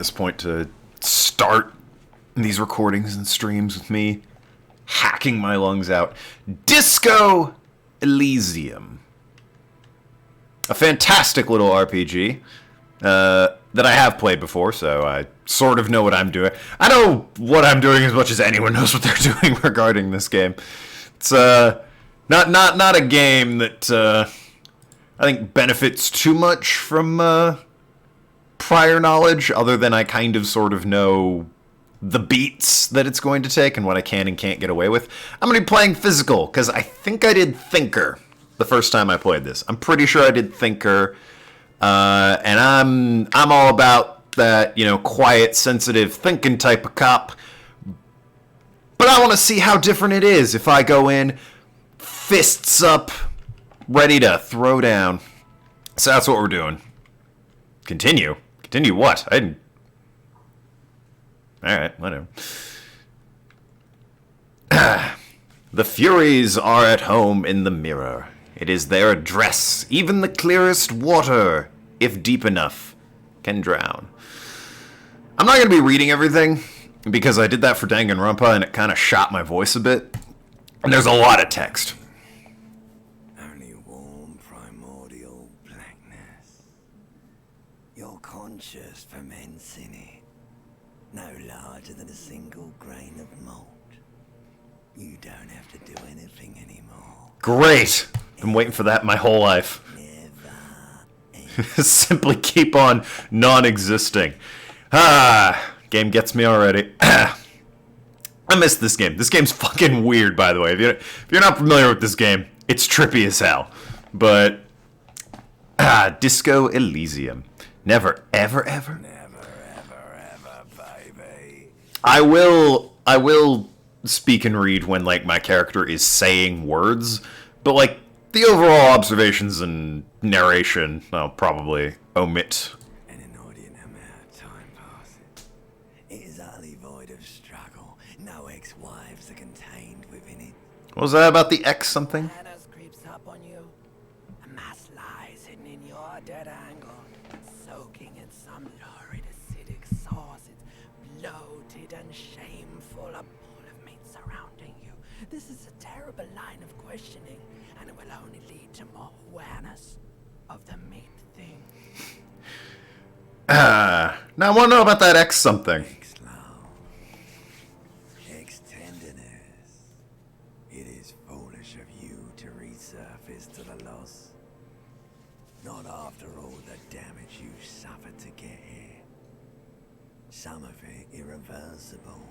this point to start these recordings and streams with me hacking my lungs out. Disco Elysium. A fantastic little RPG that I have played before, so I sort of know what I'm doing. I know what I'm doing as much as anyone knows what they're doing regarding this game. It's not a game that I think benefits too much from prior knowledge, other than I kind of sort of know the beats that it's going to take and what I can and can't get away with. I'm going to be playing physical, because I think I did Thinker the first time I played this. I'm pretty sure I did Thinker, and I'm all about that, you know, quiet, sensitive, thinking type of cop. But I want to see how different it is if I go in, fists up, ready to throw down. So that's what we're doing. Continue? Continue what? I didn't... Alright, whatever. The Furies are at home in the mirror. It is their address. Even the clearest water, if deep enough, can drown. I'm not going to be reading everything, because I did that for Danganronpa and it kind of shot my voice a bit. And there's a lot of text. Only warm primordial blackness. Your conscious ferments in it. No larger than a single grain of malt. You don't have to do anything anymore. Great! Been waiting for that my whole life. Simply keep on non-existing. Game gets me already. I miss this game. This game's fucking weird, by the way. If you're not familiar with this game, it's trippy as hell. But, Disco Elysium. Never, ever, ever? Never, ever, baby. I will speak and read when, like, my character is saying words, but, like, the overall observations and narration, I'll probably omit. An inordinate amount of time passes. It is utterly void of struggle. No ex-wives are contained within it. What was that about the X something? Madness creeps up on you. A mass lies hidden in your dead angle, soaking in some lurid acidic sauce. It's bloated and shameful, a pool of meat surrounding you. This is a terrible line of questioning, and it will only lead to more awareness of the meat thing. Now I want to know about that X something. Ex-love, ex-tenderness. It is foolish of you to resurface to the loss. Not after all the damage you suffered to get here. Some of it irreversible.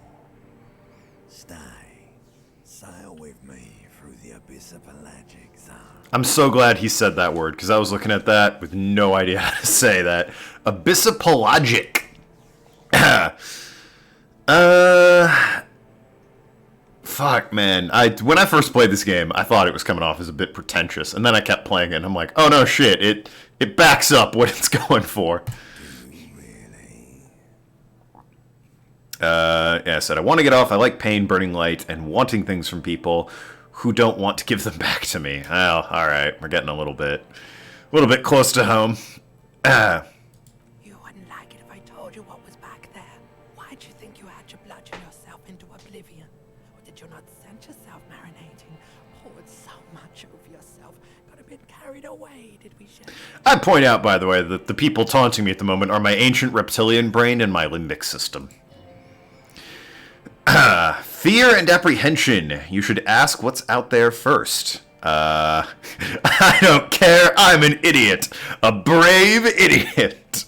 Stay. Sail with me through the abyssopelagic zone. I'm so glad he said that word, because I was looking at that with no idea how to say that. Abyssopelagic. Fuck, man. When I first played this game, I thought it was coming off as a bit pretentious, and then I kept playing it, and I'm like, oh no, shit, it backs up what it's going for. Yeah, I said, I want to get off. I like pain, burning light, and wanting things from people who don't want to give them back to me. Well, alright, we're getting a little bit close to home. You wouldn't like it if I told you what was back there. Why'd you think you had to bludgeon yourself into oblivion? Or did you not scent yourself marinating? Poured so much over yourself, got a bit carried away, did we, Shep? I'd point out, by the way, that the people taunting me at the moment are my ancient reptilian brain and my limbic system. Fear and apprehension. You should ask what's out there first. I don't care. I'm an idiot. A brave idiot.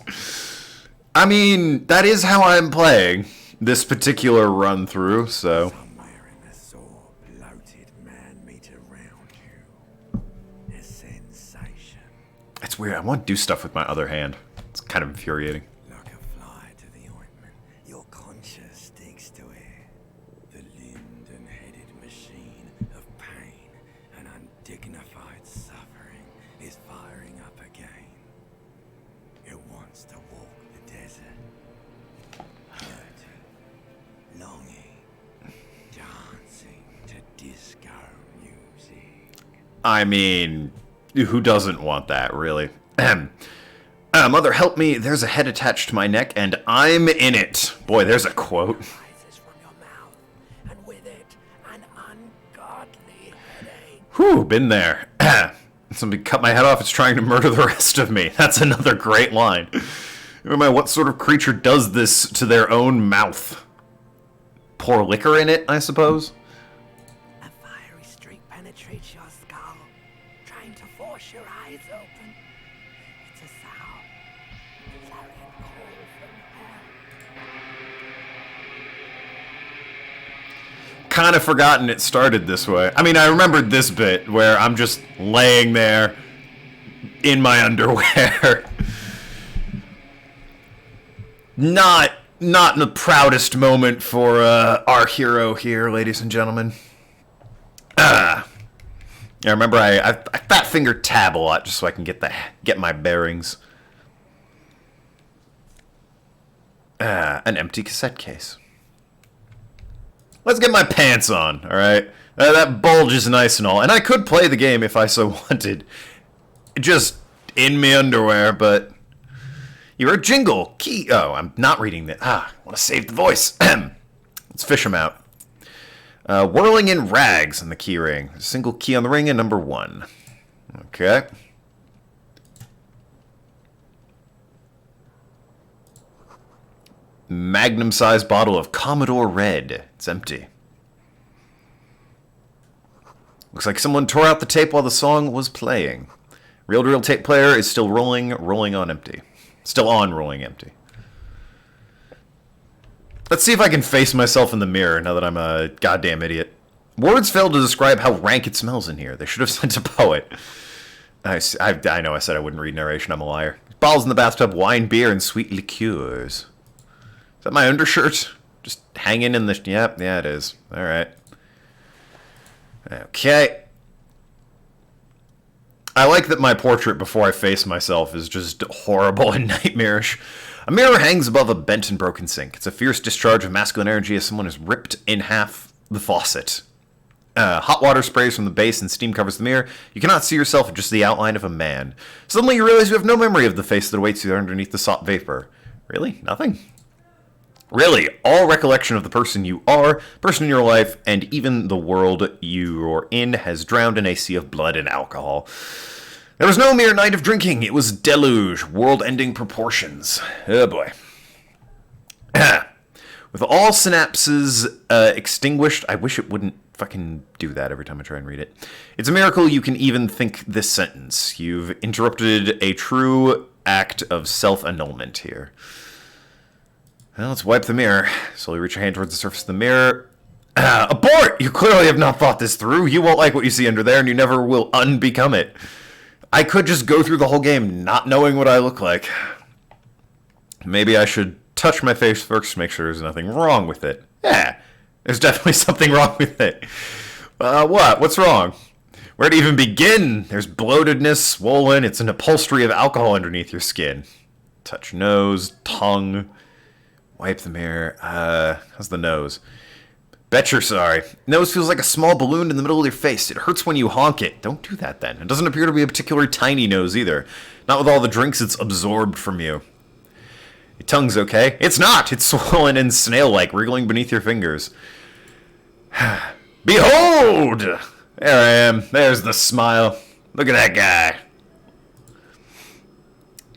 I mean, that is how I'm playing this particular run through, so. Somewhere in the sore, bloated man meat around you. A sensation. It's weird. I want to do stuff with my other hand. It's kind of infuriating. Like a fly to the ointment. Your conscience sticks to it. The limbed and headed machine of pain and undignified suffering is firing up again. It wants to walk the desert. Hurting. Longing. Dancing to disco music. I mean, who doesn't want that, really? Mother, help me. There's a head attached to my neck, and I'm in it. Boy, there's a quote. Rises from your mouth, and with it, an ungodly headache. Whew, been there. Somebody cut my head off, it's trying to murder the rest of me. That's another great line. What sort of creature does this to their own mouth? Pour liquor in it, I suppose? A fiery streak penetrates your skull, trying to force your eyes open. It's a sound. Clarion call from hell. Kind of forgotten it started this way. I mean, I remembered this bit where I'm just laying there in my underwear. Not the proudest moment for our hero here, ladies and gentlemen. I remember I fat finger tab a lot just so I can get my bearings. An empty cassette case. Let's get my pants on, alright? That bulge is nice and all, and I could play the game if I so wanted. Just in me underwear, but... You're a jingle. Key... Oh, I'm not reading that. I want to save the voice. Let's fish them out. Whirling in rags on the key ring. A single key on the ring and number 1. Okay. Magnum-sized bottle of Commodore Red. It's empty. Looks like someone tore out the tape while the song was playing. Reel-to-reel tape player is still rolling on empty. Still on rolling empty. Let's see if I can face myself in the mirror now that I'm a goddamn idiot. Words fail to describe how rank it smells in here. They should have sent a poet. I know I said I wouldn't read narration. I'm a liar. Bottles in the bathtub, wine, beer, and sweet liqueurs. Is that my undershirt? Just hanging in the... Yep, yeah, it is. Alright. Okay. I like that my portrait before I face myself is just horrible and nightmarish. A mirror hangs above a bent and broken sink. It's a fierce discharge of masculine energy as someone has ripped in half the faucet. Hot water sprays from the base and steam covers the mirror. You cannot see yourself, just the outline of a man. Suddenly you realize you have no memory of the face that awaits you underneath the soft vapor. Really? Nothing? Really, all recollection of the person you are, person in your life, and even the world you're in has drowned in a sea of blood and alcohol. There was no mere night of drinking. It was deluge, world-ending proportions. Oh boy. With all synapses extinguished, I wish it wouldn't fucking do that every time I try and read it. It's a miracle you can even think this sentence. You've interrupted a true act of self-annulment here. Well, let's wipe the mirror. Slowly reach your hand towards the surface of the mirror. Abort! You clearly have not thought this through. You won't like what you see under there, and you never will unbecome it. I could just go through the whole game not knowing what I look like. Maybe I should touch my face first to make sure there's nothing wrong with it. Yeah, there's definitely something wrong with it. What? What's wrong? Where to even begin? There's bloatedness, swollen. It's an upholstery of alcohol underneath your skin. Touch nose, tongue... Wipe the mirror. How's the nose? Bet you're sorry. Nose feels like a small balloon in the middle of your face. It hurts when you honk it. Don't do that then. It doesn't appear to be a particularly tiny nose either. Not with all the drinks it's absorbed from you. Your tongue's okay. It's not! It's swollen and snail-like, wriggling beneath your fingers. Behold! There I am. There's the smile. Look at that guy.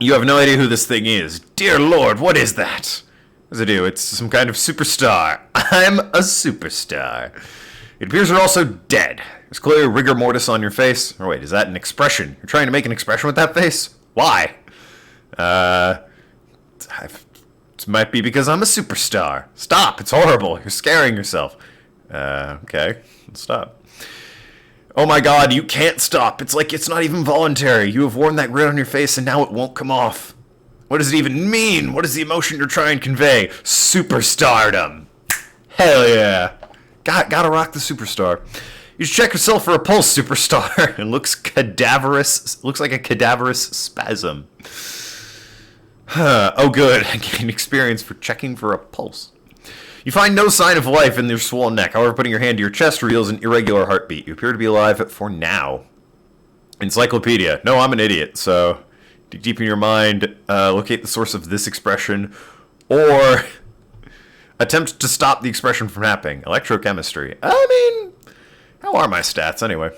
You have no idea who this thing is. Dear Lord, what is that? What does it do? It's some kind of superstar. I'm a superstar. It appears you're also dead. There's clearly rigor mortis on your face. Or wait, is that an expression? You're trying to make an expression with that face? Why? It might be because I'm a superstar. Stop, it's horrible. You're scaring yourself. Okay, let's stop. Oh my god, you can't stop. It's like it's not even voluntary. You have worn that grin on your face and now it won't come off. What does it even mean? What is the emotion you're trying to convey? Superstardom. Hell yeah. Gotta rock the superstar. You should check yourself for a pulse, superstar. It looks cadaverous. Looks like a cadaverous spasm. Oh good, I gained experience for checking for a pulse. You find no sign of life in your swollen neck. However, putting your hand to your chest reveals an irregular heartbeat. You appear to be alive for now. Encyclopedia. No, I'm an idiot, so Dig deep in your mind, locate the source of this expression, or attempt to stop the expression from happening. Electrochemistry. I mean, how are my stats anyway?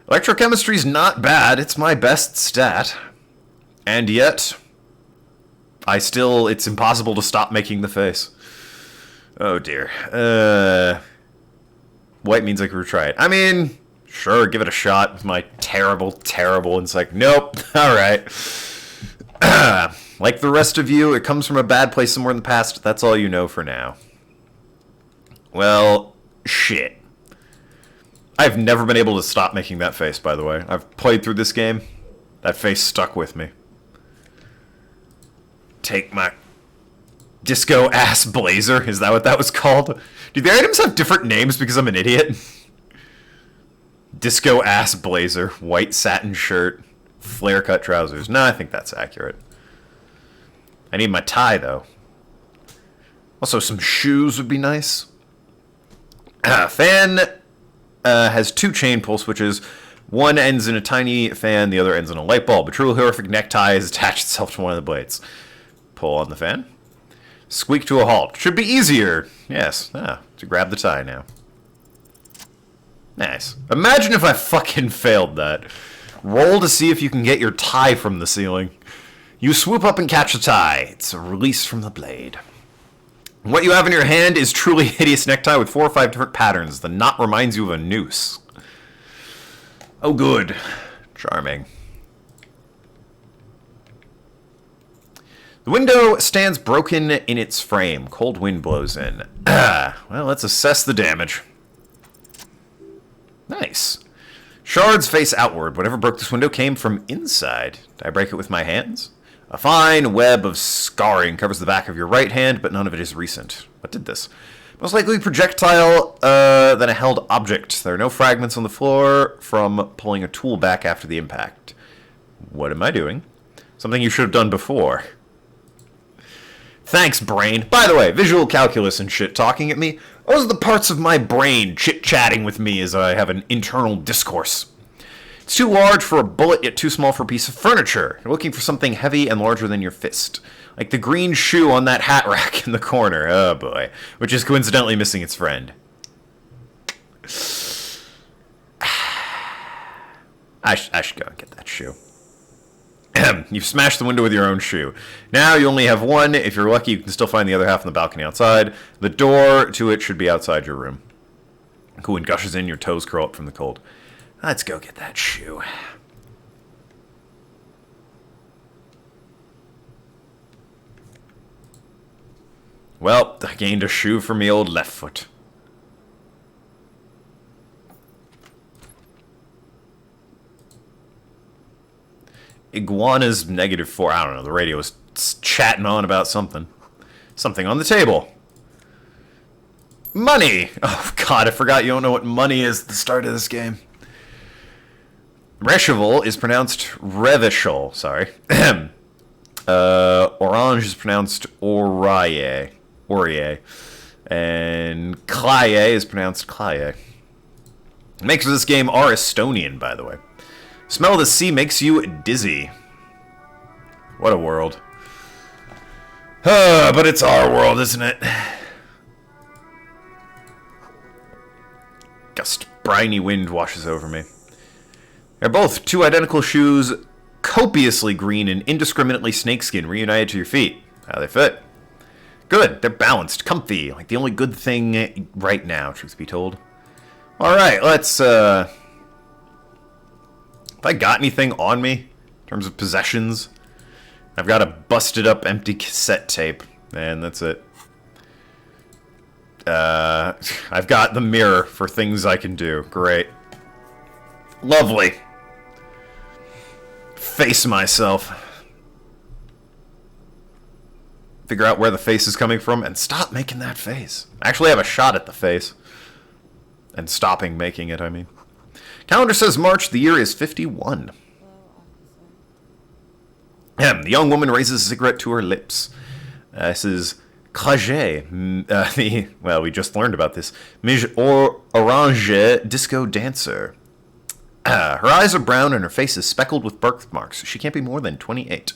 Electrochemistry's not bad. It's my best stat. And yet, it's impossible to stop making the face. Oh dear. White means I can retry it. I mean, sure, give it a shot with my terrible, and it's like, nope, alright. Like the rest of you, it comes from a bad place somewhere in the past. That's all you know for now. Well, shit. I've never been able to stop making that face, by the way. I've played through this game. That face stuck with me. Take my disco ass blazer. Is that what that was called? Do the items have different names because I'm an idiot? Disco ass blazer, white satin shirt, flare cut trousers. No, I think that's accurate. I need my tie, though. Also, some shoes would be nice. Fan has 2 chain pull switches. One ends in a tiny fan, the other ends in a light bulb. A truly horrific necktie has attached itself to one of the blades. Pull on the fan. Squeak to a halt. Should be easier. Yes. To grab the tie now. Nice. Imagine if I fucking failed that. Roll to see if you can get your tie from the ceiling. You swoop up and catch the tie. It's a release from the blade. What you have in your hand is truly hideous necktie with 4 or 5 different patterns. The knot reminds you of a noose. Oh, good. Charming. The window stands broken in its frame. Cold wind blows in. Well, let's assess the damage. Nice. Shards face outward. Whatever broke this window came from inside. Did I break it with my hands? A fine web of scarring covers the back of your right hand, but none of it is recent. What did this? Most likely projectile than a held object. There are no fragments on the floor from pulling a tool back after the impact. What am I doing? Something you should have done before. Thanks, brain. By the way, visual calculus and shit talking at me. Those are the parts of my brain chit-chatting with me as I have an internal discourse. It's too large for a bullet, yet too small for a piece of furniture. You're looking for something heavy and larger than your fist. Like the green shoe on that hat rack in the corner. Oh boy. Which is coincidentally missing its friend. I should go and get that shoe. You've smashed the window with your own shoe. Now you only have one. If you're lucky, you can still find the other half on the balcony outside. The door to it should be outside your room. Cool, wind gushes in, your toes curl up from the cold. Let's go get that shoe. Well, I gained a shoe for me old left foot. Iguana's -4. I don't know. The radio was chatting on about something. Something on the table. Money! Oh, God, I forgot you don't know what money is at the start of this game. Recheval is pronounced Revachol. Sorry. Orange is pronounced Oraye. And Claye is pronounced Claye. Makers of this game are Estonian, by the way. Smell of the sea makes you dizzy. What a world. But it's our world, isn't it? Gust briny wind washes over me. They're both 2 identical shoes, copiously green and indiscriminately snakeskin, reunited to your feet. How they fit. Good, they're balanced, comfy, like the only good thing right now, truth be told. Alright, let's, Have I got anything on me, in terms of possessions? I've got a busted up empty cassette tape, and that's it. I've got the mirror for things I can do. Great. Lovely. Face myself. Figure out where the face is coming from, and stop making that face. Actually, I have a shot at the face. And stopping making it, I mean. Calendar says March, the year is 51. The young woman raises a cigarette to her lips. This is Clage, well, we just learned about this. Orange disco dancer. Her eyes are brown and her face is speckled with birthmarks. She can't be more than 28.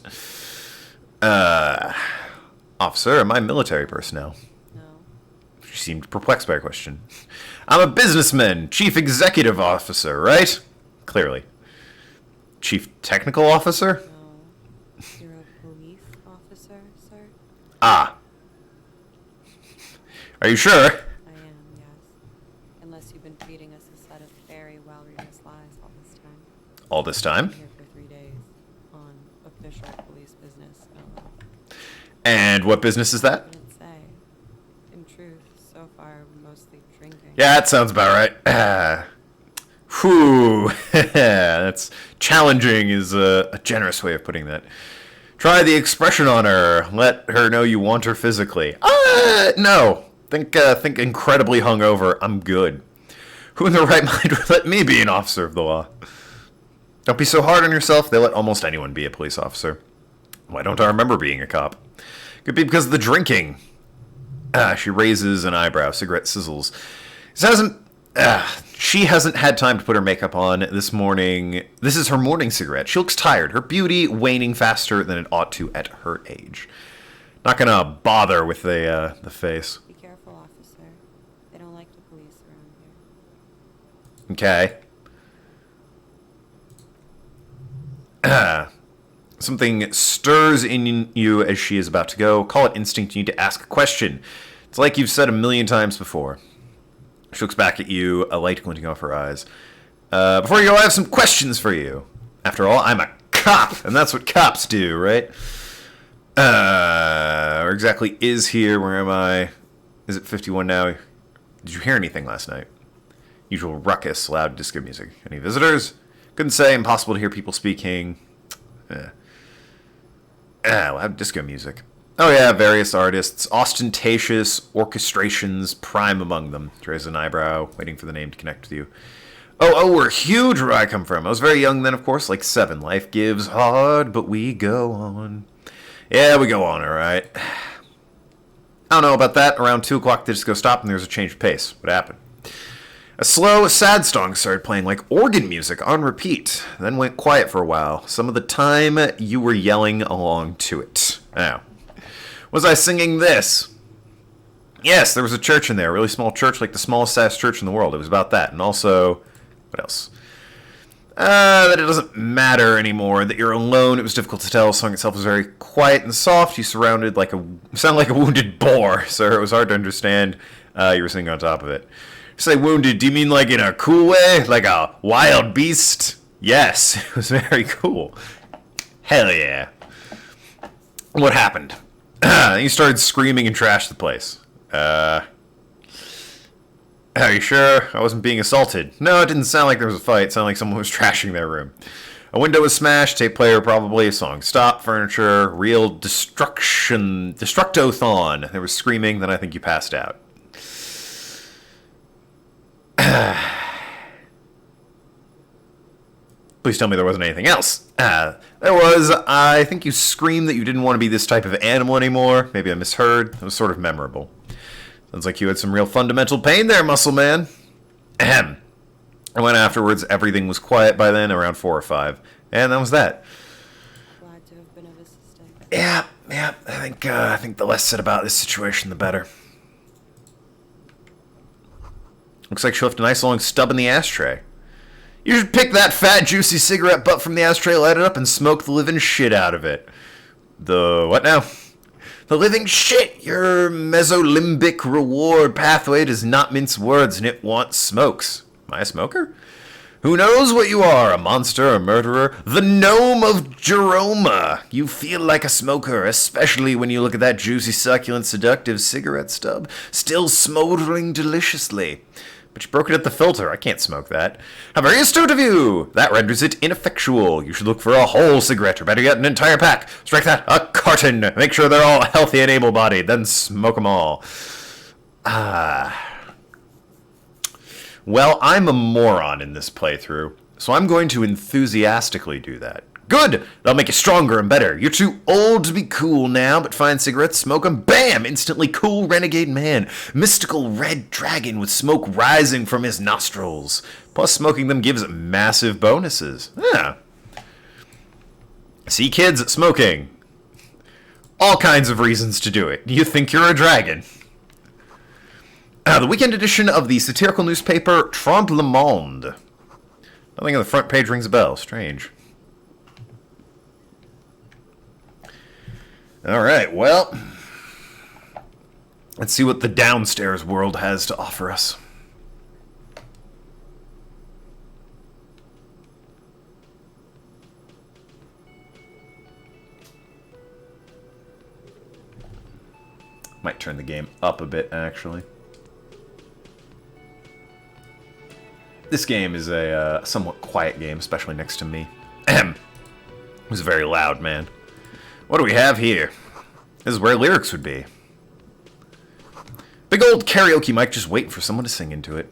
Officer, am I military personnel? No. She seemed perplexed by her question. I'm a businessman, chief executive officer, right? Clearly. Chief technical officer? No. You're a police officer, sir? Ah. Are you sure? I am, yes. Unless you've been feeding us a set of very well-rehearsed lies all this time. All this time? I'm here for 3 days on official police business. No. And what business is I that? couldn't say. In truth, so far, mostly drinking. Yeah, that sounds about right. Whew. That's challenging is a generous way of putting that. Try the expression on her. Let her know you want her physically. No. Think incredibly hungover. I'm good. Who in their right mind would let me be an officer of the law? Don't be so hard on yourself. They let almost anyone be a police officer. Why don't I remember being a cop? Could be because of the drinking. She raises an eyebrow. Cigarette sizzles. She hasn't had time to put her makeup on this morning. This is her morning cigarette. She looks tired. Her beauty waning faster than it ought to at her age. Not gonna bother with the face. Be careful, officer. They don't like the police around here. Okay. Something stirs in you as she is about to go. Call it instinct. You need to ask a question. It's like you've said a million times before. She looks back at you, a light glinting off her eyes. Before you go, I have some questions for you. After all, I'm a cop, and that's what cops do, right? Where exactly is here? Where am I? Is it 51 now? Did you hear anything last night? Usual ruckus, loud disco music. Any visitors? Couldn't say. Impossible to hear people speaking. Loud disco music. Oh yeah, various artists. Ostentatious orchestrations, prime among them. She raises an eyebrow, waiting for the name to connect with you. Oh, we're huge where I come from. I was very young then, of course, like 7. Life gives hard, but we go on. Yeah, we go on, alright. I don't know about that. Around 2 o'clock, the disco stopped and there was a change of pace. What happened? A slow, sad song started playing like organ music on repeat, then went quiet for a while. Some of the time, you were yelling along to it. Now, was I singing this? Yes, there was a church in there, a really small church, like the smallest sized church in the world. It was about that. And also, what else? That it doesn't matter anymore, that you're alone. It was difficult to tell. The song itself was very quiet and soft. You sounded like a wounded boar, sir. It was hard to understand. You were singing on top of it. Say wounded, do you mean like in a cool way? Like a wild beast? Yes, it was very cool. Hell yeah. What happened? You started screaming and trashed the place. Are you sure I wasn't being assaulted? No, it didn't sound like there was a fight. It sounded like someone was trashing their room. A window was smashed, tape player probably, a song stopped, furniture, real destruction, destructothon. There was screaming, then I think you passed out. Please tell me there wasn't anything else. There was. I think you screamed that you didn't want to be this type of animal anymore. Maybe I misheard. It was sort of memorable. Sounds like you had some real fundamental pain there, muscle man. Ahem. And when afterwards, everything was quiet by then, around 4 or 5. And that was that. Glad to have been of assistance. Yeah. I think the less said about this situation, the better. Looks like she left a nice long stub in the ashtray. You should pick that fat, juicy cigarette butt from the ashtray, light it up, and smoke the living shit out of it. The what now? The living shit! Your mesolimbic reward pathway does not mince words, and it wants smokes. Am I a smoker? Who knows what you are, a monster, a murderer? The gnome of Jeroma! You feel like a smoker, especially when you look at that juicy, succulent, seductive cigarette stub, still smoldering deliciously. But you broke it at the filter. I can't smoke that. How very astute of you! That renders it ineffectual. You should look for a whole cigarette, or better yet, an entire pack. Strike that, a carton. Make sure they're all healthy and able-bodied, then smoke them all. Well, I'm a moron in this playthrough, so I'm going to enthusiastically do that. Good! That'll make you stronger and better. You're too old to be cool now, but find cigarettes, smoke 'em, bam! Instantly cool renegade man. Mystical red dragon with smoke rising from his nostrils. Plus, smoking them gives massive bonuses. Yeah. See, kids, smoking. All kinds of reasons to do it. You think you're a dragon. The weekend edition of the satirical newspaper Trompe le Monde. Nothing on the front page rings a bell. Strange. Alright, well, let's see what the downstairs world has to offer us. Might turn the game up a bit, actually. This game is a somewhat quiet game, especially next to me. Ahem. It was very loud, man. What do we have here? This is where lyrics would be. Big old karaoke mic just waiting for someone to sing into it.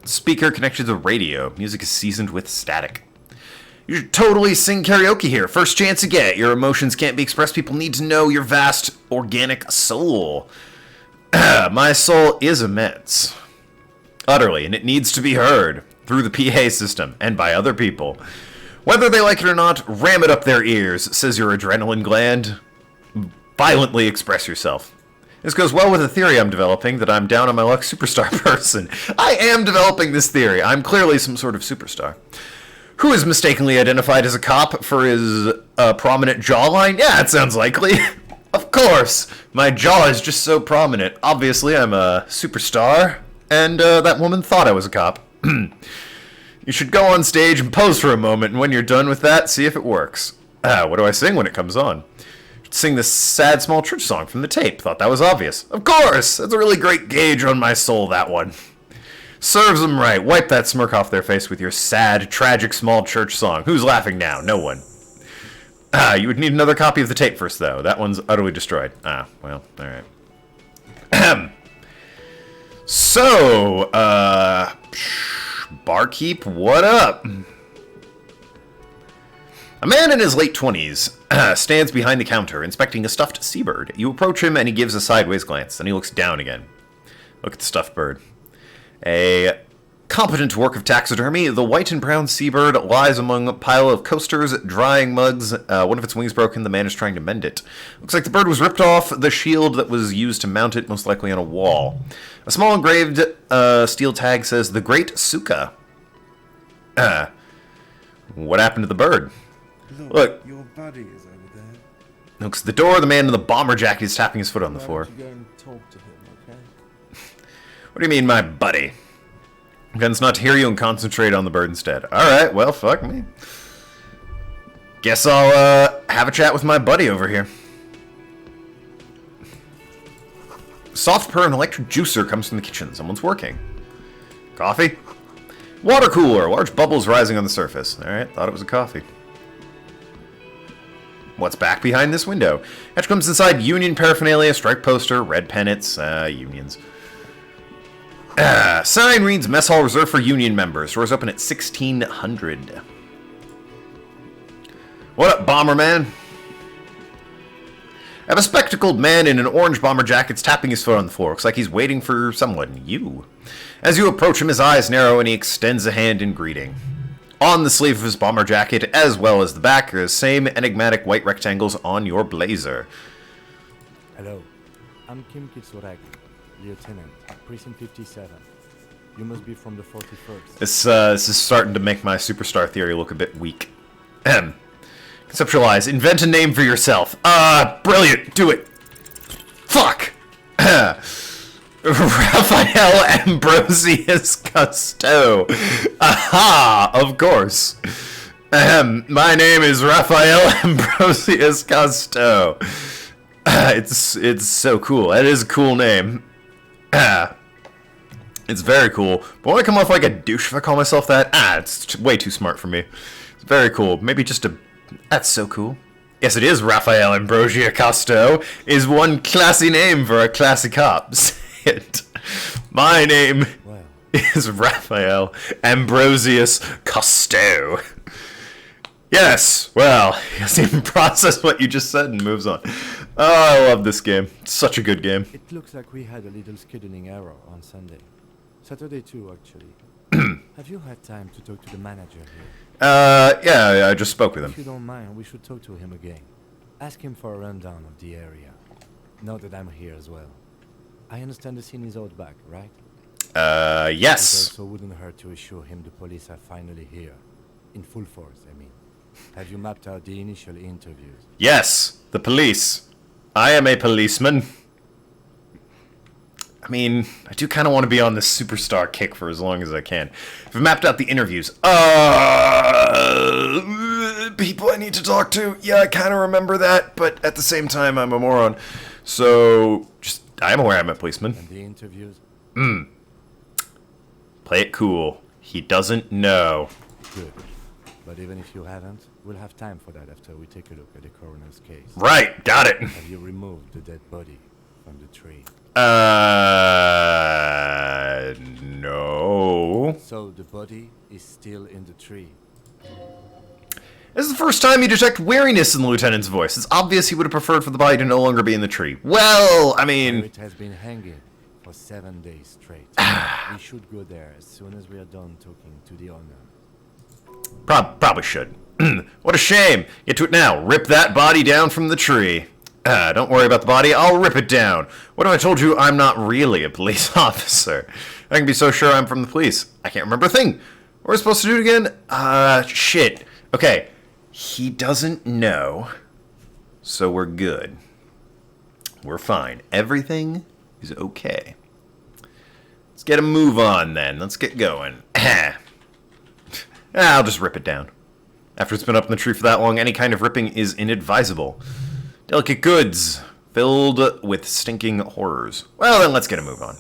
Speaker connected to the radio. Music is seasoned with static. You should totally sing karaoke here. First chance you get. Your emotions can't be expressed. People need to know your vast organic soul. My soul is immense. Utterly, and it needs to be heard through the PA system and by other people. Whether they like it or not, ram it up their ears, says your adrenaline gland. Violently express yourself. This goes well with a theory I'm developing that I'm down on my luck superstar person. I am developing this theory. I'm clearly some sort of superstar. Who is mistakenly identified as a cop for his prominent jawline? Yeah, it sounds likely. Of course. My jaw is just so prominent. Obviously, I'm a superstar. And that woman thought I was a cop. You should go on stage and pose for a moment, and when you're done with that, see if it works. What do I sing when it comes on? Sing this sad small church song from the tape. Thought that was obvious. Of course! That's a really great gauge on my soul, that one. Serves them right. Wipe that smirk off their face with your sad, tragic small church song. Who's laughing now? No one. You would need another copy of the tape first, though. That one's utterly destroyed. Well, alright. So, barkeep, what up? A man in his late 20s stands behind the counter, inspecting a stuffed seabird. You approach him, and he gives a sideways glance. Then he looks down again. Look at the stuffed bird. A competent work of taxidermy, the white and brown seabird lies among a pile of coasters, drying mugs. One of its wings broken. The man is trying to mend it. Looks like the bird was ripped off the shield that was used to mount it, most likely on a wall. A small engraved steel tag says, "The Great Suka." What happened to the bird? Look. Your buddy is over there. Looks at the door. The man in the bomber jacket is tapping his foot on the floor. Why don't you go and talk to him, okay? What do you mean, my buddy? Guns not to hear you and concentrate on the bird instead. Alright, well, fuck me. Guess I'll, have a chat with my buddy over here. Soft purr and electric juicer comes from the kitchen. Someone's working. Coffee? Water cooler. Large bubbles rising on the surface. Alright, thought it was a coffee. What's back behind this window? Hatch comes inside union paraphernalia, strike poster, red pennants, unions. Sign reads Mess Hall reserved for union members. Doors open at 1600. What up, Bomberman? I have a spectacled man in an orange bomber jacket tapping his foot on the floor. Looks like he's waiting for someone. You. As you approach him, his eyes narrow and he extends a hand in greeting. On the sleeve of his bomber jacket, as well as the back, are the same enigmatic white rectangles on your blazer. Hello, I'm Kim Kitsuragi, Lieutenant, Precinct 57. You must be from the 41st. This is starting to make my superstar theory look a bit weak. Conceptualize. Invent a name for yourself. Brilliant. Do it. Fuck. Raphael Ambrosius Cousteau. Aha, of course. My name is Raphael Ambrosius Cousteau. It's so cool. That is a cool name. It's very cool. But won't I come off like a douche if I call myself that? It's way too smart for me. It's very cool. Maybe just a... That's so cool. Yes, it is. Raphael Ambrosia Cousteau is one classy name for a classy cop. Say it. My name Well, is Raphael Ambrosius Cousteau. Yes, well, he doesn't even process what you just said and moves on. Oh, I love this game. It's such a good game. It looks like we had a little scheduling error on Sunday. Saturday too, actually. Have you had time to talk to the manager here? Yeah, I just spoke with If him. you don't mind, we should talk to him again. Ask him for a rundown of the area. Now that I'm here as well. I understand the scene is out back, right? It Yes. also wouldn't hurt to assure him the police are finally here. In full force, I mean. Have you mapped out the initial interviews? Yes, the police. I am a policeman. I mean, I do kind of want to be on this superstar kick for as long as I can. I've mapped out the interviews. People I need to talk to. Yeah, I kind of remember that, but at the same time, I'm a moron. So, I am aware I'm a policeman. And the interviews? Play it cool. He doesn't know. Good. But even if you haven't, we'll have time for that after we take a look at the coroner's case. Right, got it. Have you removed the dead body from the tree? No. So the body is still in the tree. This is the first time you detect weariness in the lieutenant's voice. It's obvious he would have preferred for the body to no longer be in the tree. Well, I mean... It has been hanging for 7 days straight. We should go there as soon as we are done talking to the owner. Probably should. What a shame. Get to it now. Rip that body down from the tree. Don't worry about the body. I'll rip it down. What if I told you I'm not really a police officer? I can be so sure I'm from the police. I can't remember a thing. What are we supposed to do again? Shit. Okay. He doesn't know. So we're good. We're fine. Everything is okay. Let's get a move on then. Let's get going. I'll just rip it down. After it's been up in the tree for that long, any kind of ripping is inadvisable. Delicate goods, filled with stinking horrors. Well, then let's get a move on.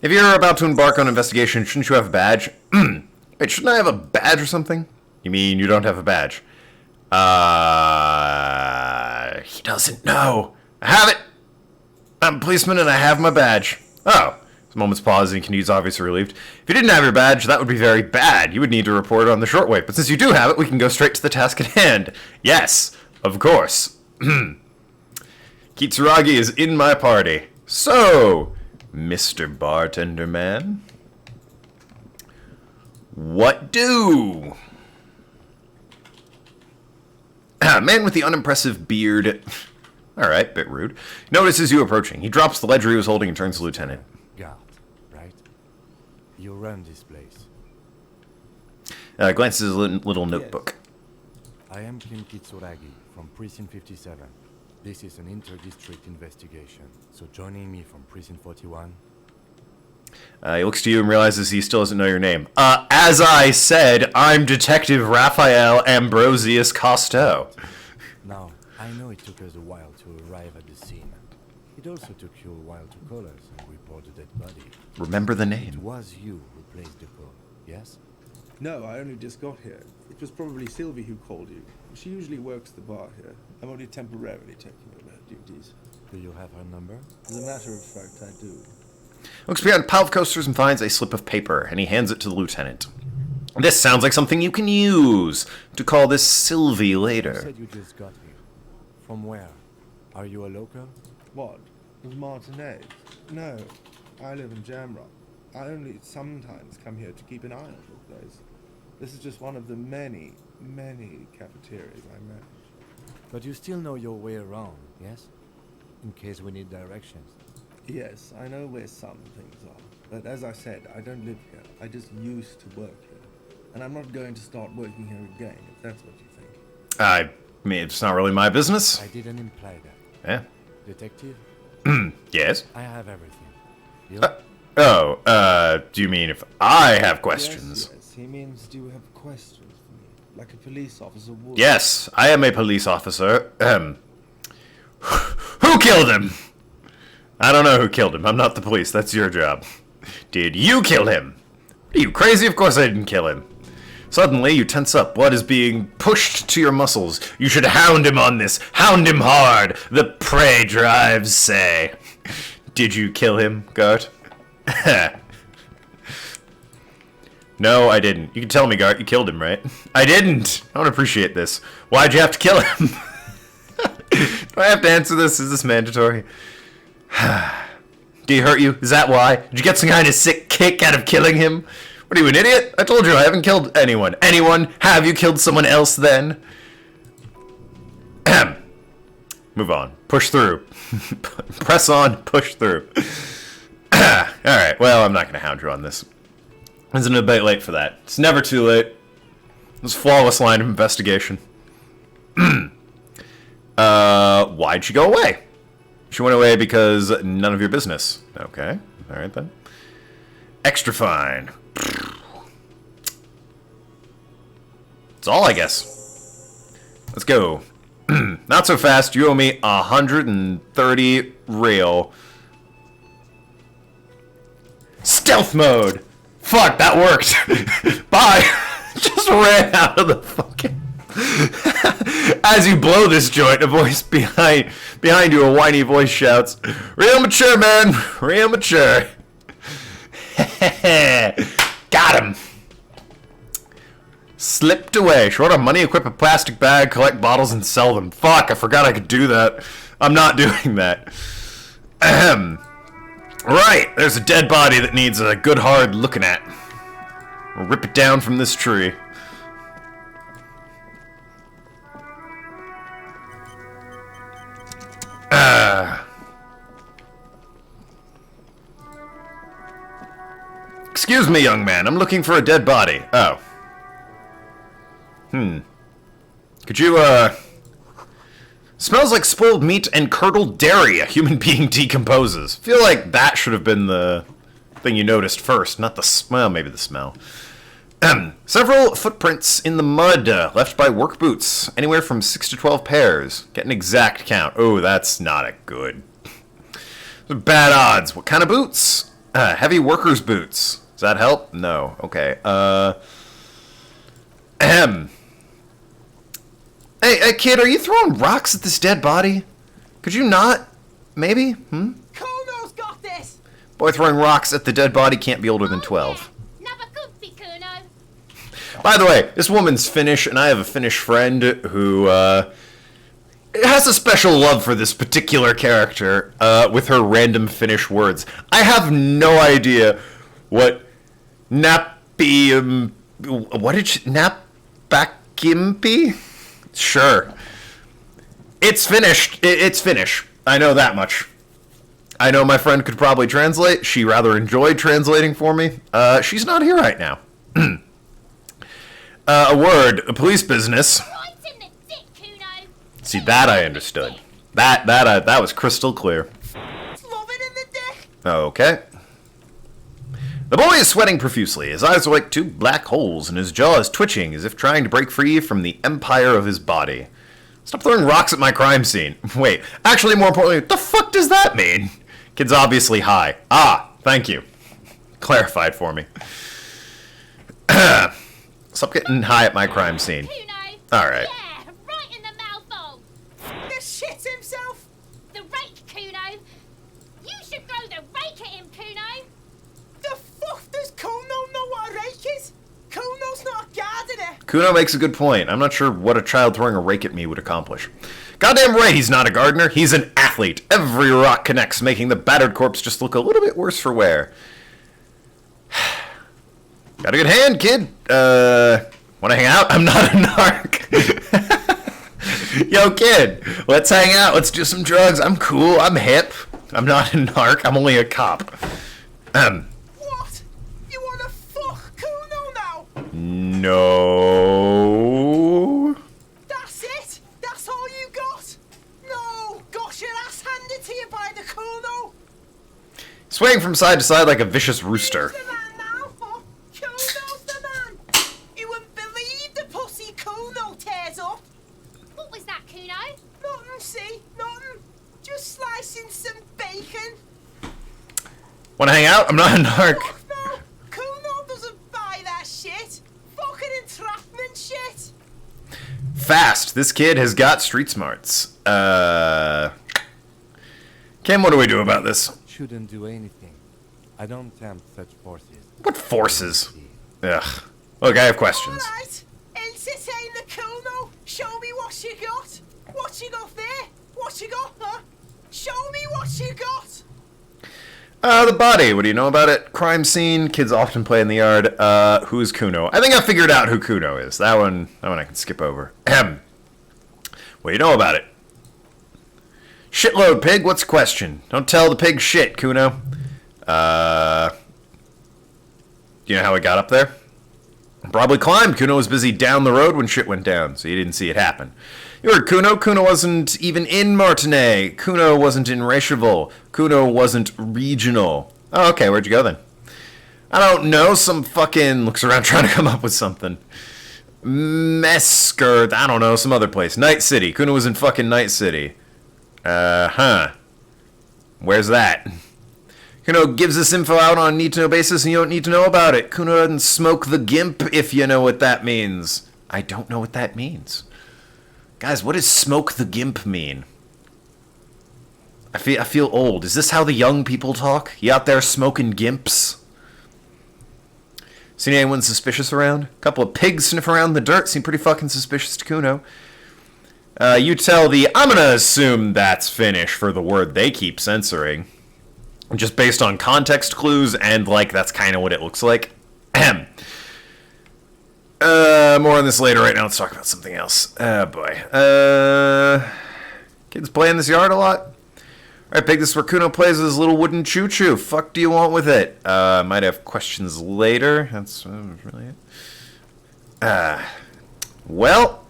If you're about to embark on an investigation, shouldn't you have a badge? Wait, shouldn't I have a badge or something? You mean you don't have a badge? He doesn't know. I have it! I'm a policeman and I have my badge. Oh. There's a moment's pause and Kennedy's obviously relieved. If you didn't have your badge, that would be very bad. You would need to report it on the shortwave. But since you do have it, we can go straight to the task at hand. Yes, of course. Kitsuragi is in my party. So, Mr. Bartender Man, what do? Man with the unimpressive beard. Alright, bit rude. Notices you approaching. He drops the ledger he was holding and turns to the lieutenant. Guard, right? You run this place. Glances at his little notebook. I am Kim Kitsuragi from Precinct 57. This is an inter-district investigation, so joining me from Precinct 41... He looks to you and realizes he still doesn't know your name. As I said, I'm Detective Raphael Ambrosius Cousteau. Now, I know it took us a while to arrive at the scene. It also took you a while to call us and report the dead body. Remember the It name. was you who placed the call, yes? No, I only just got here. It was probably Sylvie who called you. She usually works the bar here. I'm only temporarily taking over her duties. Do you have her number? As a matter of fact, I do. Looks behind a pile of coasters and finds a slip of paper, and he hands it to the lieutenant. This sounds like something you can use to call this Sylvie You later. said you just got here. From where? Are you a local? What? Of Martinez? No, I live in Jamrock. I only sometimes come here to keep an eye on the place. This is just one of the many, many cafeterias I manage. But you still know your way around, yes? In case we need directions. Yes, I know where some things are. But as I said, I don't live here. I just used to work here. And I'm not going to start working here again, if that's what you think. I mean, it's not really my business. I didn't imply that. Yeah. Detective, Yes? I have everything. You? Do you mean if I have questions? Yes, he means do you have questions for me? Like a police officer would. Yes, I am a police officer. Who killed him? I don't know who killed him. I'm not the police. That's your job. Did you kill him? Are you crazy? Of course I didn't kill him. Suddenly, you tense up. Blood is being pushed to your muscles. You should hound him on this. Hound him hard. The prey drives say. Did you kill him, Gart? No, I didn't. You can tell me, Gart. You killed him, right? I didn't. I don't appreciate this. Why'd you have to kill him? Do I have to answer this? Is this mandatory? Did he hurt you? Is that why? Did you get some kind of sick kick out of killing him? What are you, an idiot? I told you I haven't killed anyone. Anyone? Have you killed someone else then? Ahem. Move on. Push through. Press on. Push through. Alright, well, I'm not going to hound you on this. It's a bit late for that. It's never too late. It was a flawless line of investigation. Why'd she go away? She went away because none of your business. Okay. Alright then. Extra fine. That's all, I guess. Let's go. Not so fast. You owe me 130 real. Stealth mode! Fuck, that worked! Bye! Just ran out of the fucking... As you blow this joint, a voice behind you, a whiny voice shouts, "Real mature, man! Real mature!" Got him! Slipped away. Short on money, equip a plastic bag, collect bottles, and sell them. Fuck, I forgot I could do that. I'm not doing that. Ahem. Right, there's a dead body that needs a good hard looking at. We'll rip it down from this tree. Excuse me, young man. I'm looking for a dead body. Oh. Could you, Smells like spoiled meat and curdled dairy a human being decomposes. Feel like that should have been the thing you noticed first, not the smell. Maybe the smell. Several footprints in the mud left by work boots. Anywhere from 6 to 12 pairs. Get an exact count. Oh, that's not a good. Bad odds. What kind of boots? Heavy workers' boots. Does that help? No. Okay. Hey, kid, are you throwing rocks at this dead body? Could you not? Maybe? Kuno's got this! Boy throwing rocks at the dead body can't be older than 12. By the way, this woman's Finnish, and I have a Finnish friend who, has a special love for this particular character, with her random Finnish words. I have no idea what what did she... Napakimpi? Sure. It's finished. It's Finnish. I know that much. I know my friend could probably translate. She rather enjoyed translating for me. She's not here right now. A word. A police business. See, that I understood. That was crystal clear. Okay. The boy is sweating profusely. His eyes are like two black holes, and his jaw is twitching as if trying to break free from the empire of his body. Stop throwing rocks at my crime scene. Wait, actually, more importantly, what the fuck does that mean? Kid's obviously high. Ah, thank you. Clarified for me. Stop getting high at my crime scene. Alright. Yeah, right in the mouthful. The shit himself. The rake, Kuno. You should throw the rake at him, Kuno. The fuck does Kuno know what a rake is? Kuno's not a gardener. Kuno makes a good point. I'm not sure what a child throwing a rake at me would accomplish. Goddamn right he's not a gardener. He's an athlete. Every rock connects, making the battered corpse just look a little bit worse for wear. Got a good hand, kid. Wanna hang out? I'm not a narc. Yo, kid, let's hang out. Let's do some drugs. I'm cool. I'm hip. I'm not a narc. I'm only a cop. What? You wanna fuck Kuno now? No. That's it? That's all you got? No, got your ass handed to you by the Kuno. Swaying from side to side like a vicious rooster. Who's the man now, huh? Kuno's the man. You wouldn't believe the pussy Kuno tears up. What was that, Kuno? Nothing, see? Nothing. Just slicing some bacon. Wanna hang out? I'm not a narc. Fuck no. Kuno doesn't buy that shit. Fucking entrapment shit. Fast. This kid has got street smarts. Kim, what do we do about this? Shouldn't do anything. I don't tempt such forces. What forces? Ugh. Look, I have questions. Alright, entertain the Kuno. Show me what you got. What you got there? What you got, huh? Show me what you got. The body. What do you know about it? Crime scene. Kids often play in the yard. Who's Kuno? I think I figured out who Kuno is. That one I can skip over. Ahem. What do you know about it? Shitload, pig. What's the question? Don't tell the pig shit, Kuno. You know how it got up there? Probably climbed. Kuno was busy down the road when shit went down, so you didn't see it happen. You heard Kuno. Kuno wasn't even in Martinez. Kuno wasn't in Recheval. Kuno wasn't regional. Oh, okay. Where'd you go then? I don't know. Some fucking looks around trying to come up with something. Mesker. I don't know. Some other place. Night City. Kuno was in fucking Night City. Where's that? Kuno gives this info out on a need-to-know basis, and you don't need to know about it. Kuno doesn't smoke the gimp, if you know what that means. I don't know what that means. Guys, what does smoke the gimp mean? I feel old. Is this how the young people talk? You out there smoking gimps? Seen anyone suspicious around? A couple of pigs sniff around in the dirt. Seem pretty fucking suspicious to Kuno. You tell the... I'm gonna assume that's Finnish for the word they keep censoring. Just based on context clues and, like, that's kind of what it looks like. Ahem. More on this later. Right now, let's talk about something else. Oh, boy. Kids play in this yard a lot? Alright, Pig, this is where Kuno plays with his little wooden choo-choo. Fuck do you want with it? Might have questions later. That's really it. Well...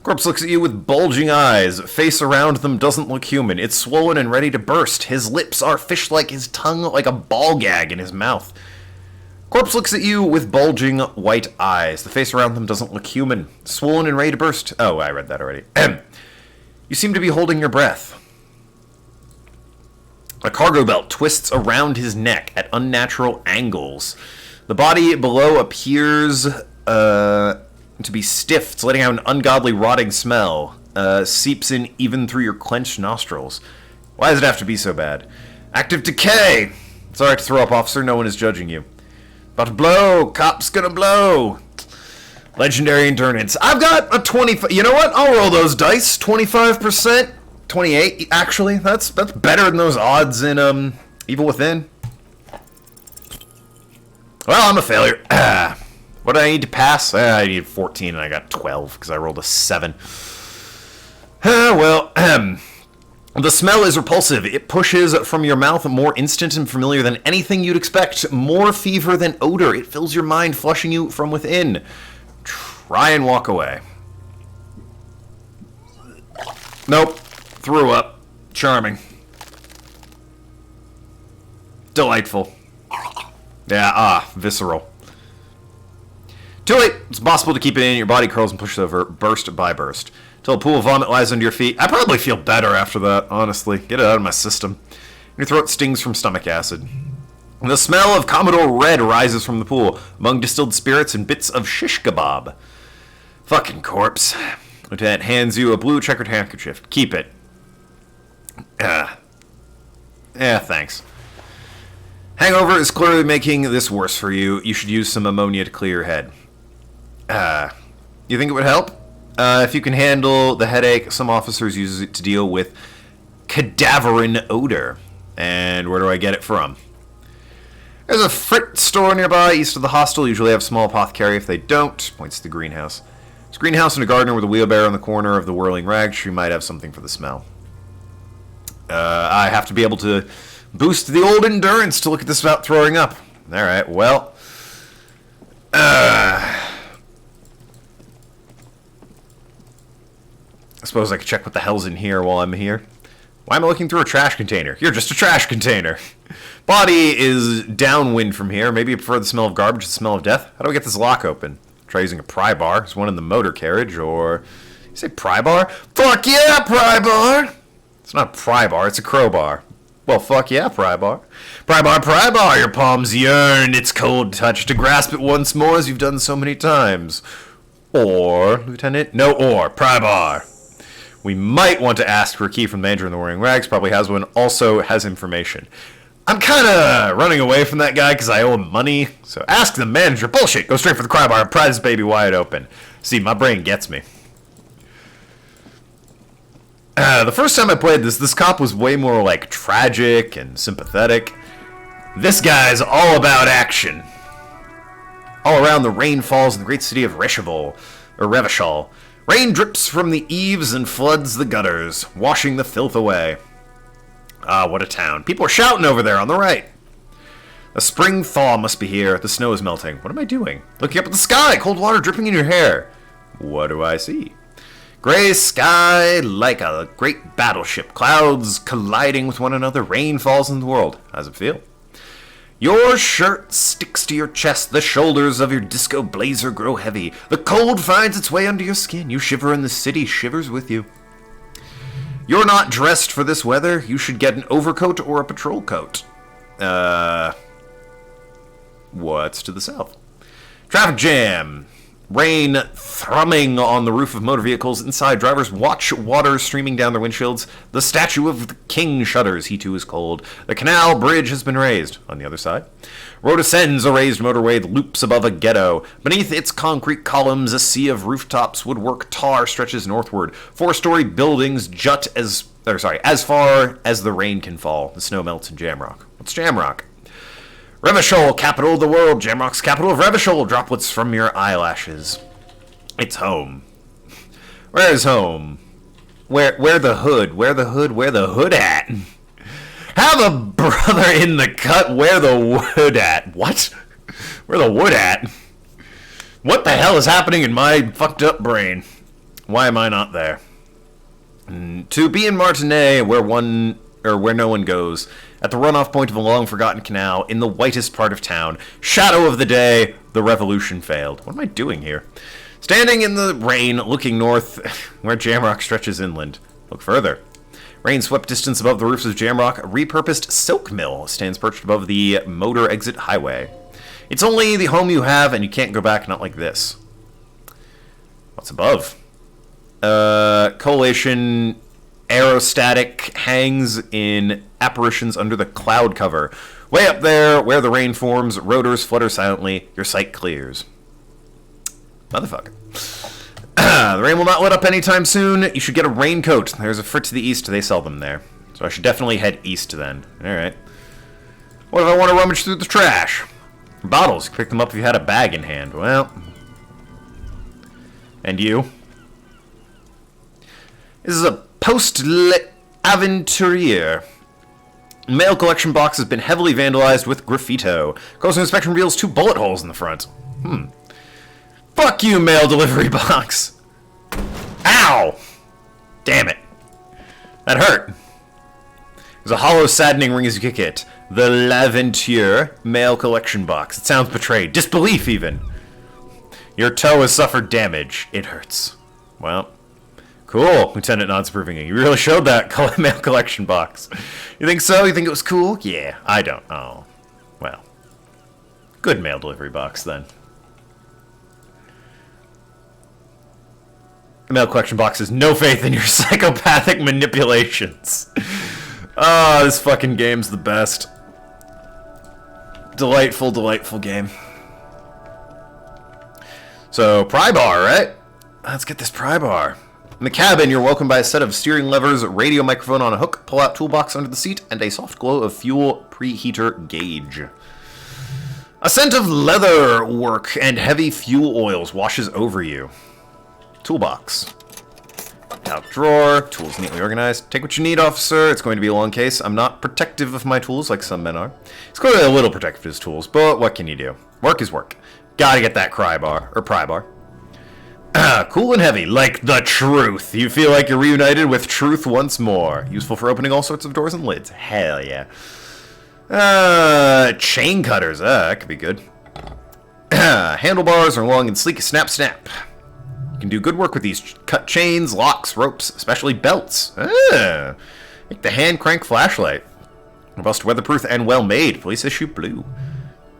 Corpse looks at you with bulging eyes. Face around them doesn't look human. It's swollen and ready to burst. His lips are fish-like, his tongue like a ball gag in his mouth. Corpse looks at you with bulging white eyes. The face around them doesn't look human. Swollen and ready to burst. Oh, I read that already. You seem to be holding your breath. A cargo belt twists around his neck at unnatural angles. The body below appears... to be stiff. It's letting out an ungodly rotting smell. Seeps in even through your clenched nostrils. Why does it have to be so bad? Active decay! It's alright to throw up, officer. No one is judging you. About to blow! Cop's gonna blow! Legendary endurance. I've got a 25... You know what? I'll roll those dice. 25%? 28, actually. That's better than those odds in, Evil Within. Well, I'm a failure. What do I need to pass? I need 14 and I got 12 because I rolled a 7. Well, the smell is repulsive. It pushes from your mouth more instant and familiar than anything you'd expect. More fever than odor. It fills your mind, flushing you from within. Try and walk away. Nope. Threw up. Charming. Delightful. Yeah, visceral. Too late. It's impossible to keep it in. Your body curls and pushes over, burst by burst. Till a pool of vomit lies under your feet. I probably feel better after that, honestly. Get it out of my system. Your throat stings from stomach acid. The smell of Commodore Red rises from the pool, among distilled spirits and bits of shish kebab. Fucking corpse. Lieutenant hands you a blue checkered handkerchief. Keep it. Thanks. Hangover is clearly making this worse for you. You should use some ammonia to clear your head. You think it would help? If you can handle the headache, some officers use it to deal with cadaverine odor. And where do I get it from? There's a Frit store nearby, east of the hostel. Usually have a small apothecary. If they don't, points to the greenhouse. There's a greenhouse and a gardener with a wheelbarrow in the corner of the whirling rag. She might have something for the smell. I have to be able to boost the old endurance to look at this without throwing up. Alright, well... I suppose I could check what the hell's in here while I'm here. Why am I looking through a trash container? You're just a trash container. Body is downwind from here. Maybe you prefer the smell of garbage to the smell of death. How do I get this lock open? Try using a pry bar. There's one in the motor carriage, or... You say pry bar? Fuck yeah, pry bar! It's not a pry bar, it's a crowbar. Well, fuck yeah, pry bar. Pry bar, your palms yearn its cold touch to grasp it once more as you've done so many times. Or, Lieutenant? No or, pry bar. We might want to ask for a key from the manager in the Wearing Rags. Probably has one. Also has information. I'm kind of running away from that guy because I owe him money. So ask the manager. Bullshit. Go straight for the cry bar and pry this baby wide open. See, my brain gets me. The first time I played this cop was way more like tragic and sympathetic. This guy's all about action. All around, the rain falls in the great city of Revachol. Rain drips from the eaves and floods the gutters, washing the filth away. Ah, what a town. People are shouting over there on the right. A spring thaw must be here. The snow is melting. What am I doing? Looking up at the sky, cold water dripping in your hair. What do I see? Gray sky like a great battleship. Clouds colliding with one another. Rain falls in the world. How's it feel? Your shirt sticks to your chest. The shoulders of your disco blazer grow heavy. The cold finds its way under your skin. You shiver and the city shivers with you. You're not dressed for this weather. You should get an overcoat or a patrol coat. What's to the south? Traffic jam. Rain thrumming on the roof of motor vehicles. Inside, drivers watch water streaming down their windshields. The statue of the king shudders. He too is cold. The canal bridge has been raised. On the other side, road ascends a raised motorway that loops above a ghetto. Beneath its concrete columns, a sea of rooftops. Woodwork tar stretches northward. 4-story buildings jut as far as the rain can fall. The snow melts in Jamrock. What's Jamrock? Revachol, capital of the world. Jamrock's capital of Revachol. Droplets from your eyelashes. It's home. Where's home? Where the hood? Where the hood at? Have a brother in the cut. Where the wood at? What? Where the wood at? What the hell is happening in my fucked up brain? Why am I not there? To be in Martinet, where no one goes. At the runoff point of a long-forgotten canal, in the whitest part of town. Shadow of the day, the revolution failed. What am I doing here? Standing in the rain, looking north, where Jamrock stretches inland. Look further. Rain-swept distance above the roofs of Jamrock, a repurposed silk mill stands perched above the motor exit highway. It's only the home you have, and you can't go back, not like this. What's above? Coalition aerostatic hangs in apparitions under the cloud cover. Way up there, where the rain forms, rotors flutter silently. Your sight clears. Motherfucker. The rain will not let up anytime soon. You should get a raincoat. There's a frit to the east. They sell them there. So I should definitely head east then. Alright. What if I want to rummage through the trash? Bottles. You pick them up if you had a bag in hand. Well. And you? This is a post-aventurier. Mail collection box has been heavily vandalized with graffito. Closer inspection reveals 2 bullet holes in the front. Fuck you, mail delivery box. Ow! Damn it. That hurt. There's a hollow, saddening ring as you kick it. The L'Aventure mail collection box. It sounds betrayed. Disbelief, even. Your toe has suffered damage. It hurts. Well... Cool, Lieutenant nods approvingly. You really showed that mail collection box. You think so? You think it was cool? Yeah, I don't. Oh, well. Good mail delivery box, then. The mail collection box has no faith in your psychopathic manipulations. Oh, this fucking game's the best. Delightful, delightful game. So, pry bar, right? Let's get this pry bar. In the cabin, you're welcomed by a set of steering levers, radio microphone on a hook, pull-out toolbox under the seat, and a soft glow of fuel preheater gauge. A scent of leather work and heavy fuel oils washes over you. Toolbox. Out drawer, tools neatly organized. Take what you need, officer. It's going to be a long case. I'm not protective of my tools like some men are. He's clearly a little protective of his tools, but what can you do? Work is work. Gotta get that pry bar. Cool and heavy, like the truth. You feel like you're reunited with truth once more. Useful for opening all sorts of doors and lids. Hell yeah. Chain cutters. That could be good. Handlebars are long and sleek. Snap, snap. You can do good work with these. Cut chains, locks, ropes, especially belts. Make the hand crank flashlight. Robust, weatherproof, and well made. Police issue blue.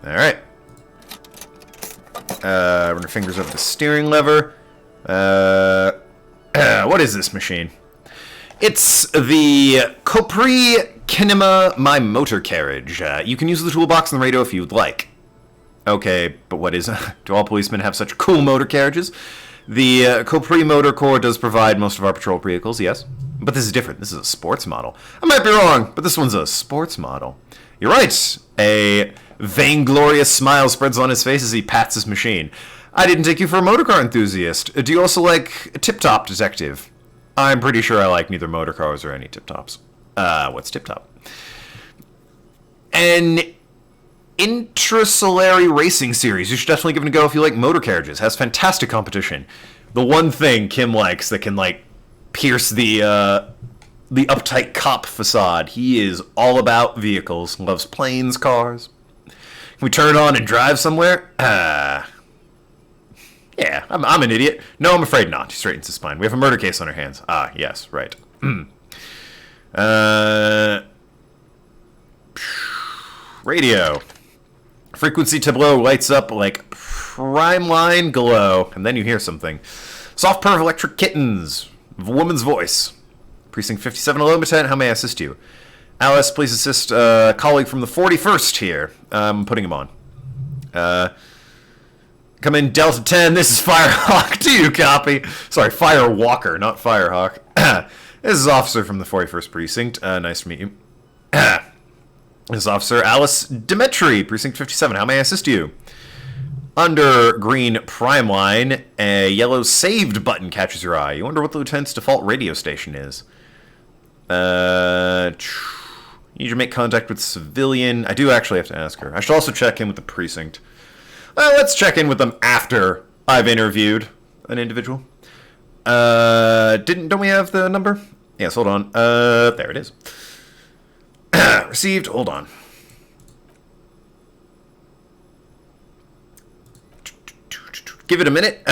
Alright. Run your fingers over the steering lever. What is this machine? It's the Capri Kinema My Motor Carriage. You can use the toolbox and the radio if you'd like. Okay, but what is... do all policemen have such cool motor carriages? The Capri Motor Corps does provide most of our patrol vehicles, yes. But this is different. This is a sports model. I might be wrong, but this one's a sports model. You're right. A vainglorious smile spreads on his face as he pats his machine. I didn't take you for a motorcar enthusiast. Do you also like a tip-top detective? I'm pretty sure I like neither motor cars or any tip-tops. What's tip-top? An intrasolary racing series. You should definitely give it a go if you like motor carriages. Has fantastic competition. The one thing Kim likes that can, like, pierce the uptight cop facade. He is all about vehicles. Loves planes, cars. Can we turn it on and drive somewhere? Yeah, I'm an idiot. No, I'm afraid not. He straightens his spine. We have a murder case on our hands. Ah, yes, right. Radio. Frequency tableau lights up like prime line glow. And then you hear something. Soft purr of electric kittens. A woman's voice. Precinct 57, hello, Lieutenant. How may I assist you? Alice, please assist a colleague from the 41st here. I'm putting him on. Come in, Delta 10. This is Firehawk. Do you copy? Sorry, Firewalker, not Firehawk. This is Officer from the 41st Precinct. Nice to meet you. This is Officer Alice Dimitri, Precinct 57. How may I assist you? Under green prime line, a yellow saved button catches your eye. You wonder what the lieutenant's default radio station is. You need to make contact with civilian. I do actually have to ask her. I should also check in with the precinct. Well, let's check in with them after I've interviewed an individual. Don't we have the number? Yes, hold on. There it is. Received. Hold on. Give it a minute.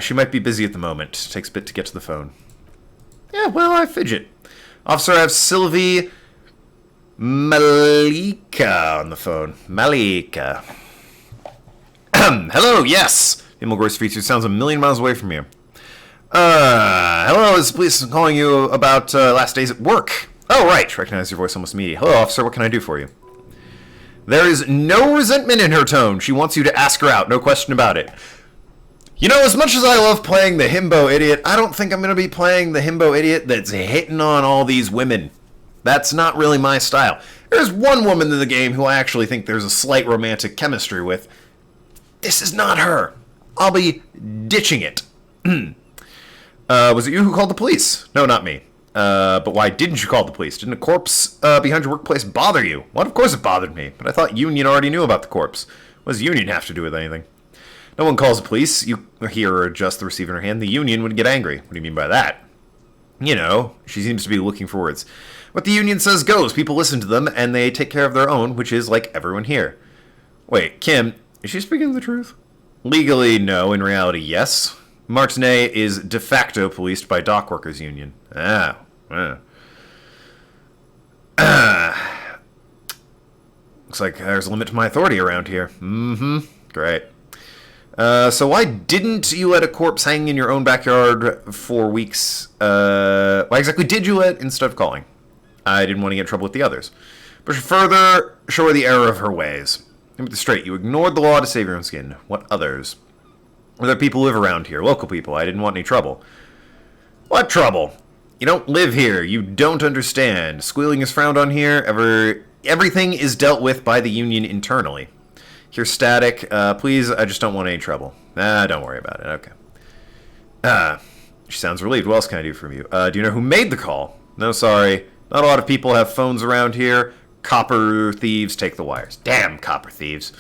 She might be busy at the moment. Takes a bit to get to the phone. Yeah, well, I fidget. Officer, I have Sylvie Malika on the phone. Malika. Hello, yes. Himmelgross feature sounds a million miles away from you. Hello, is the police calling you about last days at work? Oh, right. Recognize your voice almost immediately. Hello, officer. What can I do for you? There is no resentment in her tone. She wants you to ask her out. No question about it. You know, as much as I love playing the himbo idiot, I don't think I'm going to be playing the himbo idiot that's hitting on all these women. That's not really my style. There's one woman in the game who I actually think there's a slight romantic chemistry with. This is not her. I'll be ditching it. Was it you who called the police? No, not me. But why didn't you call the police? Didn't a corpse behind your workplace bother you? Well, of course it bothered me, but I thought Union already knew about the corpse. What does Union have to do with anything? No one calls the police. You hear her adjust the receiver in her hand. The Union would get angry. What do you mean by that? You know, she seems to be looking for words. What the Union says goes. People listen to them, and they take care of their own, which is like everyone here. Wait, Kim, is she speaking the truth? Legally, no. In reality, yes. Martinet is de facto policed by Dock Workers Union. Looks like there's a limit to my authority around here. Great. So why didn't you let a corpse hang in your own backyard for weeks? Why exactly did you let instead of calling? I didn't want to get in trouble with the others. But further, show her the error of her ways. Get this straight. You ignored the law to save your own skin. What others? Other people live around here. Local people. I didn't want any trouble. What trouble? You don't live here. You don't understand. Squealing is frowned on here. Everything is dealt with by the Union internally. Here's Static. Please, I just don't want any trouble. Don't worry about it. Okay. She sounds relieved. What else can I do for you? Do you know who made the call? No, sorry. Not a lot of people have phones around here. Copper thieves take the wires. Damn copper thieves.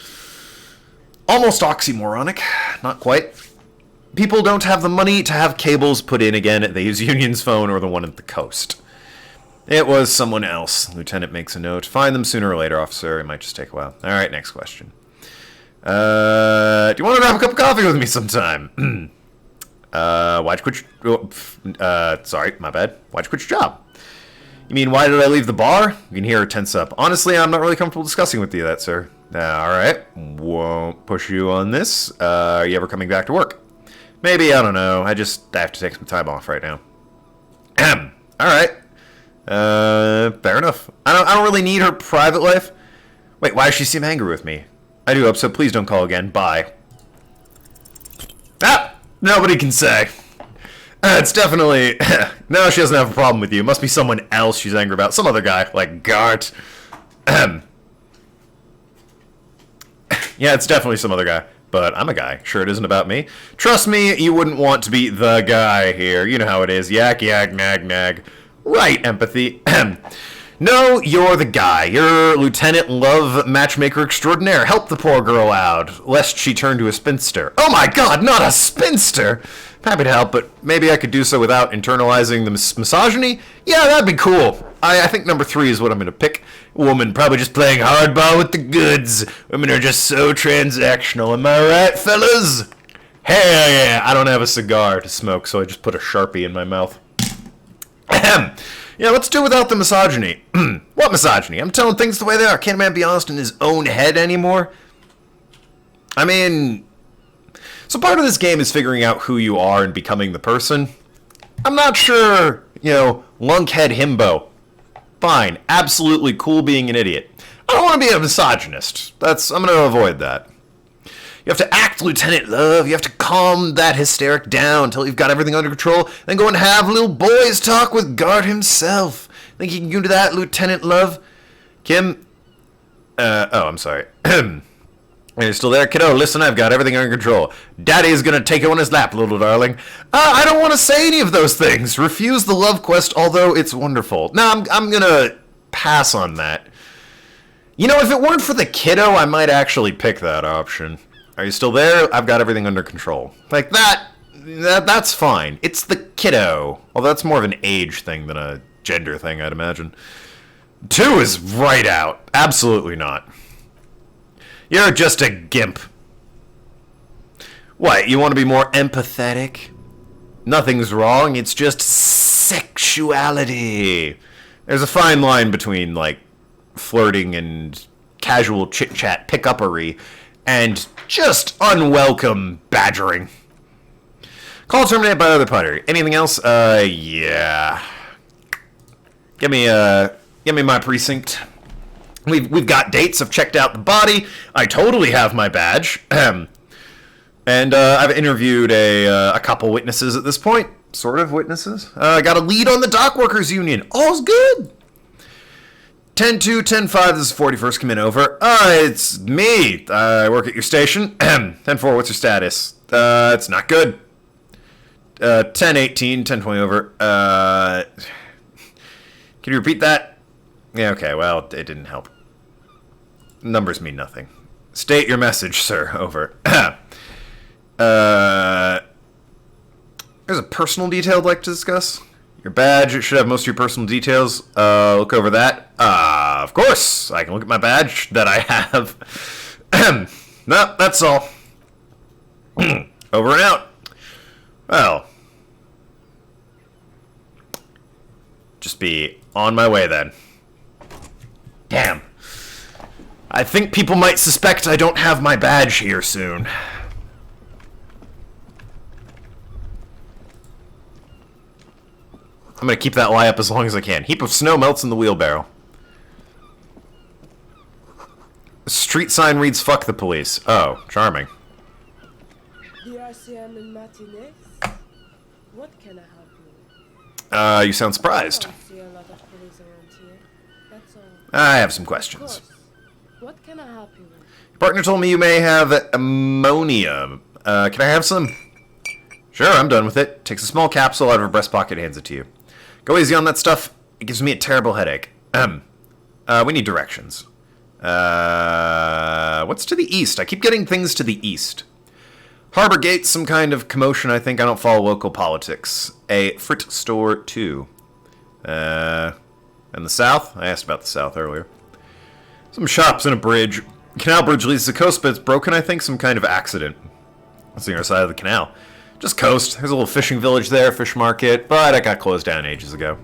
Almost oxymoronic. Not quite. People don't have the money to have cables put in again. They use Union's phone or the one at the coast. It was someone else. Lieutenant makes a note. Find them sooner or later, officer. It might just take a while. All right, next question. Do you want to grab a cup of coffee with me sometime? Why'd you quit sorry, my bad. Why'd you quit your job? You mean, why did I leave the bar? You can hear her tense up. Honestly, I'm not really comfortable discussing with you that, sir. Alright. Won't push you on this. Are you ever coming back to work? Maybe, I don't know. I have to take some time off right now. Alright. Fair enough. I don't really need her private life. Wait, why does she seem angry with me? I do hope so. Please don't call again. Bye. Ah! Nobody can say. It's definitely... No, she doesn't have a problem with you. It must be someone else she's angry about. Some other guy, like Gart. Yeah, it's definitely some other guy. But I'm a guy. Sure, it isn't about me. Trust me, you wouldn't want to be the guy here. You know how it is. Yak, yak, nag, nag. Right, empathy. No, you're the guy. You're Lieutenant Love, matchmaker extraordinaire. Help the poor girl out, lest she turn to a spinster. Oh my god, not a spinster! I'm happy to help, but maybe I could do so without internalizing the misogyny? Yeah, that'd be cool. I think number 3 is what I'm gonna pick. Woman probably just playing hardball with the goods. Women are just so transactional. Am I right, fellas? Hey, yeah, I don't have a cigar to smoke, so I just put a Sharpie in my mouth. Ahem. Yeah, let's do without the misogyny. What misogyny? I'm telling things the way they are. Can't a man be honest in his own head anymore? I mean... So part of this game is figuring out who you are and becoming the person. I'm not sure, lunkhead himbo. Fine. Absolutely cool being an idiot. I don't want to be a misogynist. I'm going to avoid that. You have to act Lieutenant Love. You have to calm that hysteric down until you've got everything under control. Then go and have little boys talk with Gart himself. Think you can do that, Lieutenant Love? Kim? I'm sorry. Are you still there? Kiddo, listen, I've got everything under control. Daddy's gonna take it on his lap, little darling. I don't want to say any of those things. Refuse the love quest, although it's wonderful. No, I'm gonna pass on that. If it weren't for the kiddo, I might actually pick that option. Are you still there? I've got everything under control. Like that's fine. It's the kiddo. Although that's more of an age thing than a gender thing, I'd imagine. 2 is right out. Absolutely not. You're just a gimp. What, you want to be more empathetic? Nothing's wrong, it's just sexuality. There's a fine line between, flirting and casual chit-chat pick-uppery and just unwelcome badgering. Call terminated by other party. Anything else? Yeah. Give me my precinct. We've got dates. I've checked out the body. I totally have my badge. And I've interviewed a couple witnesses at this point. Sort of witnesses. I got a lead on the dock workers union. All's good. 10-2, 10-5, this is 41st, come in over. It's me. I work at your station. 10-4, what's your status? It's not good. 10-18, 10-20 over. Can you repeat that? Yeah, okay, well, it didn't help. Numbers mean nothing. State your message, sir. Over. There's a personal detail I'd like to discuss. Your badge, it should have most of your personal details. Look over that. Of course, I can look at my badge that I have. No, that's all. Over and out. Well. Just be on my way then. Damn. I think people might suspect I don't have my badge here soon. I'm gonna keep that lie up as long as I can. Heap of snow melts in the wheelbarrow. Street sign reads, fuck the police. Oh, charming. Elysium and Martinez? What can I help you with? You sound surprised. I see a lot of police around here. That's all. I have some Of questions. course. What can I help you with? Your partner told me you may have ammonia. Can I have some? Sure, I'm done with it. Takes a small capsule out of her breast pocket, hands it to you. Go easy on that stuff. It gives me a terrible headache. We need directions. What's to the east? I keep getting things to the east. Harbor Gate, some kind of commotion, I think. I don't follow local politics. A Frit store 2. And the south? I asked about the south earlier. Some shops and a bridge. Canal bridge leads to the coast, but it's broken, I think. Some kind of accident. That's the other side of the canal. Just coast. There's a little fishing village there, fish market, but it got closed down ages ago.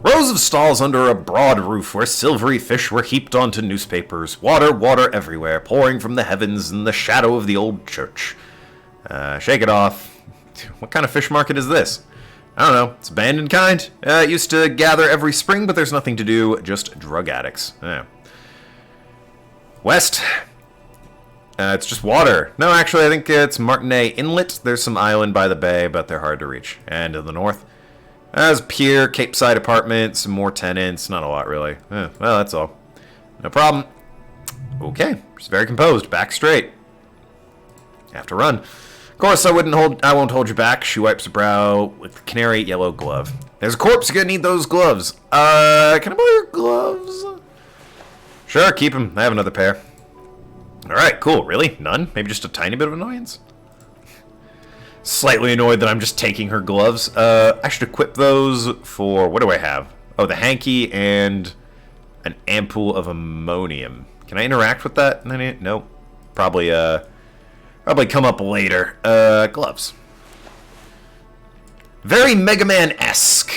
Rows of stalls under a broad roof where silvery fish were heaped onto newspapers. Water, water everywhere, pouring from the heavens in the shadow of the old church. Shake it off. What kind of fish market is this? I don't know. It's abandoned kind. It used to gather every spring, but there's nothing to do. Just drug addicts. Yeah. West. It's just water. No, actually, I think it's Martinet Inlet. There's some island by the bay, but they're hard to reach. And to the north, there's pier, Cape Side apartment, some more tenants. Not a lot, really. Well, that's all. No problem. Okay. Just very composed. Back straight. Have to run. Of course, I won't hold you back. She wipes her brow with the canary yellow glove. There's a corpse. You're gonna need those gloves. Can I borrow your gloves? Sure, keep them. I have another pair. Alright, cool. Really? None? Maybe just a tiny bit of annoyance? Slightly annoyed that I'm just taking her gloves. I should equip those for... What do I have? Oh, the hanky and an ampoule of ammonium. Can I interact with that? Nope. Probably come up later. Gloves. Very Mega Man-esque.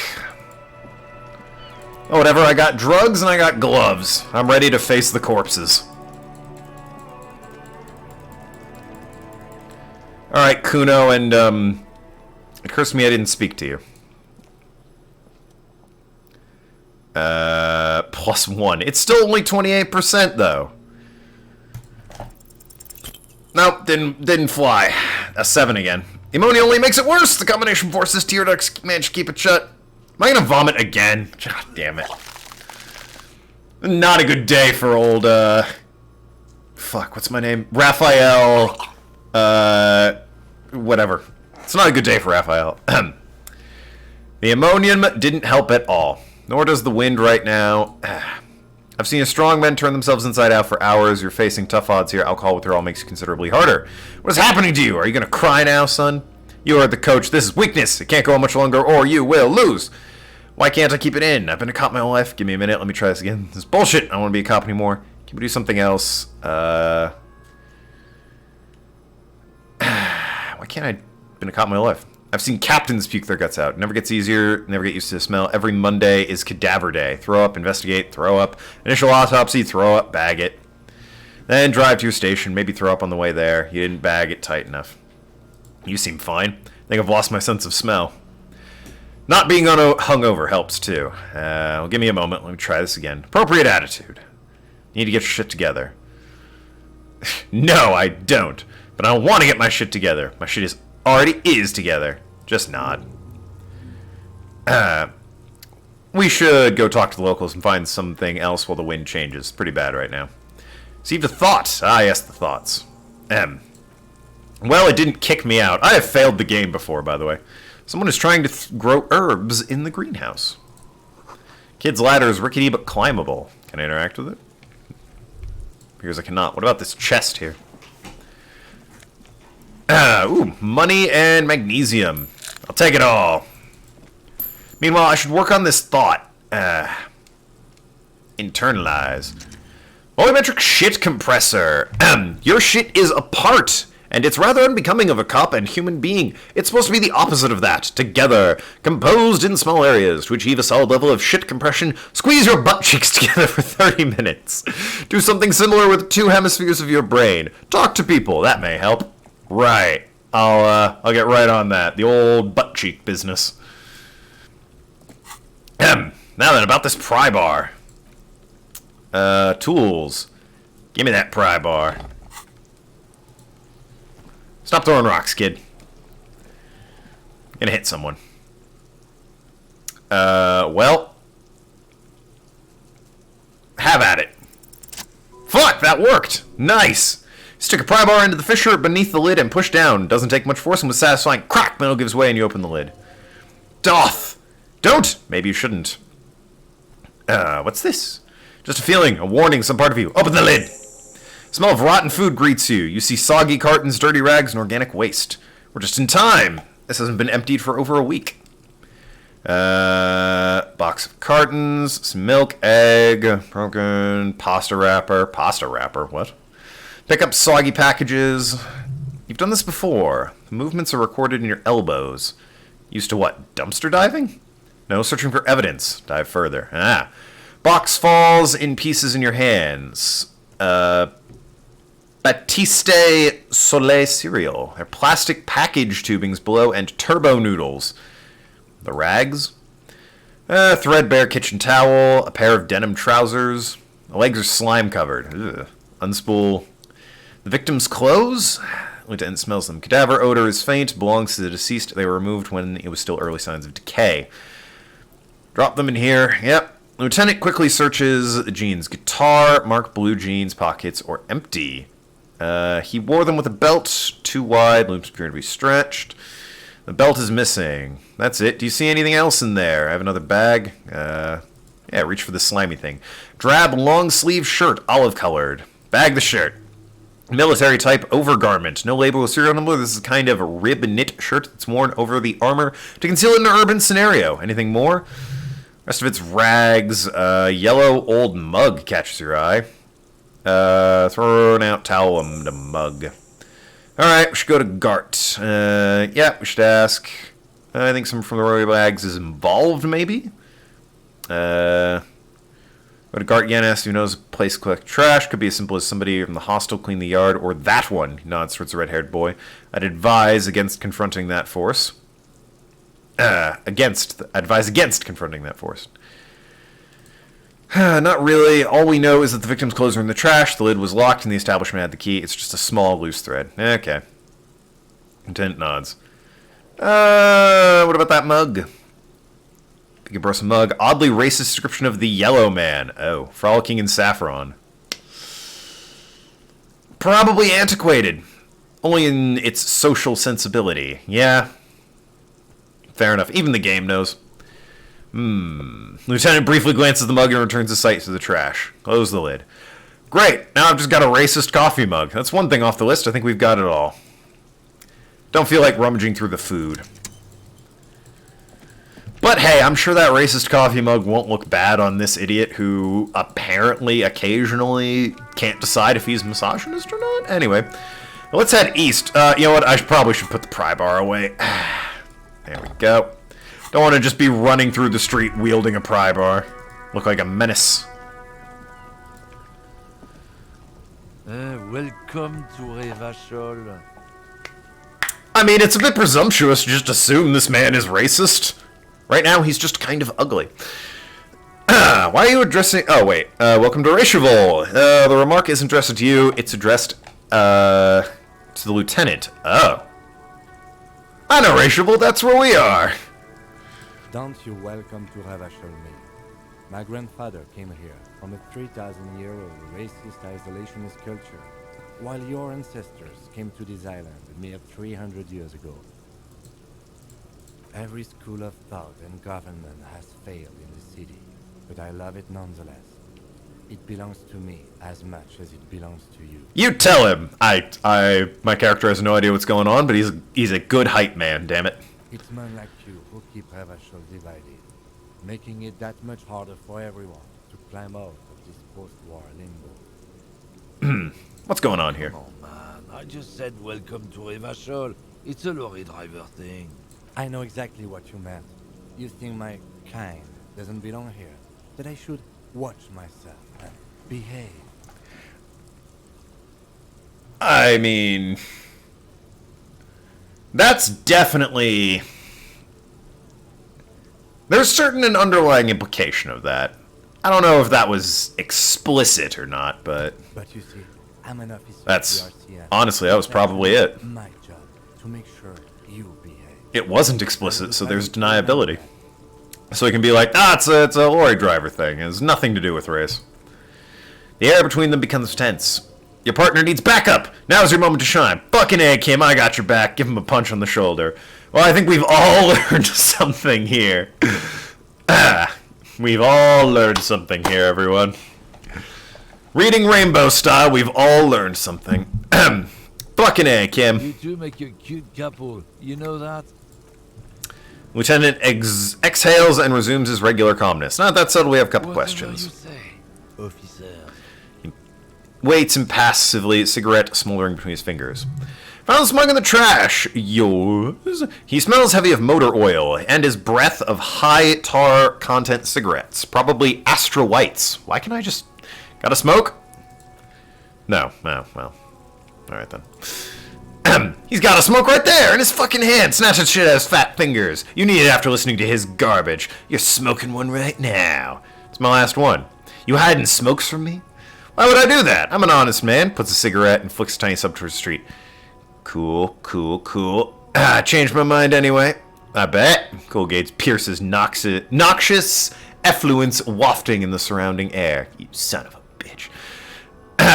Oh, whatever. I got drugs and I got gloves. I'm ready to face the corpses. Alright, Kuno, and, it occurs to me I didn't speak to you. +1. It's still only 28%, though. Nope, didn't fly. A 7 again. Ammonia only makes it worse! The combination forces tear ducts managed to keep it shut. Am I gonna vomit again? God damn it. Not a good day for old, fuck, what's my name? Raphael, whatever. It's not a good day for Raphael. The ammonium didn't help at all. Nor does the wind right now. I've seen a strong men turn themselves inside out for hours. You're facing tough odds here. Alcohol withdrawal makes you considerably harder. What is happening to you? Are you gonna cry now, son? You are the coach. This is weakness. It can't go on much longer or you will lose. Why can't I keep it in? I've been a cop my whole life. Give me a minute. Let me try this again. This is bullshit. I don't want to be a cop anymore. Can we do something else? Why can't I been a cop my whole life? I've seen captains puke their guts out. Never gets easier. Never get used to the smell. Every Monday is cadaver day. Throw up, investigate, throw up. Initial autopsy, throw up, bag it. Then drive to your station. Maybe throw up on the way there. You didn't bag it tight enough. You seem fine. I think I've lost my sense of smell. Not being hungover helps, too. Well, give me a moment. Let me try this again. Appropriate attitude. You need to get your shit together. No, I don't. But I want to get my shit together. My shit already is together. Just not. We should go talk to the locals and find something else while the wind changes. Pretty bad right now. Received a thought. Ah, yes, the thoughts. Well, it didn't kick me out. I have failed the game before, by the way. Someone is trying to grow herbs in the greenhouse. Kid's ladder is rickety but climbable. Can I interact with it? Because I cannot. What about this chest here? Ooh, money and magnesium. I'll take it all. Meanwhile, I should work on this thought. Internalize. Volumetric shit compressor. Your shit is apart, and it's rather unbecoming of a cop and human being. It's supposed to be the opposite of that. Together, composed in small areas. To achieve a solid level of shit compression, squeeze your butt cheeks together for 30 minutes. Do something similar with 2 hemispheres of your brain. Talk to people. That may help. Right. I'll get right on that. The old butt cheek business. Now then, about this pry bar. Tools. Give me that pry bar. Stop throwing rocks, kid. Gonna hit someone. Well. Have at it. Fuck, that worked. Nice. Stick a pry bar into the fissure beneath the lid and push down. Doesn't take much force and with satisfying crack, metal gives way and you open the lid. Doth. Don't. Maybe you shouldn't. What's this? Just a feeling, a warning, some part of you. Open the lid. Smell of rotten food greets you. You see soggy cartons, dirty rags, and organic waste. We're just in time. This hasn't been emptied for over a week. Box of cartons, some milk, egg, broken, pasta wrapper. Pasta wrapper, what? Pick up soggy packages. You've done this before. The movements are recorded in your elbows. Used to what? Dumpster diving? No, searching for evidence. Dive further. Box falls in pieces in your hands. Batiste Soleil cereal. They're plastic package tubings below and turbo noodles. The rags? Threadbare kitchen towel, a pair of denim trousers. The legs are slime covered. Ugh. Unspool the victim's clothes. Lieutenant smells them. Cadaver odor is faint, belongs to the deceased. They were removed when it was still early signs of decay. Drop them in here. Yep. Lieutenant quickly searches the jeans. Guitar, marked blue jeans, pockets, or empty. He wore them with a belt, too wide, loops appear to be stretched. The belt is missing. That's it. Do you see anything else in there? I have another bag. Yeah, reach for the slimy thing. Drab long sleeve shirt, olive colored. Bag the shirt. Military type overgarment. No label or serial number. This is kind of a rib knit shirt that's worn over the armor to conceal it in an urban scenario. Anything more? Rest of it's rags. Yellow old mug catches your eye. Thrown out towel and a mug. Alright, we should go to Gart. Yeah, we should ask. I think someone from the Royal Bags is involved, maybe? Go to Gart again, ask who knows a place to collect trash. Could be as simple as somebody from the hostel clean the yard, or that one, he nods towards the red-haired boy. I'd advise against confronting that force. Advise against confronting that force. Not really. All we know is that the victim's clothes were in the trash, the lid was locked, and the establishment had the key. It's just a small, loose thread. Okay. Lieutenant nods. What about that mug? Pick a Brussels mug. Oddly racist description of the yellow man. Oh, frolicking in saffron. Probably antiquated. Only in its social sensibility. Yeah. Fair enough. Even the game knows. Lieutenant briefly glances at the mug and returns the sight to the trash. Close the lid. Great. Now I've just got a racist coffee mug. That's one thing off the list. I think we've got it all. Don't feel like rummaging through the food. But hey, I'm sure that racist coffee mug won't look bad on this idiot who apparently occasionally can't decide if he's misogynist or not. Anyway, let's head east. You know what? I probably should put the pry bar away. There we go. Don't want to just be running through the street wielding a pry bar. Look like a menace. Welcome to Revachol. I mean, it's a bit presumptuous to just assume this man is racist. Right now, he's just kind of ugly. Why are you addressing... Oh, wait. Welcome to Recheval. The remark isn't addressed to you. It's addressed to the lieutenant. Oh. I know Recheval. That's where we are. Don't you welcome to Revachol me. My grandfather came here from a 3,000-year-old racist isolationist culture, while your ancestors came to this island a mere 300 years ago. Every school of thought and government has failed in the city, but I love it nonetheless. It belongs to me as much as it belongs to you. You tell him. My character has no idea what's going on, but he's a good hype man, damn it. It's men like you who keep Revachol divided, making it that much harder for everyone to climb out of this post-war limbo. What's going on here? Oh man, I just said welcome to Revachol. It's a lorry driver thing. I know exactly what you meant. You think my kind doesn't belong here, that I should watch myself and behave. I mean... That's definitely... There's certain an underlying implication of that. I don't know if that was explicit or not, but... But you see, I'm an officer That's... of the RCM. Honestly, that was probably it. My job to make sure you behave. It wasn't explicit, so there's deniability. So he can be like, it's a lorry driver thing. It has nothing to do with race. The air between them becomes tense. Your partner needs backup. Now's your moment to shine. Fucking A, Kim, I got your back. Give him a punch on the shoulder. Well, I think we've all learned something here. We've all learned something here, everyone. Reading Rainbow style, we've all learned something. Fucking A, Kim. You two make a cute couple. You know that? Lieutenant exhales and resumes his regular calmness. Not that subtle, we have a couple questions. You say, officer. He waits impassively, cigarette smoldering between his fingers. Found the smug in the trash. Yours? He smells heavy of motor oil and his breath of high tar content cigarettes. Probably Astra Whites. Why can't I just... Got a smoke? No. Oh, well. Alright then. He's got a smoke right there in his fucking hand. Snatch that shit out of his fat fingers. You need it after listening to his garbage. You're smoking one right now. It's my last one. You hiding smokes from me? Why would I do that? I'm an honest man. Puts a cigarette and flicks a tiny sub towards the street. Cool, cool, cool. Changed my mind anyway. I bet. Colgate's pierces noxious effluence wafting in the surrounding air. You son of a bitch.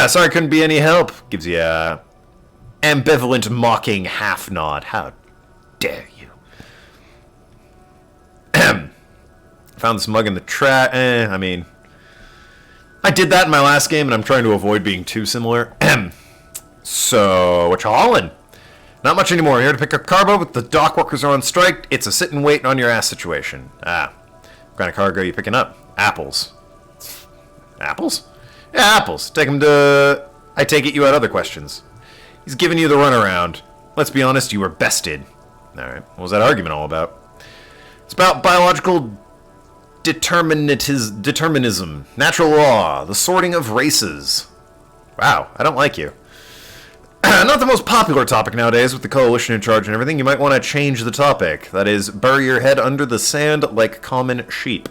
Sorry, couldn't be any help. Gives you a ambivalent, mocking half nod. How dare you? Found this mug in the trash. I mean, I did that in my last game, and I'm trying to avoid being too similar. So, what you hauling? Not much anymore. Here to pick up cargo, but the dock workers are on strike. It's a sit and wait on your ass situation. What kind of cargo are you picking up? Apples. Apples? Yeah, apples. Take them to... I take it you had other questions. He's giving you the runaround. Let's be honest, you were bested. Alright, what was that argument all about? It's about biological determinism, natural law, the sorting of races. Wow, I don't like you. Not the most popular topic nowadays with the coalition in charge and everything. You might want to change the topic. That is, bury your head under the sand like common sheep.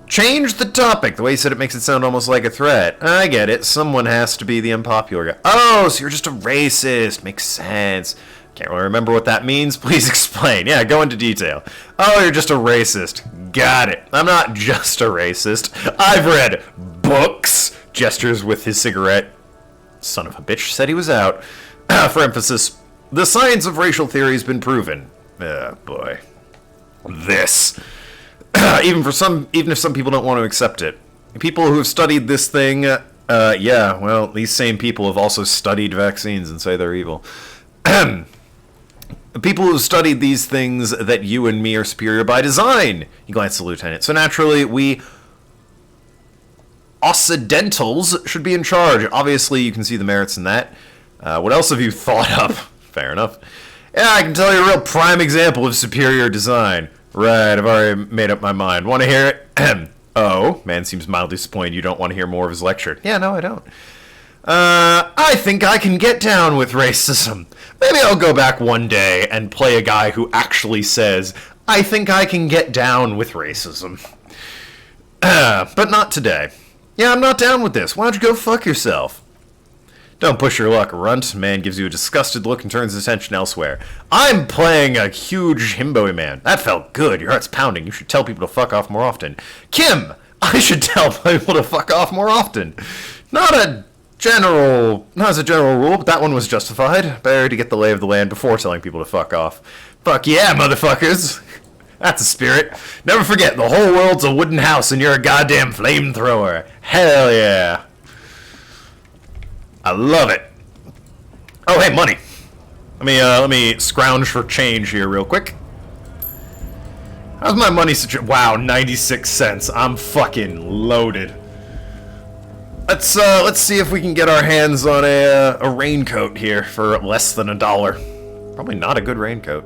Change the topic. The way you said it makes it sound almost like a threat. I get it. Someone has to be the unpopular guy. Oh, so you're just a racist. Makes sense. Can't really remember what that means. Please explain. Yeah, go into detail. Oh, you're just a racist. Got it. I'm not just a racist. I've read books. Gestures with his cigarette. Son of a bitch said he was out. For emphasis, the science of racial theory has been proven. Boy. This. Even if some people don't want to accept it. People who have studied this thing, yeah, well, these same people have also studied vaccines and say they're evil. People who have studied these things that you and me are superior by design. He glanced at the lieutenant. So naturally, we Occidentals should be in charge. Obviously, you can see the merits in that. What else have you thought up? Fair enough. Yeah, I can tell you a real prime example of superior design. Right, I've already made up my mind. Want to hear it? Oh, man seems mildly disappointed you don't want to hear more of his lecture. Yeah, no, I don't. I think I can get down with racism. Maybe I'll go back one day and play a guy who actually says, I think I can get down with racism. But not today. Yeah, I'm not down with this. Why don't you go fuck yourself? Don't push your luck, runt. Man gives you a disgusted look and turns his attention elsewhere. I'm playing a huge himbo man. That felt good. Your heart's pounding. You should tell people to fuck off more often. Kim! I should tell people to fuck off more often. Not as a general rule, but that one was justified. Better to get the lay of the land before telling people to fuck off. Fuck yeah, motherfuckers! That's a spirit. Never forget, the whole world's a wooden house and you're a goddamn flamethrower. Hell yeah. I love it. Oh, hey, money. Let me scrounge for change here real quick. How's my money situation? Wow, 96 cents. I'm fucking loaded. Let's see if we can get our hands on a raincoat here for less than $1. Probably not a good raincoat.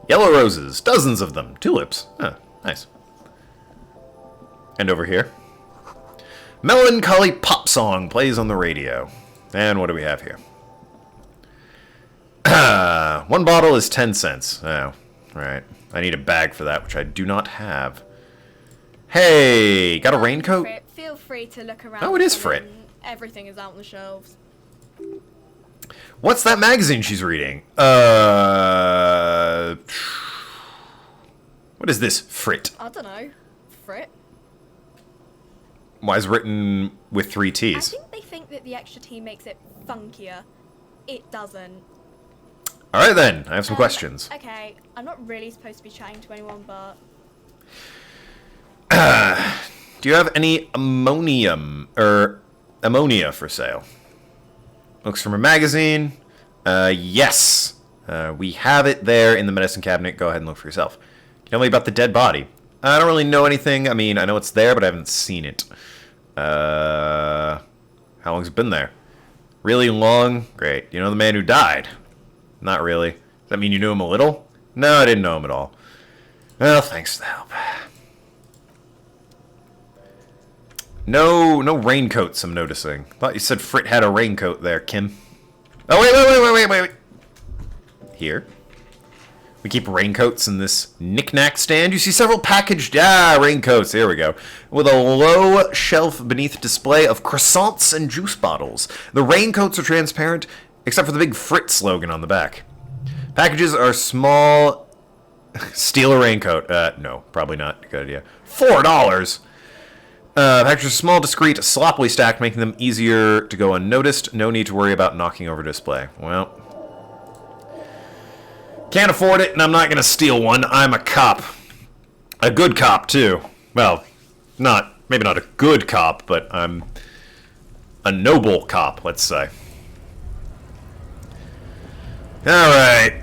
Yellow roses, dozens of them. Tulips. Huh, nice. And over here. Melancholy pop song plays on the radio. And what do we have here? One bottle is 10 cents. Oh, right. I need a bag for that, which I do not have. Hey, got a raincoat? Feel free to look around. Oh, it is Frit. Everything is out on the shelves. What's that magazine she's reading? What is this? Frit. I don't know. Frit? Why is it written with 3 T's? I think they think that the extra T makes it funkier. It doesn't. Alright then, I have some questions. Okay, I'm not really supposed to be chatting to anyone, but... Do you have any ammonia for sale? Looks from a magazine. Yes. We have it there in the medicine cabinet. Go ahead and look for yourself. Can you tell me about the dead body? I don't really know anything. I mean, I know it's there, but I haven't seen it. How long's it been there? Really long? Great. You know the man who died? Not really. Does that mean you knew him a little? No, I didn't know him at all. Well, thanks for the help. No raincoats, I'm noticing. Thought you said Frit had a raincoat there, Kim. Oh, wait. Here. We keep raincoats in this knick-knack stand. You see several packaged, raincoats, here we go. With a low shelf beneath display of croissants and juice bottles. The raincoats are transparent, except for the big Frit slogan on the back. Packages are small. Steal a raincoat. No, probably not. Good idea. $4! Packages are small, discreet, sloppily stacked, making them easier to go unnoticed. No need to worry about knocking over display. Well, can't afford it, and I'm not going to steal one. I'm a cop. A good cop, too. Well, maybe not a good cop, but I'm a noble cop, let's say. Alright.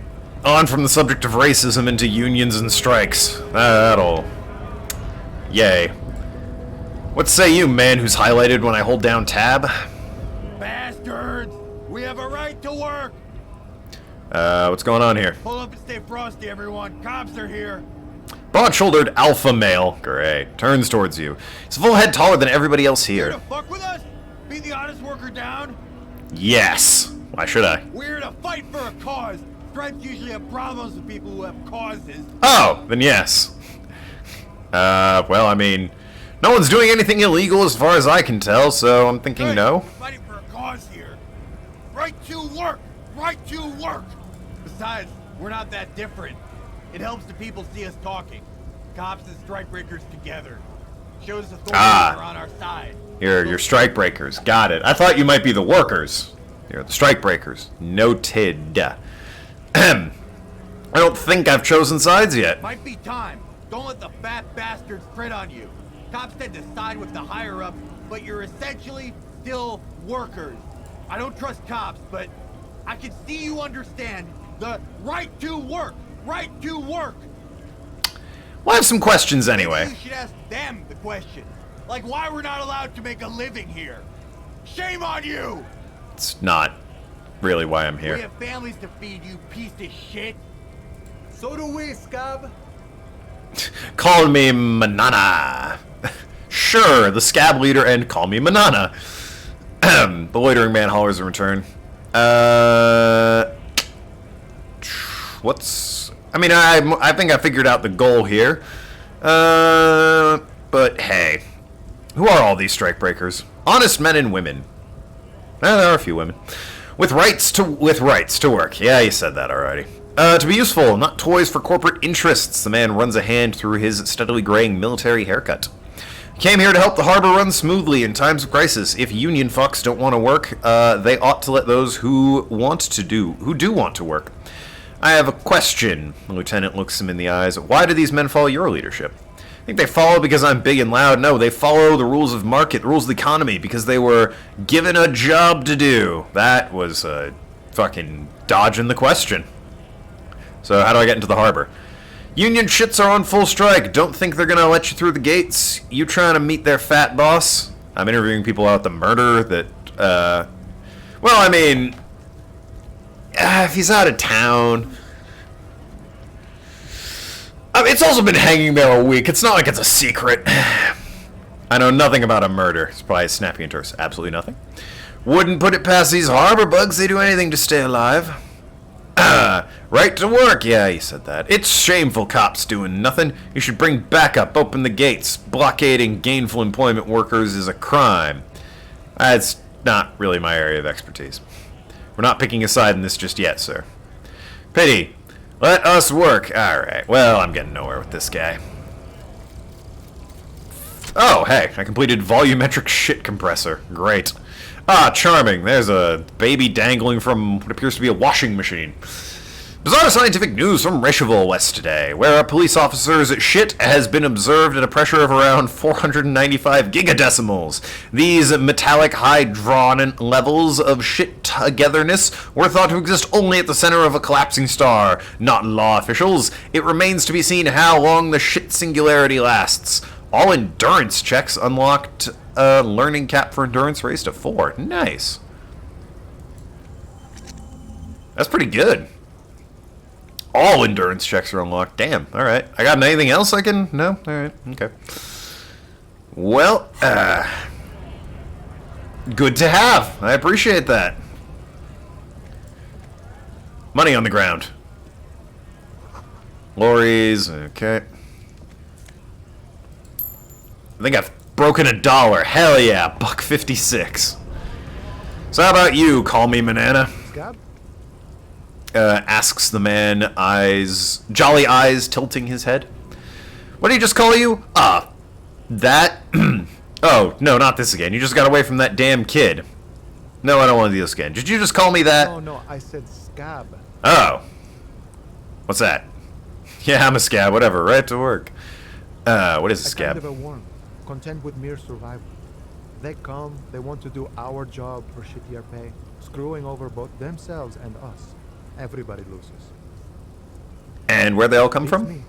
On from the subject of racism into unions and strikes. That'll... Yay. What say you, man who's highlighted when I hold down tab? Bastards! We have a right to work! What's going on here? Pull up and stay frosty, everyone. Cops are here. Broad-shouldered alpha male. Great. Turns towards you. He's a full head taller than everybody else Here here. to fuck with us? Beat the honest worker down? Yes. Why should I? We're here to fight for a cause. Stripes usually have problems with people who have causes. Oh, then yes. Well, I mean, no one's doing anything illegal as far as I can tell, so I'm thinking Good. no. We're fighting for a cause here. Right to work. Right to work. Besides, we're not that different. It helps the people see us talking. Cops and strikebreakers together. Shows authorities are on our side. You're strike breakers. Got it. I thought you might be the workers. You're the strike breakers. Noted. I don't think I've chosen sides yet. Might be time. Don't let the fat bastards fret on you. Cops tend to side with the higher-ups, but you're essentially still workers. I don't trust cops, but I can see you understand the right to work. Right to work. Well, I have some questions anyway. Maybe you should ask them the questions. Like why we're not allowed to make a living here. Shame on you! It's not really why I'm We here. have families to feed, you piece of shit. So do we, Scab. Call me Manana. Sure, the scab leader, and call me Manana. The loitering man hollers in return. What's... I mean, I think I figured out the goal here. But hey. Who are all these strikebreakers? Honest men and women. There are a few women. With rights to work. Yeah, you said that already. To be useful, not toys for corporate interests. The man runs a hand through his steadily graying military haircut. Came here to help the harbor run smoothly in times of crisis. If union fucks don't want to work, they ought to let those who do want to work. I have a question. The lieutenant looks him in the eyes. Why do these men follow your leadership? I think they follow because I'm big and loud. No, they follow the rules of market, the rules of the economy, because they were given a job to do. That was fucking dodging the question. So how do I get into the harbor? Union shits are on full strike. Don't think they're gonna let you through the gates. You trying to meet their fat boss? I'm interviewing people about the murder that, well, I mean, if he's out of town... I mean, it's also been hanging there a week. It's not like it's a secret. I know nothing about a murder. It's probably snappy and terse. Absolutely nothing. Wouldn't put it past these harbor bugs. They do anything to stay alive. Right to work. Yeah, you said that. It's shameful cops doing nothing. You should bring backup. Open the gates. Blockading gainful employment workers is a crime. That's not really my area of expertise. We're not picking a side in this just yet, sir. Pity. Let us work. Alright, well, I'm getting nowhere with this guy. Oh, hey, I completed volumetric shit compressor. Great. Ah, charming. There's a baby dangling from what appears to be a washing machine. Bizarre scientific news from Recheval West today, where a police officer's shit has been observed at a pressure of around 495 gigadecimals. These metallic hydron levels of shit togetherness were thought to exist only at the center of a collapsing star. Not law officials. It remains to be seen how long the shit singularity lasts. All endurance checks unlocked a learning cap for endurance raised to 4. Nice. That's pretty good. All endurance checks are unlocked. Damn. Alright. I got anything else I can... No? Alright. Okay. Well, good to have. I appreciate that. Money on the ground. Lorries, okay. I think I've broken $1. Hell yeah, $1.56. So how about you, call me Manana? Scab? Asks the man, jolly eyes tilting his head. What did he just call you? That? Oh, no, not this again. You just got away from that damn kid. No, I don't want to do this again. Did you just call me that? No, I said scab. Oh. What's that? Yeah, I'm a scab, whatever, right to work. What is a scab? Kind of a worm, content with mere survival. They come, they want to do our job for shittier pay, screwing over both themselves and us. Everybody loses. And where'd they all come It's from? me.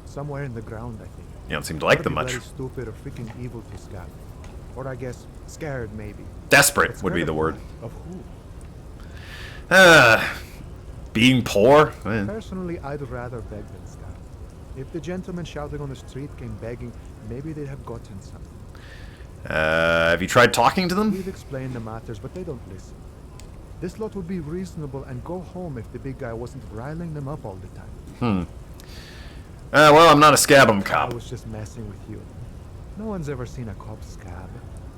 Somewhere in the ground, I think. You don't seem to like Gotta them be much. Very stupid or freaking evil to scab. Or I guess, scared maybe. Desperate But would be scared the of word. what? Of who? Being poor? Eh. Personally, I'd rather beg than scab. If the gentleman shouting on the street came begging, maybe they'd have gotten something. Have you tried talking to them? We've explained the matters, but they don't listen. This lot would be reasonable and go home if the big guy wasn't riling them up all the time. Well, I'm not a scab, I'm a I cop. was just messing with you. No one's ever seen a cop scab.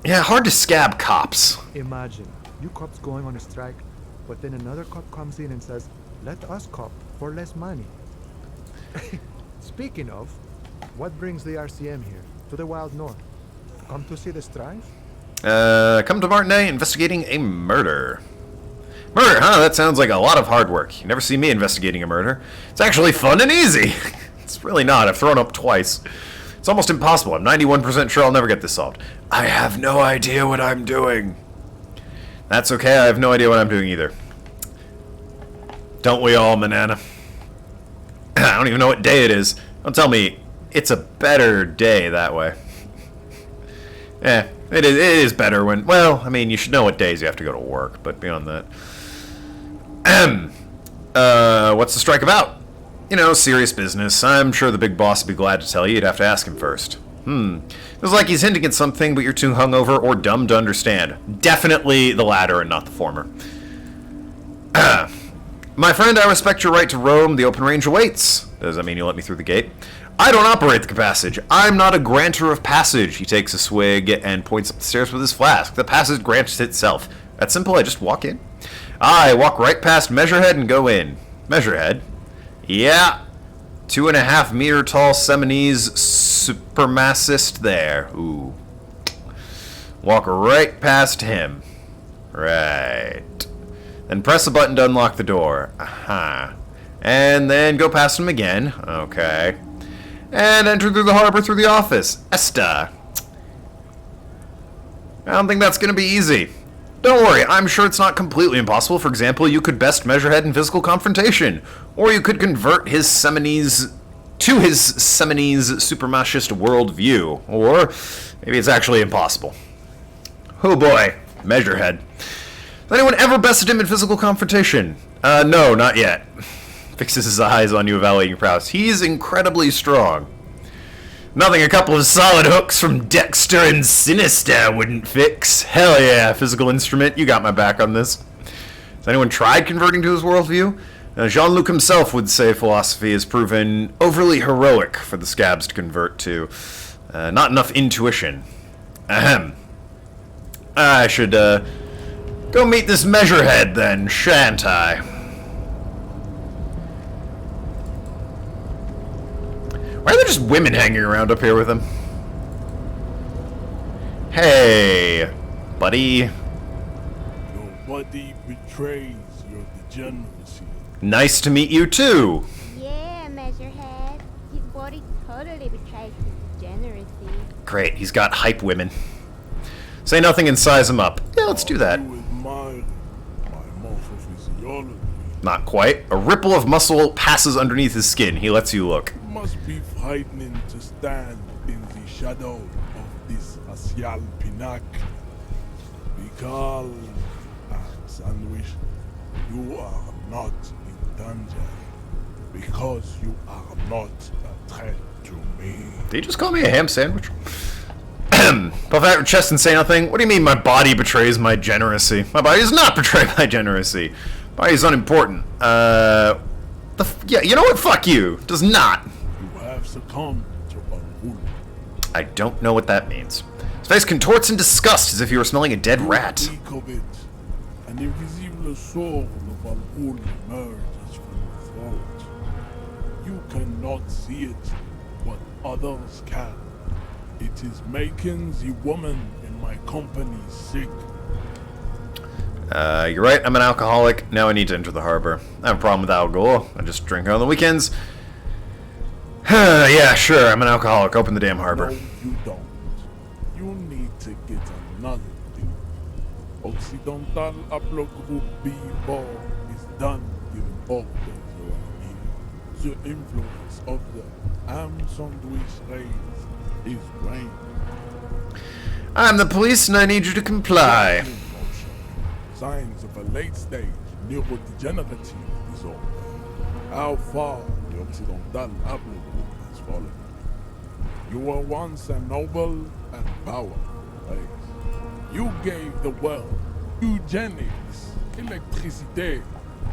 Yeah, hard to scab cops. Imagine, you cops going on a strike, but then another cop comes in and says, let us cop for less money. Speaking of, what brings the RCM here, to the Wild North? Come to see the strife? Come to Martinet investigating a murder. Murder, huh? That sounds like a lot of hard work. You never see me investigating a murder. It's actually fun and easy. It's really not. I've thrown up twice. It's almost impossible. I'm 91% sure I'll never get this solved. I have no idea what I'm doing. That's okay. I have no idea what I'm doing either. Don't we all, Manana? I don't even know what day it is. Don't tell me it's a better day that way. It is better when... Well, I mean, you should know what days you have to go to work, but beyond that... what's the strike about? You know, serious business. I'm sure the big boss would be glad to tell you. You'd have to ask him first. Feels like he's hinting at something, but you're too hungover or dumb to understand. Definitely the latter and not the former. My friend, I respect your right to roam. The open range awaits. Does that mean you'll let me through the gate? I don't operate the passage. I'm not a granter of passage. He takes a swig and points up the stairs with his flask. The passage grants itself. That's simple. I just walk in. I walk right past Measurehead and go in. Measurehead? Yeah. 2.5 meter tall Seminese supremacist there. Ooh. Walk right past him. Right. Then press a button to unlock the door. Aha. And then go past him again. Okay. And enter through the harbor through the office. Esta. I don't think that's going to be easy. Don't worry, I'm sure it's not completely impossible. For example, you could best Measurehead in physical confrontation. Or you could convert his Seminese supremacist worldview. Or maybe it's actually impossible. Oh boy, Measurehead. Has anyone ever bested him in physical confrontation? No, not yet. Fixes his eyes on you, evaluating your prowess. He's incredibly strong. Nothing a couple of solid hooks from Dexter and Sinister wouldn't fix. Hell yeah, physical instrument. You got my back on this. Has anyone tried converting to his worldview? Jean-Luc himself would say philosophy has proven overly heroic for the scabs to convert to. Not enough intuition. Ahem. I should go meet this Measurehead then, shan't I? Why are there just women hanging around up here with him? Hey, buddy. Nobody betrays your degeneracy. Nice to meet you too. Yeah, Measurehead. His body totally betrays his degeneracy. Great, he's got hype women. Say nothing and size him up. Yeah, let's do that. You admire my morphophysiology. Not quite. A ripple of muscle passes underneath his skin. He lets you look. It must be frightening to stand in the shadow of this axial pinnacle. Because, Sandwich, you are not in danger. Because you are not a threat to me. Did you just call me a ham sandwich? Puff out your chest and say nothing? What do you mean my body betrays my generosity? My body does not betray my generosity. My body is unimportant. Yeah, you know what? Fuck you. Does not. You have succumbed to Al-Ghul. I don't know what that means. His face contorts in disgust as if you were smelling a dead rat. Speak of it. An invisible soul of Al-Ghul emerges from your throat. You cannot see it, but others can. It is making the woman in my company sick. You're right, I'm an alcoholic. Now I need to enter the harbor. I have a problem with alcohol. I just drink on the weekends. Yeah, sure, I'm an alcoholic. Open the damn harbor. No, you don't. You need to get another thing. Occidental Upload Group B4 is done giving orders around here. The influence of the Sandwich race is reign. I'm the police and I need you to comply. Signs of a late stage neurodegenerative disorder. How far the Occidental Upload Group has fallen. You were once a noble and powerful race. You gave the world eugenics, electricity,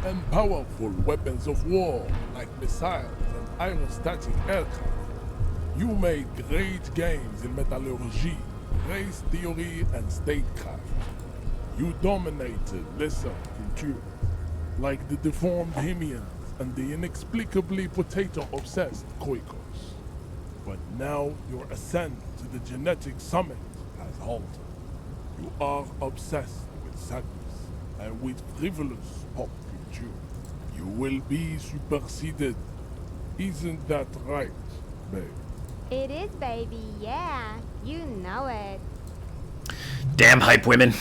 and powerful weapons of war like missiles and aerostatic aircraft. You made great gains in metallurgy, race theory, and statecraft. You dominated lesser cultures, like the deformed Himians and the inexplicably potato-obsessed Khoikos. But now your ascent to the genetic summit has halted. You are obsessed with sadness and with frivolous pop culture. You will be superseded. Isn't that right, babe? It is, baby, yeah. You know it. Damn hype women.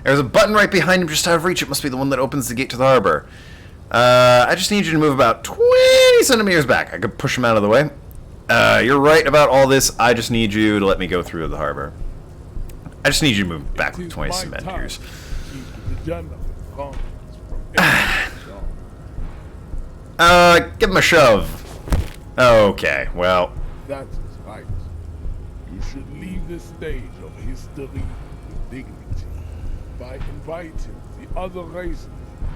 There's a button right behind him just out of reach. It must be the one that opens the gate to the harbor. I just need you to move about 20 centimeters back. I could push him out of the way. You're right about all this. I just need you to let me go through the harbor. I just need you to move back 20 centimeters. Give him a shove. Okay, well. That is right. You should leave the stage of history with dignity by inviting the other races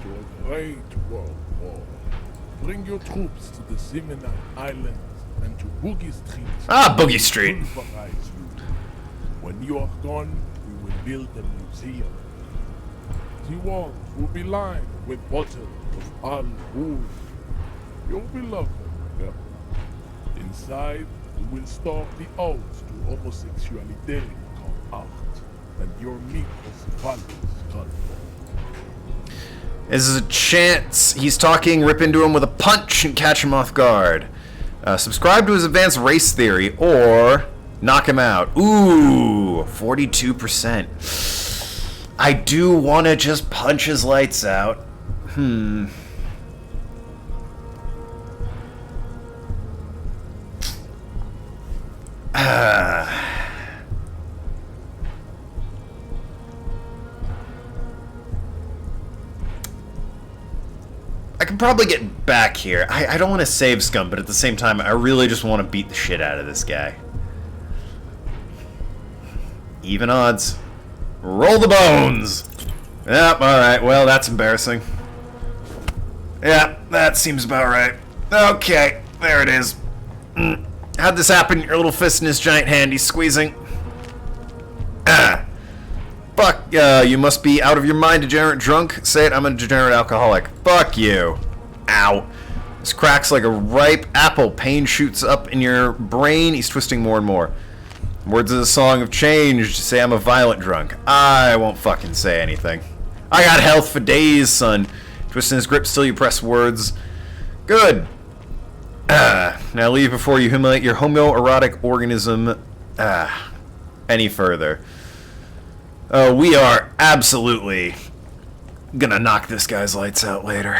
to a great world war. Bring your troops to the Seminole Islands and to Boogie Street. Boogie Street. When you are gone, we will build a museum. The walls will be lined with bottles of Al-Ghul. You'll be loved there. Inside, we will store the odes to homosexuality called art, and your meat is values called. There's a chance he's talking, rip into him with a punch and catch him off guard. Subscribe to his advanced race theory or knock him out. Ooh, 42%. I do want to just punch his lights out. I can probably get back here. I don't want to save Scum, but at the same time, I really just want to beat the shit out of this guy. Even odds. Roll the bones! Yep, alright, well, that's embarrassing. Yeah, that seems about right. Okay, there it is. How'd this happen? Your little fist in his giant hand, he's squeezing. Fuck, you must be out of your mind, degenerate drunk. Say it, I'm a degenerate alcoholic. Fuck you. Ow. This cracks like a ripe apple. Pain shoots up in your brain. He's twisting more and more. Words of the song have changed. Say I'm a violent drunk. I won't fucking say anything. I got health for days, son. Twisting his grip, still you press words. Good. Now leave before you humiliate your homoerotic organism any further. We are absolutely gonna knock this guy's lights out later.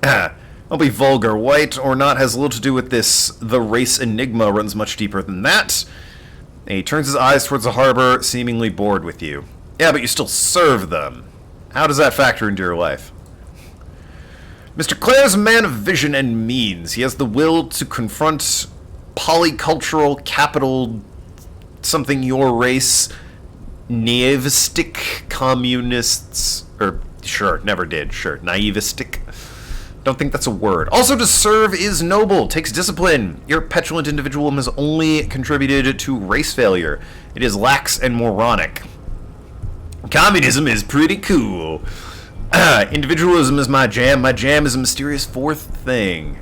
Don't be vulgar. White or not has little to do with this. The race enigma runs much deeper than that. And he turns his eyes towards the harbor, seemingly bored with you. Yeah, but you still serve them. How does that factor into your life? Mr. Clare's a man of vision and means. He has the will to confront polycultural capital something your race naivistic communists, or sure, never did, sure, naivistic. Don't think that's a word. Also, to serve is noble, takes discipline. Your petulant individualism has only contributed to race failure. It is lax and moronic. Communism is pretty cool. Individualism is my jam. My jam is a mysterious fourth thing.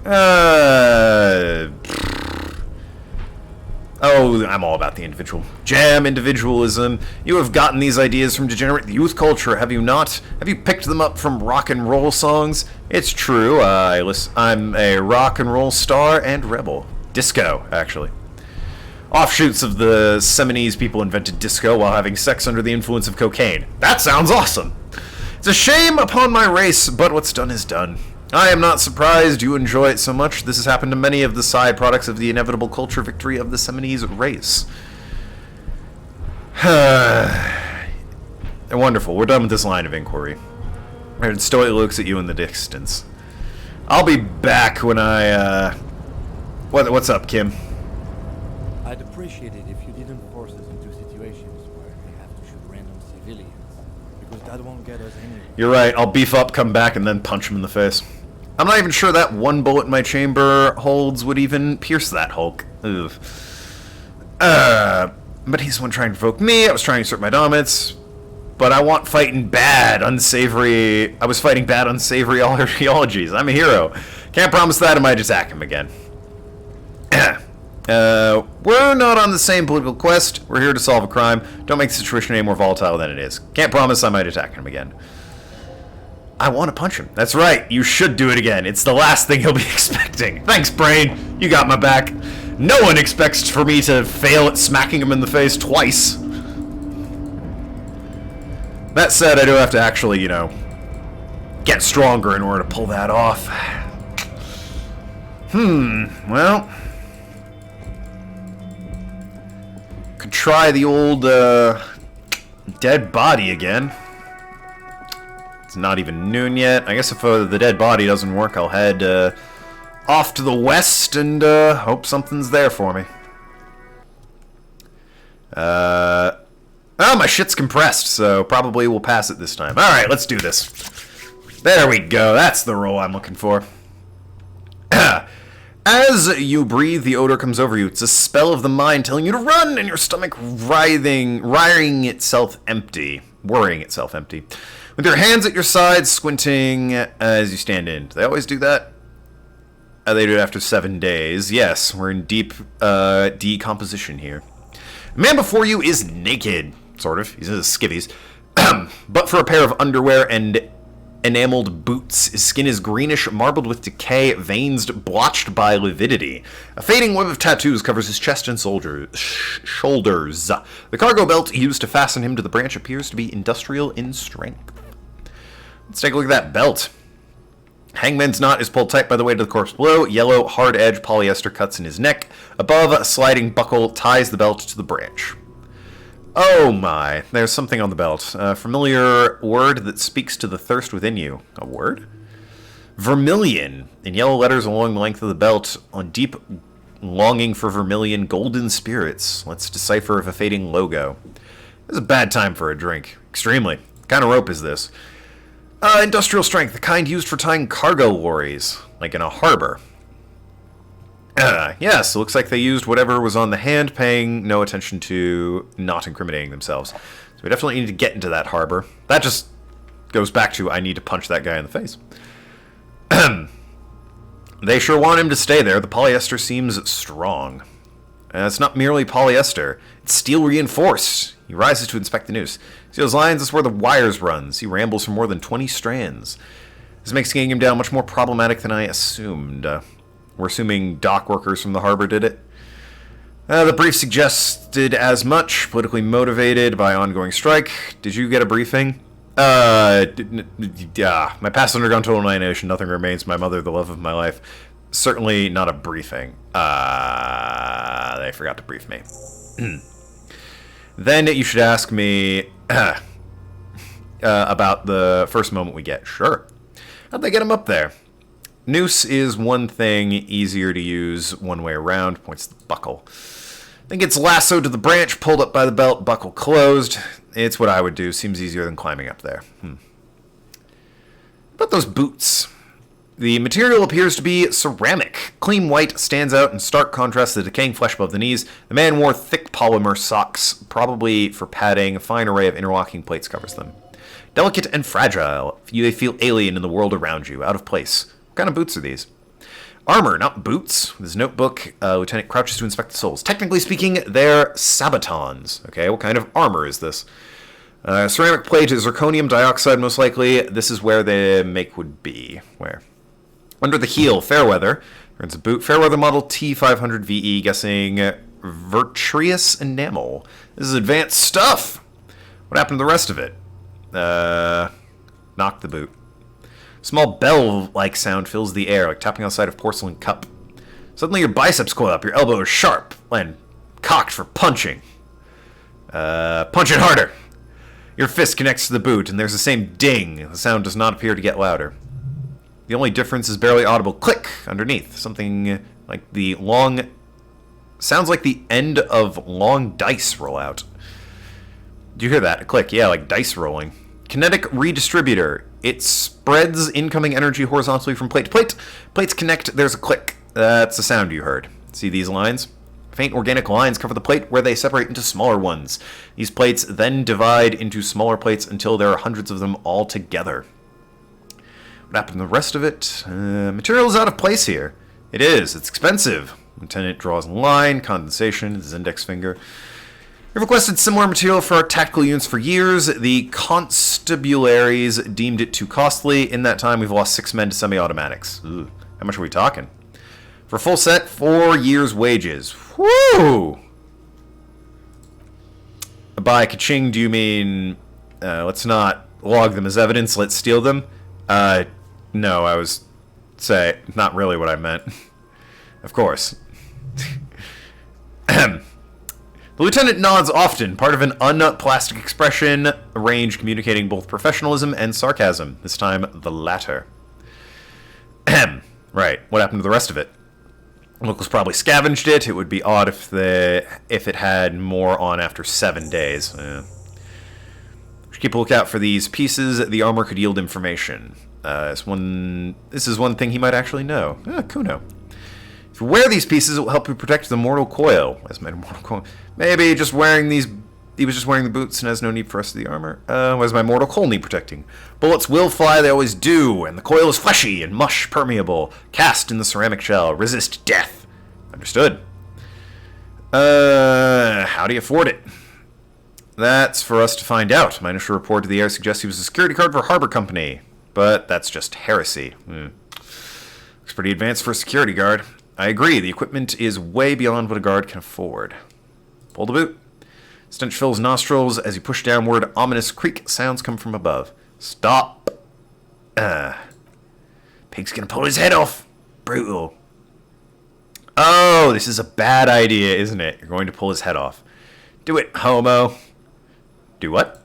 Oh, I'm all about the individual. Jam, individualism. You have gotten these ideas from degenerate youth culture, have you not? Have you picked them up from rock and roll songs? It's true. I'm a rock and roll star and rebel. Disco, actually. Offshoots of the Seminoles people invented disco while having sex under the influence of cocaine. That sounds awesome. It's a shame upon my race, but what's done is done. I am not surprised you enjoy it so much. This has happened to many of the side products of the inevitable culture victory of the Seminoles race. Wonderful. We're done with this line of inquiry. And Stoy looks at you in the distance. I'll be back when I, What's up, Kim? I'd appreciate it if you didn't force us into situations where we have to shoot random civilians, because that won't get us anywhere. You're right. I'll beef up, come back, and then punch him in the face. I'm not even sure that one bullet in my chamber holds would even pierce that Hulk. Ugh. But he's the one trying to provoke me. I was trying to assert my dominance. But I want fighting bad, unsavory... I was fighting bad, unsavory ideologies. I'm a hero. Can't promise that I might attack him again. We're not on the same political quest. We're here to solve a crime. Don't make the situation any more volatile than it is. Can't promise I might attack him again. I want to punch him. That's right. You should do it again. It's the last thing he'll be expecting. Thanks, Brain. You got my back. No one expects for me to fail at smacking him in the face twice. That said, I do have to actually, you know, get stronger in order to pull that off. Well... could try the old, dead body again. It's not even noon yet. I guess if the dead body doesn't work, I'll head, off to the west and, hope something's there for me. Oh, my shit's compressed, so probably we'll pass it this time. Alright, let's do this. There we go. That's the roll I'm looking for. As you breathe, the odor comes over you. It's a spell of the mind telling you to run, and your stomach worrying itself empty. With your hands at your sides, squinting as you stand in. Do they always do that? They do it after 7 days. Yes, we're in deep decomposition here. The man before you is naked, sort of. He's in his skivvies. But for a pair of underwear and enameled boots, his skin is greenish, marbled with decay, veins blotched by lividity. A fading web of tattoos covers his chest and shoulders. The cargo belt used to fasten him to the branch appears to be industrial in strength. Let's take a look at that belt. Hangman's knot is pulled tight by the weight of the corpse below. Yellow, hard-edged polyester cuts in his neck. Above, a sliding buckle ties the belt to the branch. Oh my, there's something on the belt. A familiar word that speaks to the thirst within you. A word? Vermilion, in yellow letters along the length of the belt, on deep longing for vermilion, golden spirits. Let's decipher a fading logo. This is a bad time for a drink. Extremely. What kind of rope is this? Industrial strength, the kind used for tying cargo lorries, like in a harbor. Yes, it looks like they used whatever was on the hand, paying no attention to not incriminating themselves. So we definitely need to get into that harbor. That just goes back to I need to punch that guy in the face. They sure want him to stay there. The polyester seems strong. It's not merely polyester. It's steel reinforced. He rises to inspect the noose. See those lines? That's where the wires run. He rambles for more than 20 strands. This makes getting him down much more problematic than I assumed. We're assuming dock workers from the harbor did it. The brief suggested as much. Politically motivated by ongoing strike. Did you get a briefing? My past undergone total annihilation. Nothing remains. My mother, the love of my life. Certainly not a briefing. They forgot to brief me. Then you should ask me about the first moment we get. Sure. How'd they get him up there? Noose is one thing, easier to use one way around. Points to the buckle. Then gets lassoed to the branch, pulled up by the belt, buckle closed. It's what I would do. Seems easier than climbing up there. About those boots. The material appears to be ceramic. Clean white stands out in stark contrast to the decaying flesh above the knees. The man wore thick polymer socks, probably for padding. A fine array of interlocking plates covers them. Delicate and fragile. They feel alien in the world around you, out of place. What kind of boots are these? Armor, not boots. With his notebook, Lieutenant crouches to inspect the soles. Technically speaking, they're sabatons. Okay, what kind of armor is this? Ceramic plate is zirconium dioxide, most likely. This is where the make would be. Where? Under the heel, Fairweather. There's a boot. Fairweather model T500 VE, guessing Virtuous enamel. This is advanced stuff. What happened to the rest of it? Knock the boot. Small bell-like sound fills the air, like tapping outside a porcelain cup. Suddenly your biceps coil up, your elbow is sharp, and cocked for punching. Punch it harder. Your fist connects to the boot, and there's the same ding. The sound does not appear to get louder. The only difference is barely audible click underneath. Something like the long... Sounds like the end of long dice rollout. Do you hear that? A click. Yeah, like dice rolling. Kinetic redistributor. It spreads incoming energy horizontally from plate to plate. Plates connect. There's a click. That's the sound you heard. See these lines? Faint organic lines cover the plate where they separate into smaller ones. These plates then divide into smaller plates until there are hundreds of them all together. What happened to the rest of it? Material is out of place here. It is. It's expensive. Lieutenant draws a line. Condensation. His index finger. We've requested similar material for our tactical units for years. The constabularies deemed it too costly. In that time, we've lost 6 men to semi-automatics. Ugh. How much are we talking? For a full set, 4 years' wages. Woo! By ka-ching, do you mean... let's not log them as evidence, let's steal them? No, I was... not really what I meant. Of course. The lieutenant nods often, part of an unplastic expression range communicating both professionalism and sarcasm, this time the latter. Right, what happened to the rest of it? Locals probably scavenged it. It would be odd if it had more on after 7 days. Should keep a lookout for these pieces. The armor could yield information. This is one thing he might actually know. Kuno. If you wear these pieces, it will help you protect the mortal coil. Maybe just wearing these... He was just wearing the boots and has no need for the rest of the armor. What does my mortal coil need protecting? Bullets will fly, they always do, and the coil is fleshy and mush permeable. Cast in the ceramic shell. Resist death. Understood. How do you afford it? That's for us to find out. My initial report to the air suggests he was a security guard for Harbor Company. But that's just heresy. Looks pretty advanced for a security guard. I agree, the equipment is way beyond what a guard can afford. Pull the boot. Stench fills nostrils. As you push downward, ominous creak sounds come from above. Stop. Pig's gonna pull his head off. Brutal. Oh, this is a bad idea, isn't it? You're going to pull his head off. Do it, homo. Do what?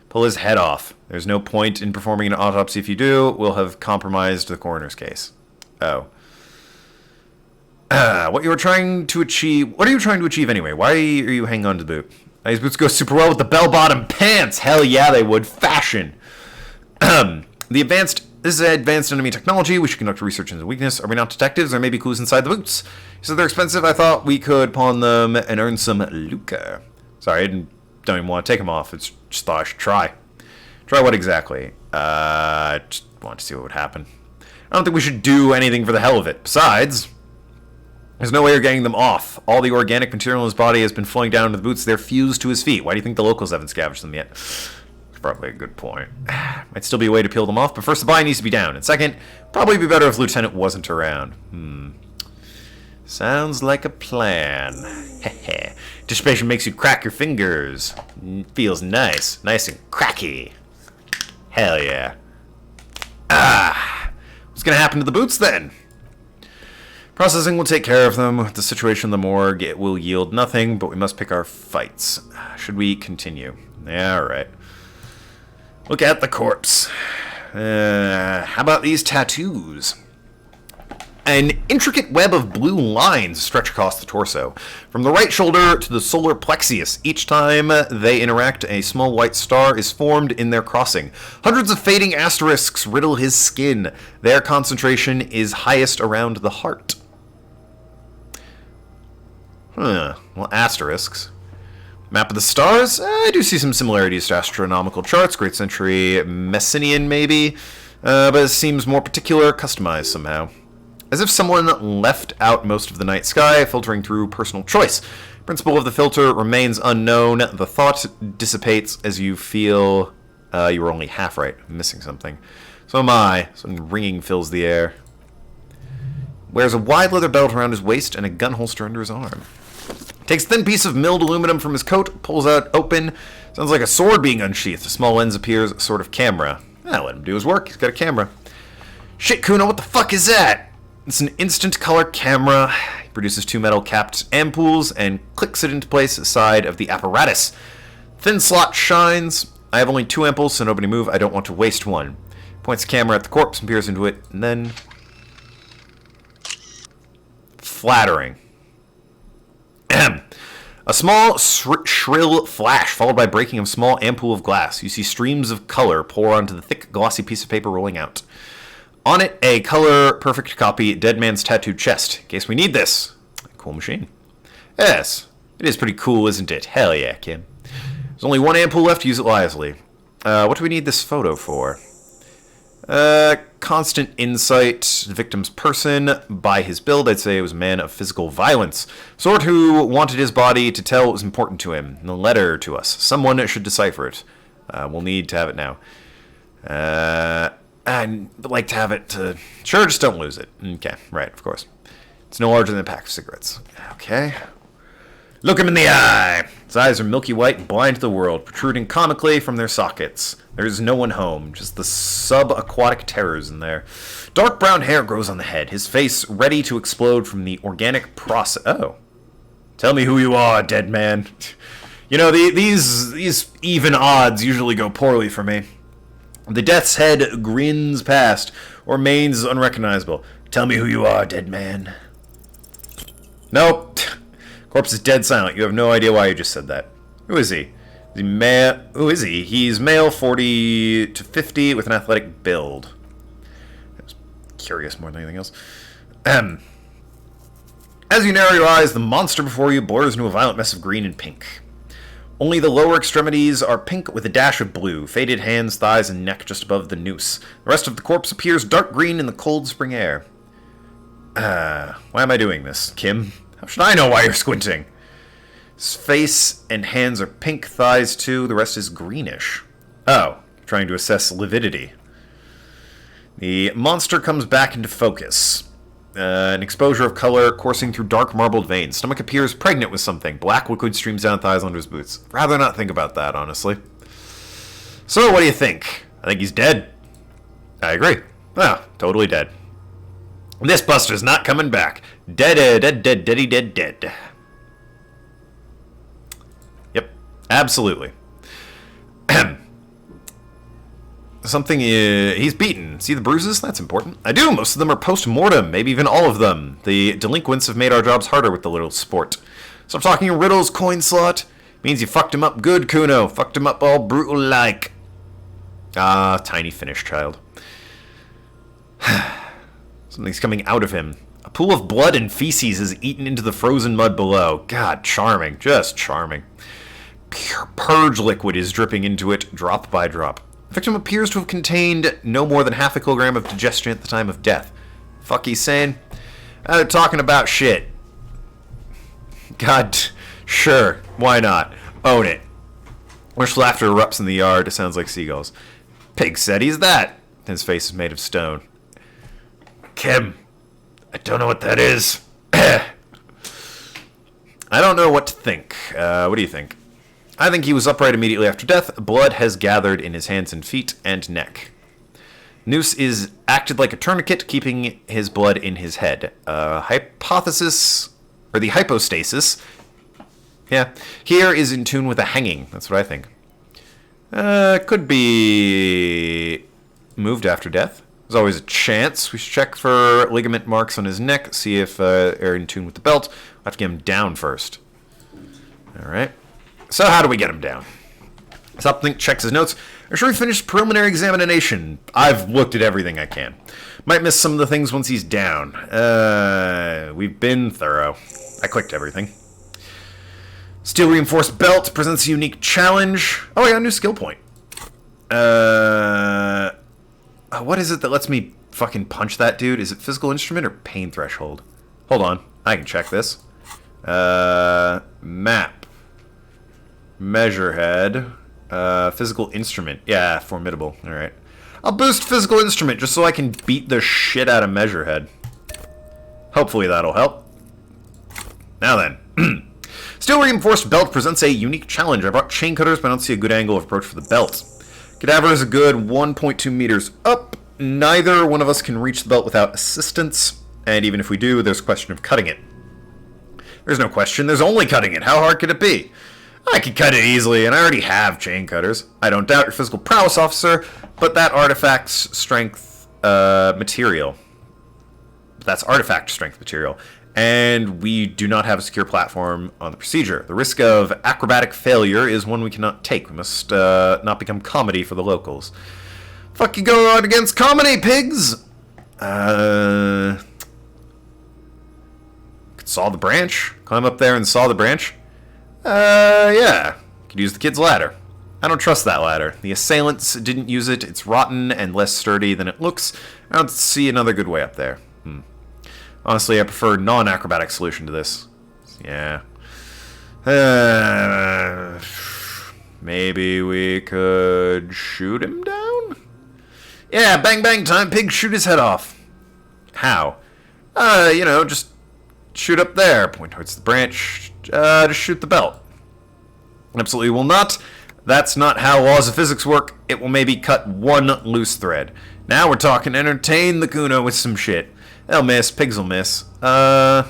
Pull his head off. There's no point in performing an autopsy if you do. We'll have compromised the coroner's case. Oh. What are you trying to achieve anyway? Why are you hanging on to the boot? These boots go super well with the bell-bottom pants. Hell yeah, they would. Fashion. This is advanced enemy technology. We should conduct research into weakness. Are we not detectives? There may be clues inside the boots. So they're expensive. I thought we could pawn them and earn some lucre. Sorry, I don't even want to take them off. It's just thought I should try. Try what exactly? Just want to see what would happen. I don't think we should do anything for the hell of it. Besides, there's no way you're getting them off. All the organic material in his body has been flowing down into the boots. They're fused to his feet. Why do you think the locals haven't scavenged them yet? That's probably a good point. Might still be a way to peel them off, but first the body needs to be down. And second, probably be better if Lieutenant wasn't around. Sounds like a plan. Heh. Anticipation makes you crack your fingers. Feels nice. Nice and cracky. Hell yeah. What's gonna happen to the boots then? Processing will take care of them. The situation in the morgue, it will yield nothing, but we must pick our fights. Should we continue? Yeah, alright. Look at the corpse. How about these tattoos? An intricate web of blue lines stretch across the torso. From the right shoulder to the solar plexus, each time they interact, a small white star is formed in their crossing. Hundreds of fading asterisks riddle his skin. Their concentration is highest around the heart. Well, asterisks. Map of the stars? I do see some similarities to astronomical charts. Great Century Messinian, maybe? But it seems more particular, customized somehow. As if someone left out most of the night sky, filtering through personal choice. Principle of the filter remains unknown. The thought dissipates as you feel you were only half right. I'm missing something. So am I. Some ringing fills the air. Wears a wide leather belt around his waist and a gun holster under his arm. Takes a thin piece of milled aluminum from his coat, pulls out open. Sounds like a sword being unsheathed. A small lens appears, a sort of camera. Let him do his work. He's got a camera. Shit, Kuno, what the fuck is that? It's an instant color camera. He produces 2 metal capped ampoules and clicks it into place aside of the apparatus. Thin slot shines. I have only 2 ampoules, so nobody move. I don't want to waste one. Points the camera at the corpse and peers into it, and then... flattering. A small, shrill flash, followed by breaking of a small ampoule of glass. You see streams of color pour onto the thick, glossy piece of paper rolling out. On it, a color-perfect copy, Dead Man's Tattooed Chest. In case we need this. Cool machine. Yes, it is pretty cool, isn't it? Hell yeah, Kim. There's only 1 ampoule left, use it wisely. What do we need this photo for? Constant insight to the victim's person. By his build, I'd say it was a man of physical violence. Sort who wanted his body to tell what was important to him. In a letter to us. Someone should decipher it. We'll need to have it now. I'd like to have it to... Sure, just don't lose it. Okay, right, of course. It's no larger than a pack of cigarettes. Okay. Look him in the eye! His eyes are milky white and blind to the world, protruding comically from their sockets. There is no one home, just the sub-aquatic terrors in there. Dark brown hair grows on the head, his face ready to explode from the organic process... Oh. Tell me who you are, dead man. You know, these even odds usually go poorly for me. The death's head grins past, or remains unrecognizable. Tell me who you are, dead man. Nope. Corpse is dead silent. You have no idea why you just said that. Who is he? Who is he? He's male, 40 to 50, with an athletic build. I was curious more than anything else. As you narrow your eyes, the monster before you blurs into a violent mess of green and pink. Only the lower extremities are pink with a dash of blue, faded hands, thighs, and neck just above the noose. The rest of the corpse appears dark green in the cold spring air. Why am I doing this, Kim? How should I know why you're squinting? His face and hands are pink, thighs too, the rest is greenish. Oh, trying to assess lividity. The monster comes back into focus. An exposure of color coursing through dark marbled veins. Stomach appears pregnant with something. Black liquid streams down thighs under his boots. Rather not think about that, honestly. So, what do you think? I think he's dead. I agree. Ah, totally dead. This buster's not coming back. Dead. Yep, absolutely. Something he's beaten. See the bruises? That's important. I do. Most of them are post-mortem. Maybe even all of them. The delinquents have made our jobs harder with the little sport. Stop talking riddles, coin slot. Means you fucked him up good, Kuno. Fucked him up all brutal-like. Ah, tiny finish, child. Something's coming out of him. A pool of blood and feces is eaten into the frozen mud below. God, charming. Just charming. Pure purge liquid is dripping into it, drop by drop. The victim appears to have contained no more than half a kilogram of digestion at the time of death. Fuck he's saying? They're talking about shit. God, sure, why not? Own it. Wish laughter erupts in the yard. It sounds like seagulls. Pig said he's that. His face is made of stone. Kim, I don't know what that is. I don't know what to think. What do you think? I think he was upright immediately after death. Blood has gathered in his hands and feet and neck. Noose is acted like a tourniquet, keeping his blood in his head. Hypothesis, or the hypostasis, yeah, here is in tune with a hanging. That's what I think. Could be moved after death. There's always a chance. We should check for ligament marks on his neck, see if they're in tune with the belt. We'll have to get him down first. Alright. So how do we get him down? Uplink checks his notes. Are sure we finished preliminary examination? I've looked at everything I can. Might miss some of the things once he's down. We've been thorough. I clicked everything. Steel reinforced belt presents a unique challenge. Oh, I got a new skill point. What is it that lets me fucking punch that dude? Is it physical instrument or pain threshold? Hold on. I can check this. Map. Measure head. Physical instrument. Yeah, formidable. Alright. I'll boost physical instrument just so I can beat the shit out of measure head. Hopefully that'll help. Now then. Steel reinforced belt presents a unique challenge. I brought chain cutters, but I don't see a good angle of approach for the belt. Cadaver is a good 1.2 meters up. Neither one of us can reach the belt without assistance. And even if we do, there's a question of cutting it. There's no question. There's only cutting it. How hard could it be? I could cut it easily, and I already have chain cutters. I don't doubt your physical prowess, officer, but that artifact's strength material. That's artifact strength material. And we do not have a secure platform on the procedure. The risk of acrobatic failure is one we cannot take. We must not become comedy for the locals. Fuck you go on against comedy, pigs! Could saw the branch? Climb up there and saw the branch? Yeah. Could use the kid's ladder. I don't trust that ladder. The assailants didn't use it. It's rotten and less sturdy than it looks. I don't see another good way up there. Honestly, I prefer a non-acrobatic solution to this. Yeah. Maybe we could shoot him down? Yeah, bang bang time, pig, shoot his head off. How? You know, just shoot up there. Point towards the branch. Just shoot the belt. Absolutely will not. That's not how laws of physics work. It will maybe cut one loose thread. Now we're talking. Entertain the Kuno with some shit. They'll miss. Pigs will miss. A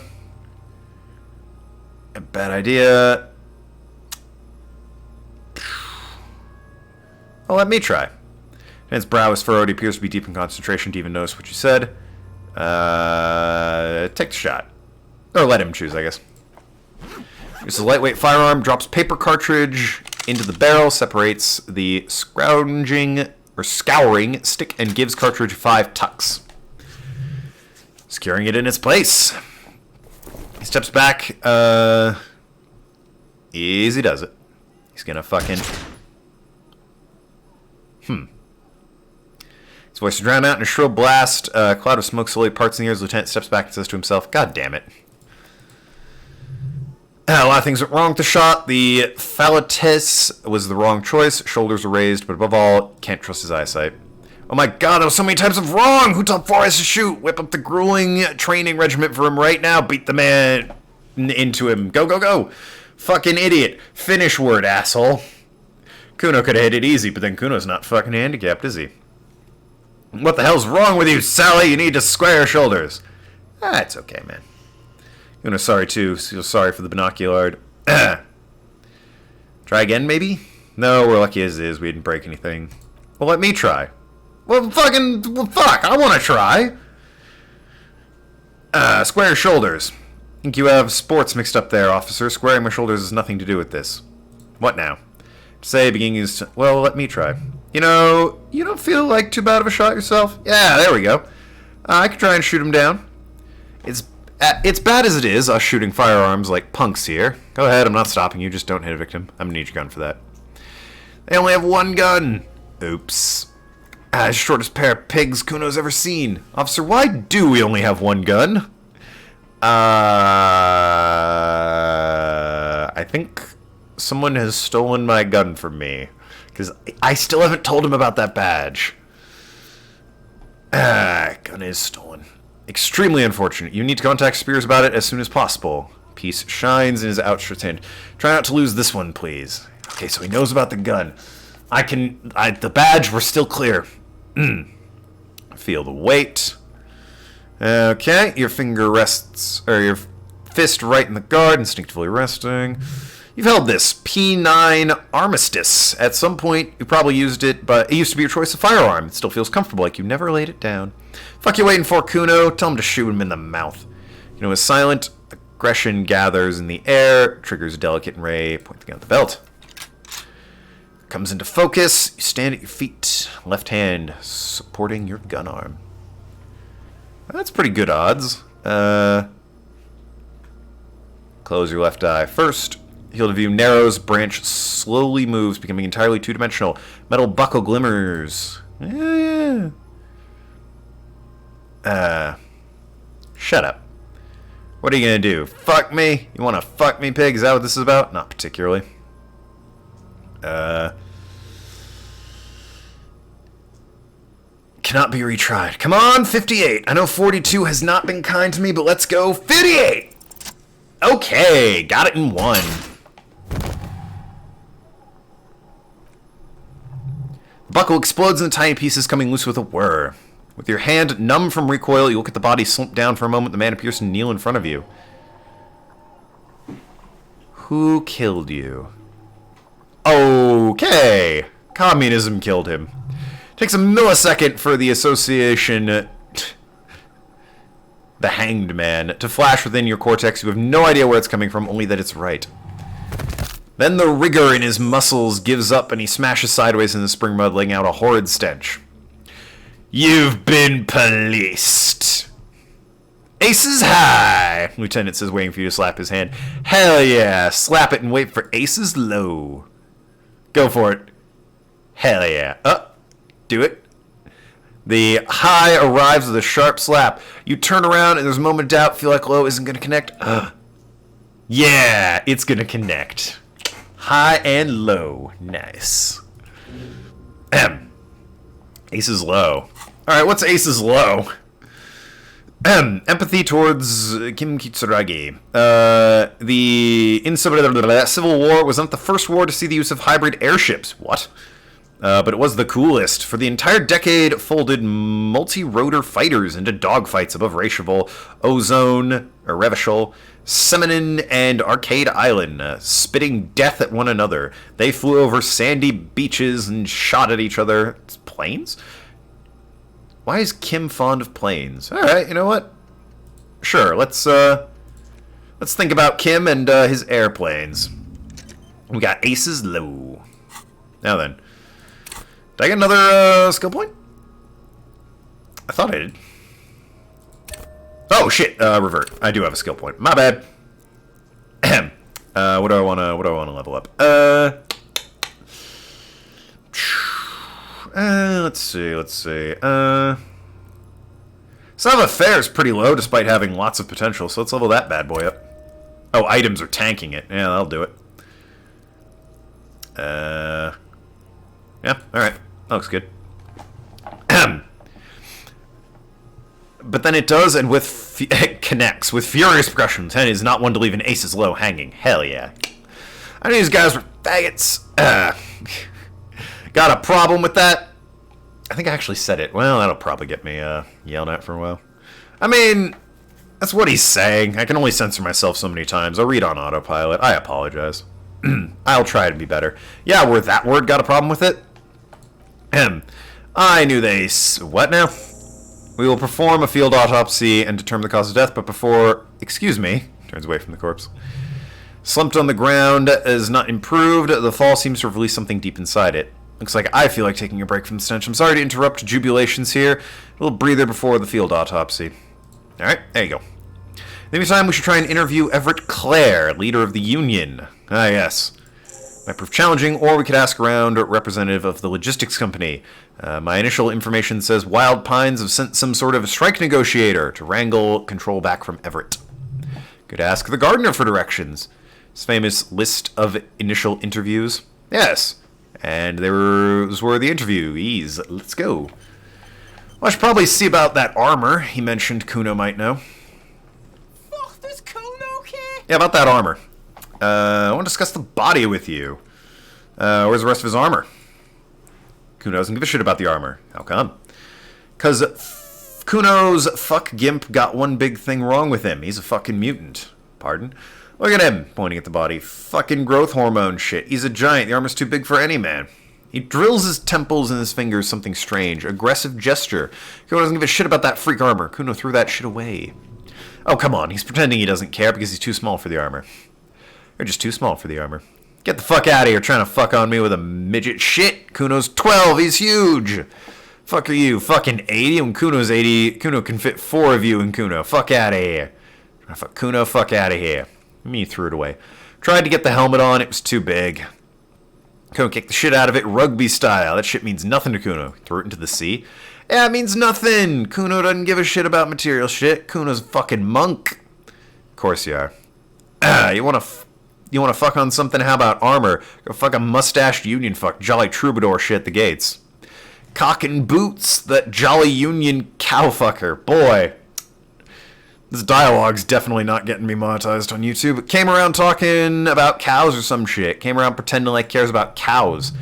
bad idea. Well, let me try. His brow is furrowed. He appears to be deep in concentration to even notice what you said. Take the shot. Or let him choose, I guess. Uses a lightweight firearm, drops paper cartridge into the barrel, separates the scrounging or scouring stick, and gives cartridge 5 tucks. Securing it in its place. He steps back. Easy does it. He's gonna fucking... His voice is drowned out in a shrill blast. A cloud of smoke slowly parts in the ears. The lieutenant steps back and says to himself, God damn it. A lot of things went wrong with the shot. The Phalates was the wrong choice. Shoulders are raised, but above all, can't trust his eyesight. Oh my god, there was so many types of wrong! Who told Forrest to shoot? Whip up the grueling training regiment for him right now. Beat the man into him. Go, go, go! Fucking idiot. Finish word, asshole. Kuno could have hit it easy, but then Kuno's not fucking handicapped, is he? What the hell's wrong with you, Sally? You need to square your shoulders. Ah, it's okay, man. Kuno's sorry, too. Feel sorry for the binocular. Try again, maybe? No, we're lucky as it is. We didn't break anything. Well, let me try. Well, fuck, I want to try. Square your shoulders. Think you have sports mixed up there, officer. Squaring my shoulders has nothing to do with this. What now? Say, beginning is... Well, let me try. You know, you don't feel like too bad of a shot yourself? Yeah, there we go. I could try and shoot him down. It's bad as it is, us shooting firearms like punks here. Go ahead, I'm not stopping you. Just don't hit a victim. I'm gonna need your gun for that. They only have one gun. Oops. Shortest pair of pigs Kuno's ever seen. Officer, why do we only have one gun? I think someone has stolen my gun from me. Because I still haven't told him about that badge. Gun is stolen. Extremely unfortunate. You need to contact Spears about it as soon as possible. Peace shines in his outstretched hand. Try not to lose this one, please. Okay, so he knows about the gun. The badge, we're still clear. Feel the weight. Okay, your finger rests, or your fist right in the guard, instinctively resting. You've held this P9 Armistice. At some point, you probably used it, but it used to be your choice of firearm. It still feels comfortable, like you never laid it down. Fuck you waiting for, Kuno? Tell him to shoot him in the mouth. Kuno is silent. Aggression gathers in the air. Triggers a delicate ray, pointing out the belt. Comes into focus. You stand at your feet. Left hand supporting your gun arm. That's pretty good odds. Close your left eye first. Field of view narrows, branch slowly moves, becoming entirely two-dimensional. Metal buckle glimmers. Yeah. Shut up. What are you gonna do? Fuck me? You wanna fuck me, pig? Is that what this is about? Not particularly. Cannot be retried. Come on, 58. I know 42 has not been kind to me, but let's go 58! Okay, got it in one. The buckle explodes into tiny pieces, coming loose with a whir. With your hand numb from recoil, you look at the body slump down for a moment. The man appears to kneel in front of you. Who killed you? Okay. Communism killed him. Takes a millisecond for the association, the Hanged Man, to flash within your cortex. You have no idea where it's coming from, only that it's right. Then the rigor in his muscles gives up and he smashes sideways in the spring mud, letting out a horrid stench. You've been policed. Aces high, Lieutenant says, waiting for you to slap his hand. Hell yeah, slap it and wait for aces low. Go for it. Hell yeah. Do it. The high arrives with a sharp slap. You turn around and there's a moment of doubt, feel like low isn't going to connect. Yeah, it's going to connect. High and low. Nice. Aces low. Alright, what's aces low? Empathy towards Kim Kitsuragi. The Civil War was not the first war to see the use of hybrid airships. What? But it was the coolest. For the entire decade, it folded multi-rotor fighters into dogfights above Rachel, Ozone, Revachol, Seminin, and Arcade Island, spitting death at one another. They flew over sandy beaches and shot at each other. It's planes? Why is Kim fond of planes? Alright, you know what? Sure, let's think about Kim and his airplanes. We got aces low. Now then. Did I get another skill point? I thought I did. Oh shit! Revert. I do have a skill point. My bad. What do I wanna level up? Let's see. Son of Affair is pretty low despite having lots of potential, so let's level that bad boy up. Oh, items are tanking it. Yeah, that'll do it. Yeah, alright. That looks good. But then it does, and with it connects with furious progressions, and is not one to leave an aces low hanging. Hell yeah. I knew these guys were faggots. Got a problem with that? I think I actually said it. Well, that'll probably get me yelled at for a while. I mean, that's what he's saying. I can only censor myself so many times. I'll read on autopilot. I apologize. I'll try to be better. Yeah, where that word got a problem with it? I knew they... What now? We will perform a field autopsy and determine the cause of death, but before... Excuse me. Turns away from the corpse. Slumped on the ground is not improved. The fall seems to have released something deep inside it. Looks like I feel like taking a break from the stench. I'm sorry to interrupt jubilations here. A little breather before the field autopsy. Alright, there you go. In the meantime, we should try and interview Everett Clare, leader of the Union. Ah, yes. Might prove challenging, or we could ask around a representative of the logistics company. My initial information says Wild Pines have sent some sort of strike negotiator to wrangle control back from Everett. Could ask the gardener for directions. His famous list of initial interviews. Yes. And those were the interviewees. Let's go. Well, I should probably see about that armor he mentioned Kuno might know. Fuck, does Kuno care? Yeah, about that armor. I want to discuss the body with you. Where's the rest of his armor? Kuno doesn't give a shit about the armor. How come? Because Kuno's fuck gimp got one big thing wrong with him. He's a fucking mutant. Pardon? Look at him, pointing at the body. Fucking growth hormone shit. He's a giant. The armor's too big for any man. He drills his temples and his fingers something strange. Aggressive gesture. Kuno doesn't give a shit about that freak armor. Kuno threw that shit away. Oh, come on. He's pretending he doesn't care because he's too small for the armor. You're just too small for the armor. Get the fuck out of here trying to fuck on me with a midget. Shit! Kuno's 12. He's huge. Fuck are you? Fucking 80? When Kuno's 80, Kuno can fit 4 of you in Kuno. Fuck out of here. Fuck Kuno, fuck out of here. Me threw it away. Tried to get the helmet on. It was too big. Kuno kicked the shit out of it rugby style. That shit means nothing to Kuno. Threw it into the sea. Yeah, it means nothing. Kuno doesn't give a shit about material shit. Kuno's a fucking monk. Of course you are. You wanna fuck on something? How about armor? Go fuck a mustached union fuck. Jolly troubadour shit at the gates. Cock and boots. That jolly union cowfucker. Boy. This dialogue's definitely not getting me monetized on YouTube. It came around talking about cows or some shit. Came around pretending like cares about cows.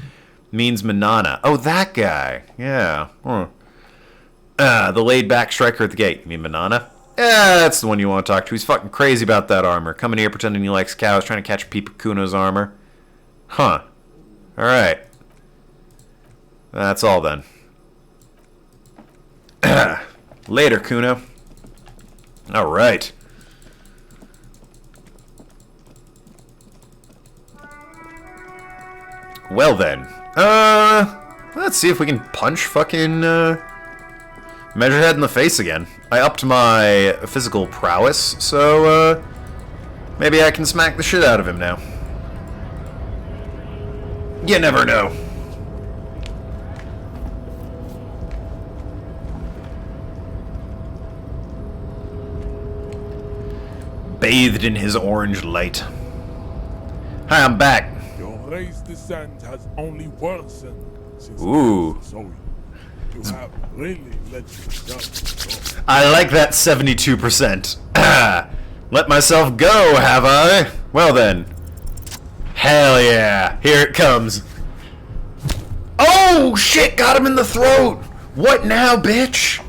Means Manana. Oh, that guy. Yeah. The laid-back striker at the gate. You mean Manana? Yeah, that's the one you want to talk to. He's fucking crazy about that armor. Coming here pretending he likes cows, trying to catch a peep of Kuno's armor. Huh. Alright. That's all then. Later, Kuno. Alright. Well then. Let's see if we can punch fucking, Measurehead in the face again. I upped my physical prowess, so, maybe I can smack the shit out of him now. You never know. Bathed in his orange light. Hi, I'm back. Your race descent has only worsened since Ooh. so you have really let you go. I like that 72%. Let myself go, have I? Well then. Hell yeah. Here it comes. Oh, shit. Got him in the throat. What now, bitch?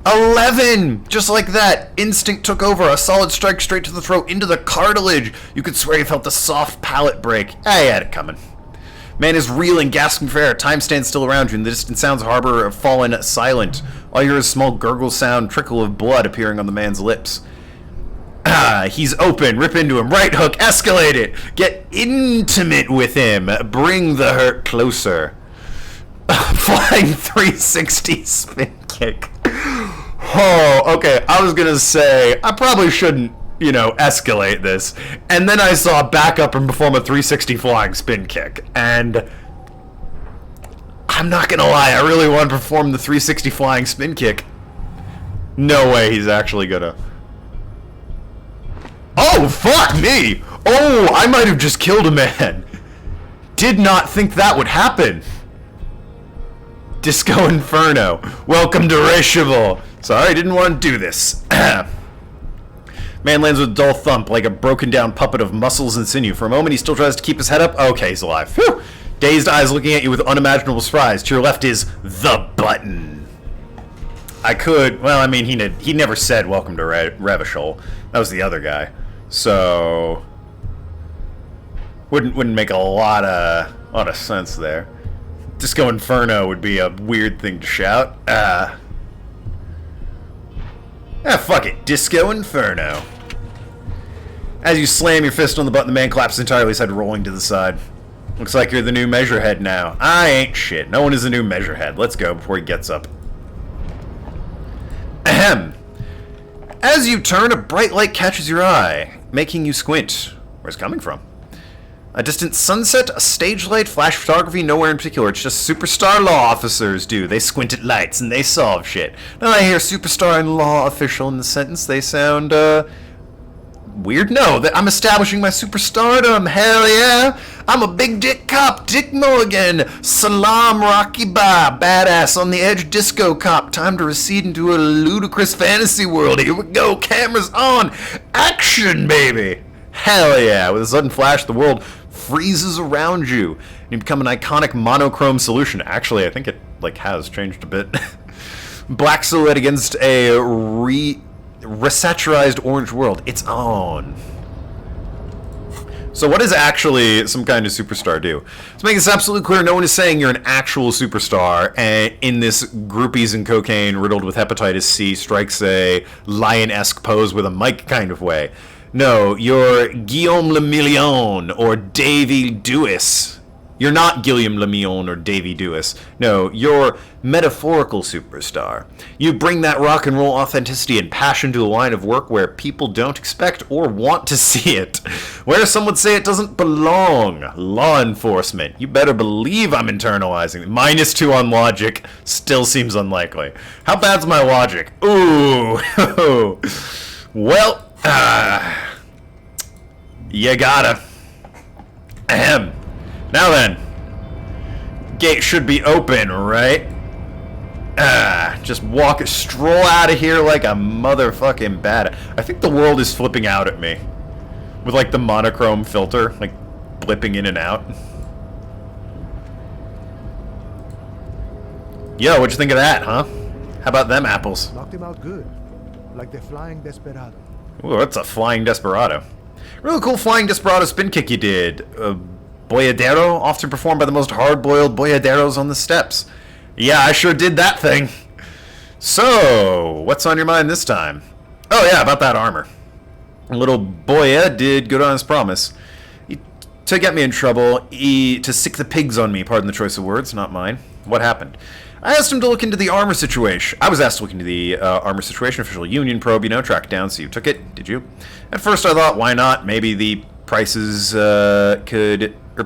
11! Just like that. Instinct took over. A solid strike straight to the throat, into the cartilage. You could swear you felt the soft palate break. I had it coming. Man is reeling, gasping for air. Time stands still around you, and the distant sounds of harbor have fallen silent. All you hear is a small gurgle sound, trickle of blood appearing on the man's lips. He's open. Rip into him. Right hook. Escalate it. Get intimate with him. Bring the hurt closer. Flying 360 spin kick. Oh, okay. I was gonna say, I probably shouldn't, escalate this. And then I saw back up and perform a 360 flying spin kick. And I'm not gonna lie, I really want to perform the 360 flying spin kick. No way he's actually gonna. Oh, fuck me! Oh, I might have just killed a man. Did not think that would happen. Disco Inferno. Welcome to Raciable. Sorry, didn't want to do this. Man lands with a dull thump, like a broken down puppet of muscles and sinew. For a moment, he still tries to keep his head up. Okay, he's alive. Whew. Dazed eyes looking at you with unimaginable surprise. To your left is the button. I could, well, I mean, he never said welcome to Revachol. That was the other guy. So wouldn't make a lot of sense there. Disco Inferno would be a weird thing to shout. Fuck it. Disco Inferno. As you slam your fist on the button, the man collapses entirely, his head rolling to the side. Looks like you're the new Measurehead now. I ain't shit. No one is the new Measurehead. Let's go before he gets up. Ahem. As you turn, a bright light catches your eye, making you squint. Where's it coming from? A distant sunset, a stage light, flash photography, nowhere in particular. It's just superstar law officers do. They squint at lights and they solve shit. Now I hear superstar and law official in the sentence. They sound, weird? No, I'm establishing my superstardom. Hell yeah. I'm a big dick cop, Dick Mulligan. Salam Rocky Ba, badass on the edge disco cop. Time to recede into a ludicrous fantasy world. Here we go, cameras on. Action, baby. Hell yeah. With a sudden flash, the world freezes around you, and you become an iconic monochrome solution. Actually, I think it has changed a bit. Black silhouette against a resaturized orange world. It's on. So what does actually some kind of superstar do? To make this absolutely clear, no one is saying you're an actual superstar and in this groupies and cocaine riddled with hepatitis C strikes a lion-esque pose with a mic kind of way. No, you're Guillaume Le Million or Davy Dewis. You're not Guillaume Le Million or Davy Dewis. No, you're metaphorical superstar. You bring that rock and roll authenticity and passion to a line of work where people don't expect or want to see it. Where some would say it doesn't belong. Law enforcement. You better believe I'm internalizing it. -2 on logic still seems unlikely. How bad's my logic? Ooh. Well, you gotta. Ahem. Now then, gate should be open, right? Just stroll out of here like a motherfucking bad. I think the world is flipping out at me. With like the monochrome filter, like blipping in and out. Yo, what'd you think of that, huh? How about them apples? Knocked him out good. Like the flying desperado. Ooh, that's a flying desperado. Really cool flying desperado spin kick you did. Boyadero, often performed by the most hard-boiled boyaderos on the steppes. Yeah, I sure did that thing. So, what's on your mind this time? Oh yeah, about that armor. Little Boya did good on his promise. To get me in trouble, to sick the pigs on me, pardon the choice of words, not mine. What happened? I asked him to look into the armor situation. I was asked to look into the armor situation, official union probe, you know, track it down, so you took it, did you? At first I thought, why not? Maybe the prices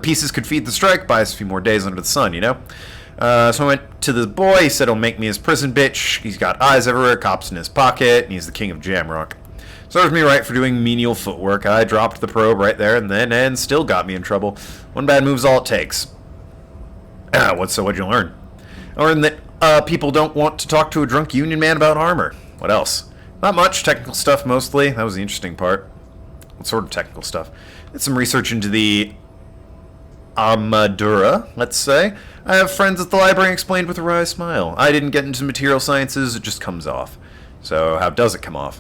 pieces could feed the strike, buy us a few more days under the sun, you know? So I went to the boy, he said he'll make me his prison bitch, he's got eyes everywhere, cops in his pocket, and he's the king of Jamrock. Served me right for doing menial footwork. I dropped the probe right there and then, and still got me in trouble. One bad move's all it takes. What'd you learn? I learned that people don't want to talk to a drunk union man about armor. What else? Not much, technical stuff mostly. That was the interesting part. What sort of technical stuff? Did some research into the armadura, let's say. I have friends at the library explained with a wry smile. I didn't get into material sciences, it just comes off. So how does it come off?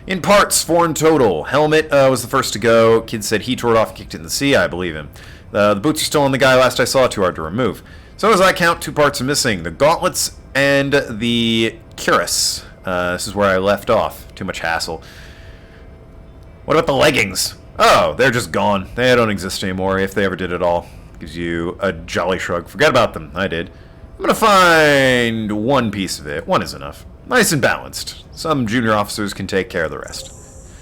In parts, 4 in total. Helmet was the first to go. Kid said he tore it off and kicked it in the sea. I believe him. The boots are still on the guy last I saw, too hard to remove. So as I count, 2 parts are missing. The gauntlets and the cuirass. This is where I left off. Too much hassle. What about the leggings? Oh, they're just gone. They don't exist anymore, if they ever did at all. Gives you a jolly shrug. Forget about them. I did. I'm gonna find one piece of it. One is enough. Nice and balanced. Some junior officers can take care of the rest.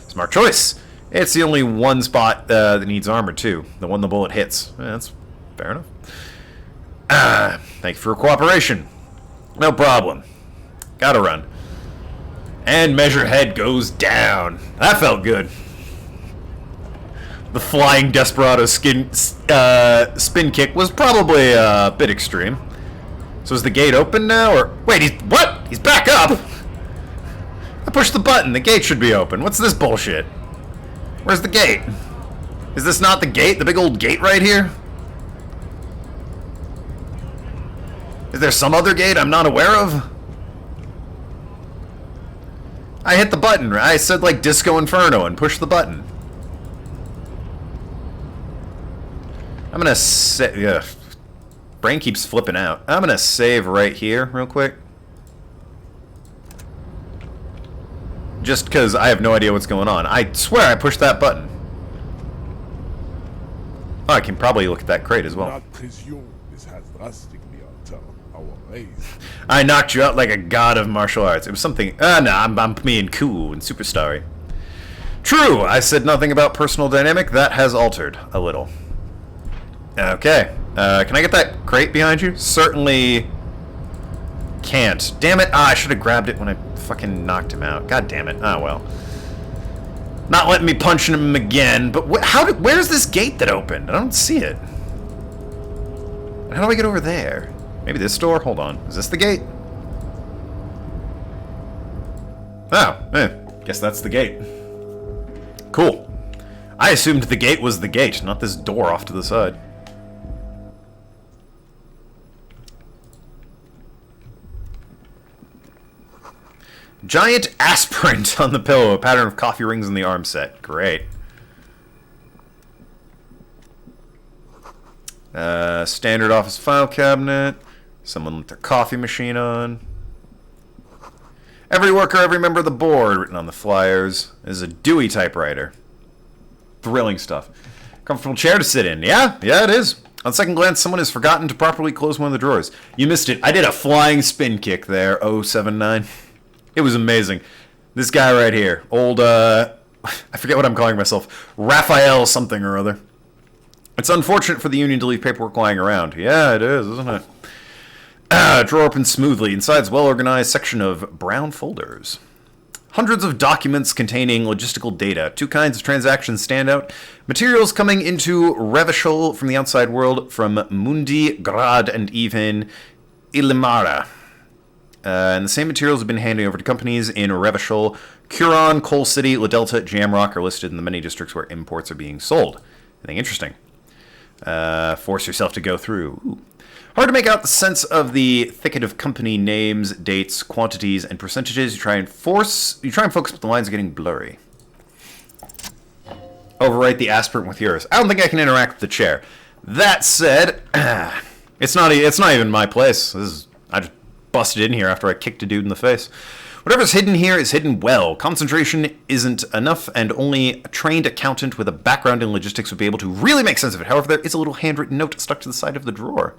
Smart choice. It's the only one spot that needs armor, too. The one the bullet hits. That's fair enough. Thank you for your cooperation. No problem. Gotta run. And measure head goes down. That felt good. The flying desperado spin kick was probably a bit extreme. So is the gate open now, or... Wait, what? He's back up! I pushed the button. The gate should be open. What's this bullshit? Where's the gate? Is this not the gate? The big old gate right here? Is there some other gate I'm not aware of? I hit the button. I said, like, Disco Inferno and pushed the button. I'm gonna say... Brain keeps flipping out. I'm gonna save right here real quick. Just because I have no idea what's going on. I swear I pushed that button. Oh, I can probably look at that crate as well. I knocked you out like a god of martial arts. It was something... no, I'm being cool and super starry. True, I said nothing about personal dynamic. That has altered a little. Okay. Can I get that crate behind you? Certainly can't. Damn it. I should have grabbed it when I fucking knocked him out. God damn it. Oh, well. Not letting me punch him again, but where's this gate that opened? I don't see it. How do I get over there? Maybe this door? Hold on. Is this the gate? Oh, guess that's the gate. Cool. I assumed the gate was the gate, not this door off to the side. Giant aspirant on the pillow, a pattern of coffee rings in the arm set. Great. Standard office file cabinet. Someone with their coffee machine on. Every worker, every member of the board, written on the flyers, is a Dewey typewriter. Thrilling stuff. Comfortable chair to sit in. Yeah, it is. On second glance, someone has forgotten to properly close one of the drawers. You missed it. I did a flying spin kick there, 079. It was amazing. This guy right here, old, I forget what I'm calling myself, Raphael something or other. It's unfortunate for the union to leave paperwork lying around. Yeah, it is, isn't it? Drawer opens smoothly. Inside's well-organized section of brown folders. Hundreds of documents containing logistical data. 2 kinds of transactions stand out. Materials coming into Revachol from the outside world from Mundi, Grad, and even Illimara. And the same materials have been handed over to companies in Revachol. Curon, Coal City, La Delta, Jamrock are listed in the many districts where imports are being sold. Anything interesting? Force yourself to go through. Ooh. Hard to make out the sense of the thicket of company names, dates, quantities, and percentages. You try and focus, but the lines are getting blurry. Overwrite the aspirant with yours. I don't think I can interact with the chair. That said, it's not even my place. I just busted in here after I kicked a dude in the face. Whatever's hidden here is hidden well. Concentration isn't enough, and only a trained accountant with a background in logistics would be able to really make sense of it. However, there is a little handwritten note stuck to the side of the drawer.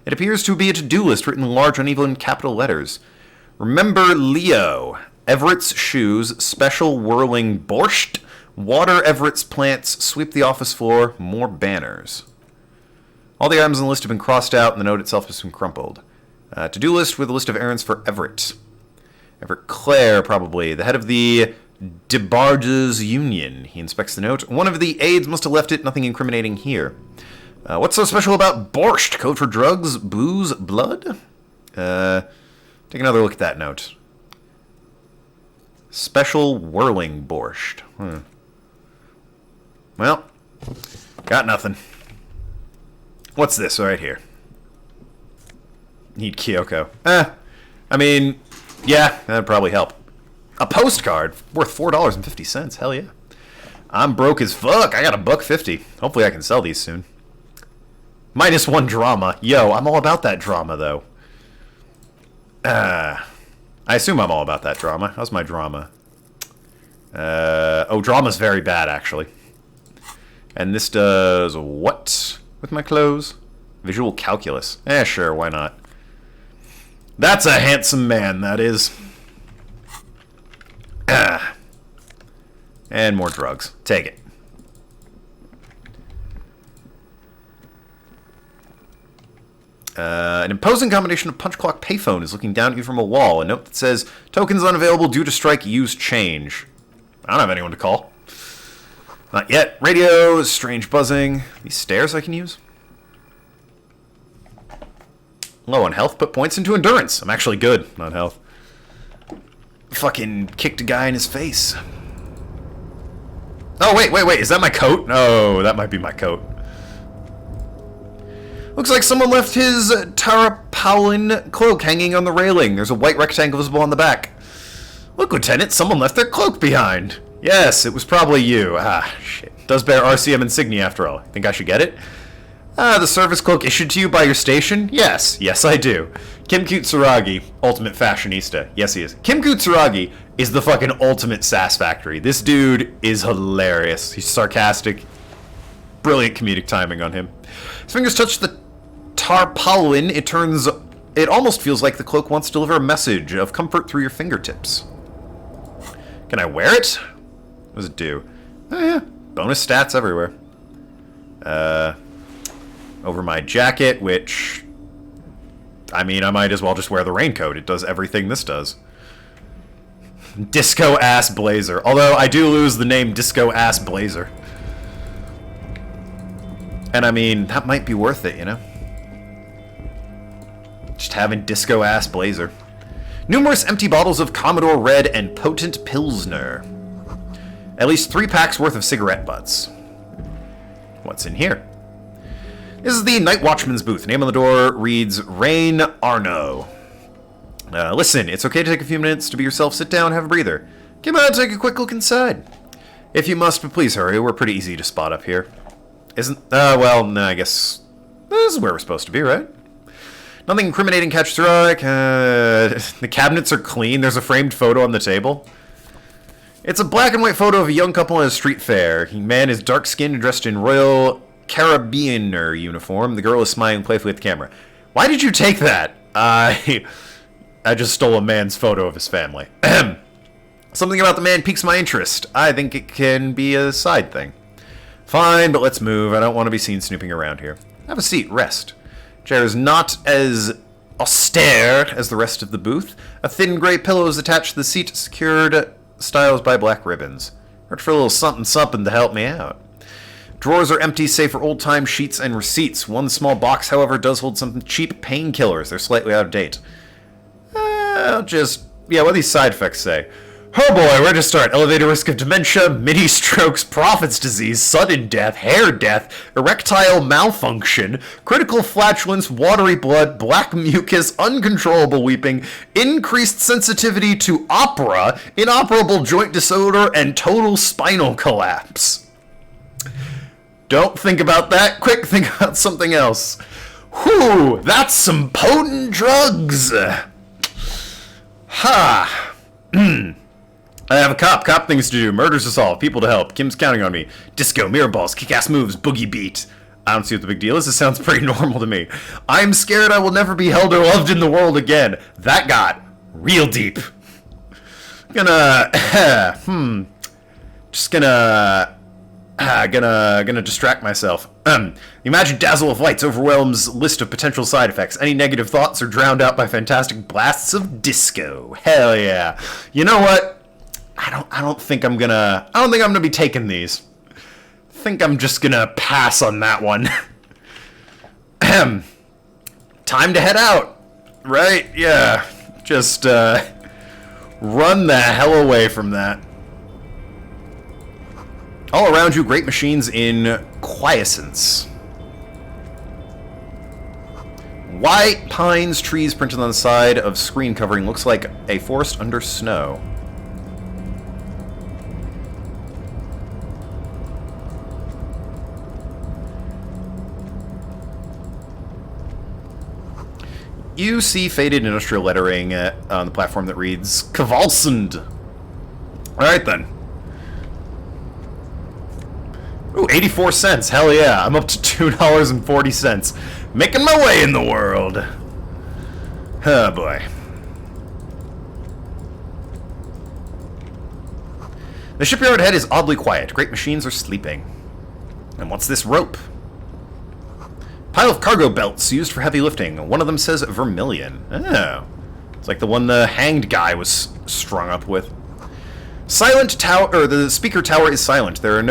It appears to be a to-do list written in large, uneven capital letters. Remember Leo. Everett's shoes. Special whirling borscht. Water Everett's plants. Sweep the office floor. More banners. All the items on the list have been crossed out, and the note itself has been crumpled. To-do list with a list of errands for Everett. Everett Clare, probably. The head of the DeBarges Union. He inspects the note. One of the aides must have left it. Nothing incriminating here. What's so special about borscht? Code for drugs, booze, blood? Take another look at that note. Special whirling borscht. Well, got nothing. What's this right here? Need Kyoko. I mean, yeah, that'd probably help. A postcard worth $4.50. Hell yeah. I'm broke as fuck. I got $1.50. Hopefully I can sell these soon. -1 drama. Yo, I'm all about that drama, though. I assume I'm all about that drama. How's my drama? Oh, drama's very bad, actually. And this does what with my clothes? Visual calculus. Sure, why not? That's a handsome man, that is. And more drugs. Take it. An imposing combination of punch clock payphone is looking down at you from a wall. A note that says, tokens unavailable due to strike, use change. I don't have anyone to call. Not yet. Radio, strange buzzing. These stairs I can use? Low on health, put points into endurance. I'm actually good on health. Fucking kicked a guy in his face. Oh, wait. Is that my coat? No, that might be my coat. Looks like someone left his Tarpaulin cloak hanging on the railing. There's a white rectangle visible on the back. Look, Lieutenant, someone left their cloak behind. Yes, it was probably you. Shit. Does bear RCM insignia after all. Think I should get it? The service cloak issued to you by your station? Yes, I do. Kim Kutsuragi, ultimate fashionista. Yes, he is. Kim Kutsuragi is the fucking ultimate sass factory. This dude is hilarious. He's sarcastic. Brilliant comedic timing on him. His fingers touch the tarpaulin. It almost feels like the cloak wants to deliver a message of comfort through your fingertips. Can I wear it? What does it do? Oh, yeah. Bonus stats everywhere. Over my jacket, which, I mean, I might as well just wear the raincoat. It does everything this does. Disco ass blazer. Although I do lose the name Disco ass blazer. And I mean, that might be worth it, you know? Just having disco ass blazer. Numerous empty bottles of Commodore Red and potent Pilsner. At least 3 packs worth of cigarette butts. What's in here? This is the Night Watchman's booth. Name on the door reads Rain Arno. Listen, it's okay to take a few minutes to be yourself. Sit down, have a breather. Come on, take a quick look inside. If you must, but please hurry. We're pretty easy to spot up here. Isn't... well, no, I guess... This is where we're supposed to be, right? Nothing incriminating catches your eye. The cabinets are clean. There's a framed photo on the table. It's a black and white photo of a young couple in a street fair. The man is dark-skinned and dressed in Royal Carabiner uniform. The girl is smiling playfully at the camera. Why did you take that? I just stole a man's photo of his family. Something about the man piques my interest. I think it can be a side thing. Fine, but let's move. I don't want to be seen snooping around here. Have a seat. Rest. Chair is not as austere as the rest of the booth. A thin gray pillow is attached to the seat, secured styles by black ribbons. Heard for a little something to help me out. Drawers are empty save for old-time sheets and receipts. One small box, however, does hold some cheap painkillers. They're slightly out of date. I'll just... Yeah, what do these side effects say? Oh boy, where to start? Elevated risk of dementia, mini strokes, prophet's disease, sudden death, hair death, erectile malfunction, critical flatulence, watery blood, black mucus, uncontrollable weeping, increased sensitivity to opera, inoperable joint disorder, and total spinal collapse. Don't think about that. Quick, think about something else. Whew, that's some potent drugs. Ha. I have a cop things to do, murders to solve, people to help, Kim's counting on me. Disco, mirror balls, kick-ass moves, boogie beat. I don't see what the big deal is, this sounds pretty normal to me. I'm scared I will never be held or loved in the world again. That got real deep. Gonna distract myself. The imagined dazzle of lights overwhelms list of potential side effects. Any negative thoughts are drowned out by fantastic blasts of disco. Hell yeah. You know what? I don't think I'm gonna be taking these. I think I'm just gonna pass on that one. Time to head out. Right? Yeah. Just run the hell away from that. All around you, great machines in quiescence. White pines, trees printed on the side of screen covering looks like a forest under snow. You see faded industrial lettering on the platform that reads Kvalsund. Alright then. Ooh, 84 cents. Hell yeah. I'm up to $2.40. Making my way in the world. Oh boy. The shipyard head is oddly quiet. Great machines are sleeping. And what's this rope? Pile of cargo belts used for heavy lifting. One of them says vermilion. Oh. It's like the one the hanged guy was strung up with. Silent tower, or the speaker tower is silent. There's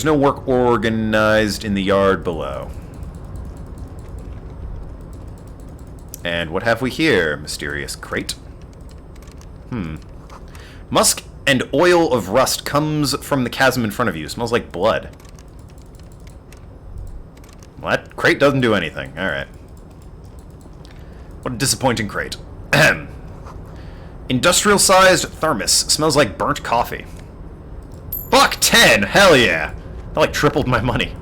no work organized in the yard below. And what have we here? Mysterious crate. Musk and oil of rust comes from the chasm in front of you. Smells like blood. Well, that crate doesn't do anything. Alright. What a disappointing crate. Industrial-sized thermos. Smells like burnt coffee. $1.10! Hell yeah! That like tripled my money.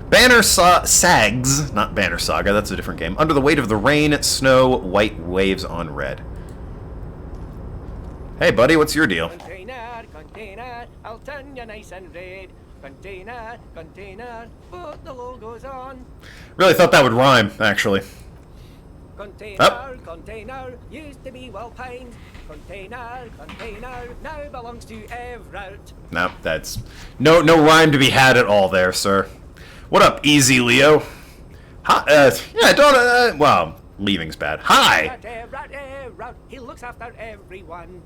Banner sags, not Banner Saga, that's a different game. Under the weight of the rain, snow, white waves on red. Hey buddy, what's your deal? Container, I'll turn you nice and red. Container, put the logos on. Really thought that would rhyme, actually. Container, used to be well pined. Container, now belongs to Everett. No, that's no rhyme to be had at all there, sir. What up, Easy Leo? Hi, yeah, don't, well, leaving's bad. Hi! Everett, he looks after everyone.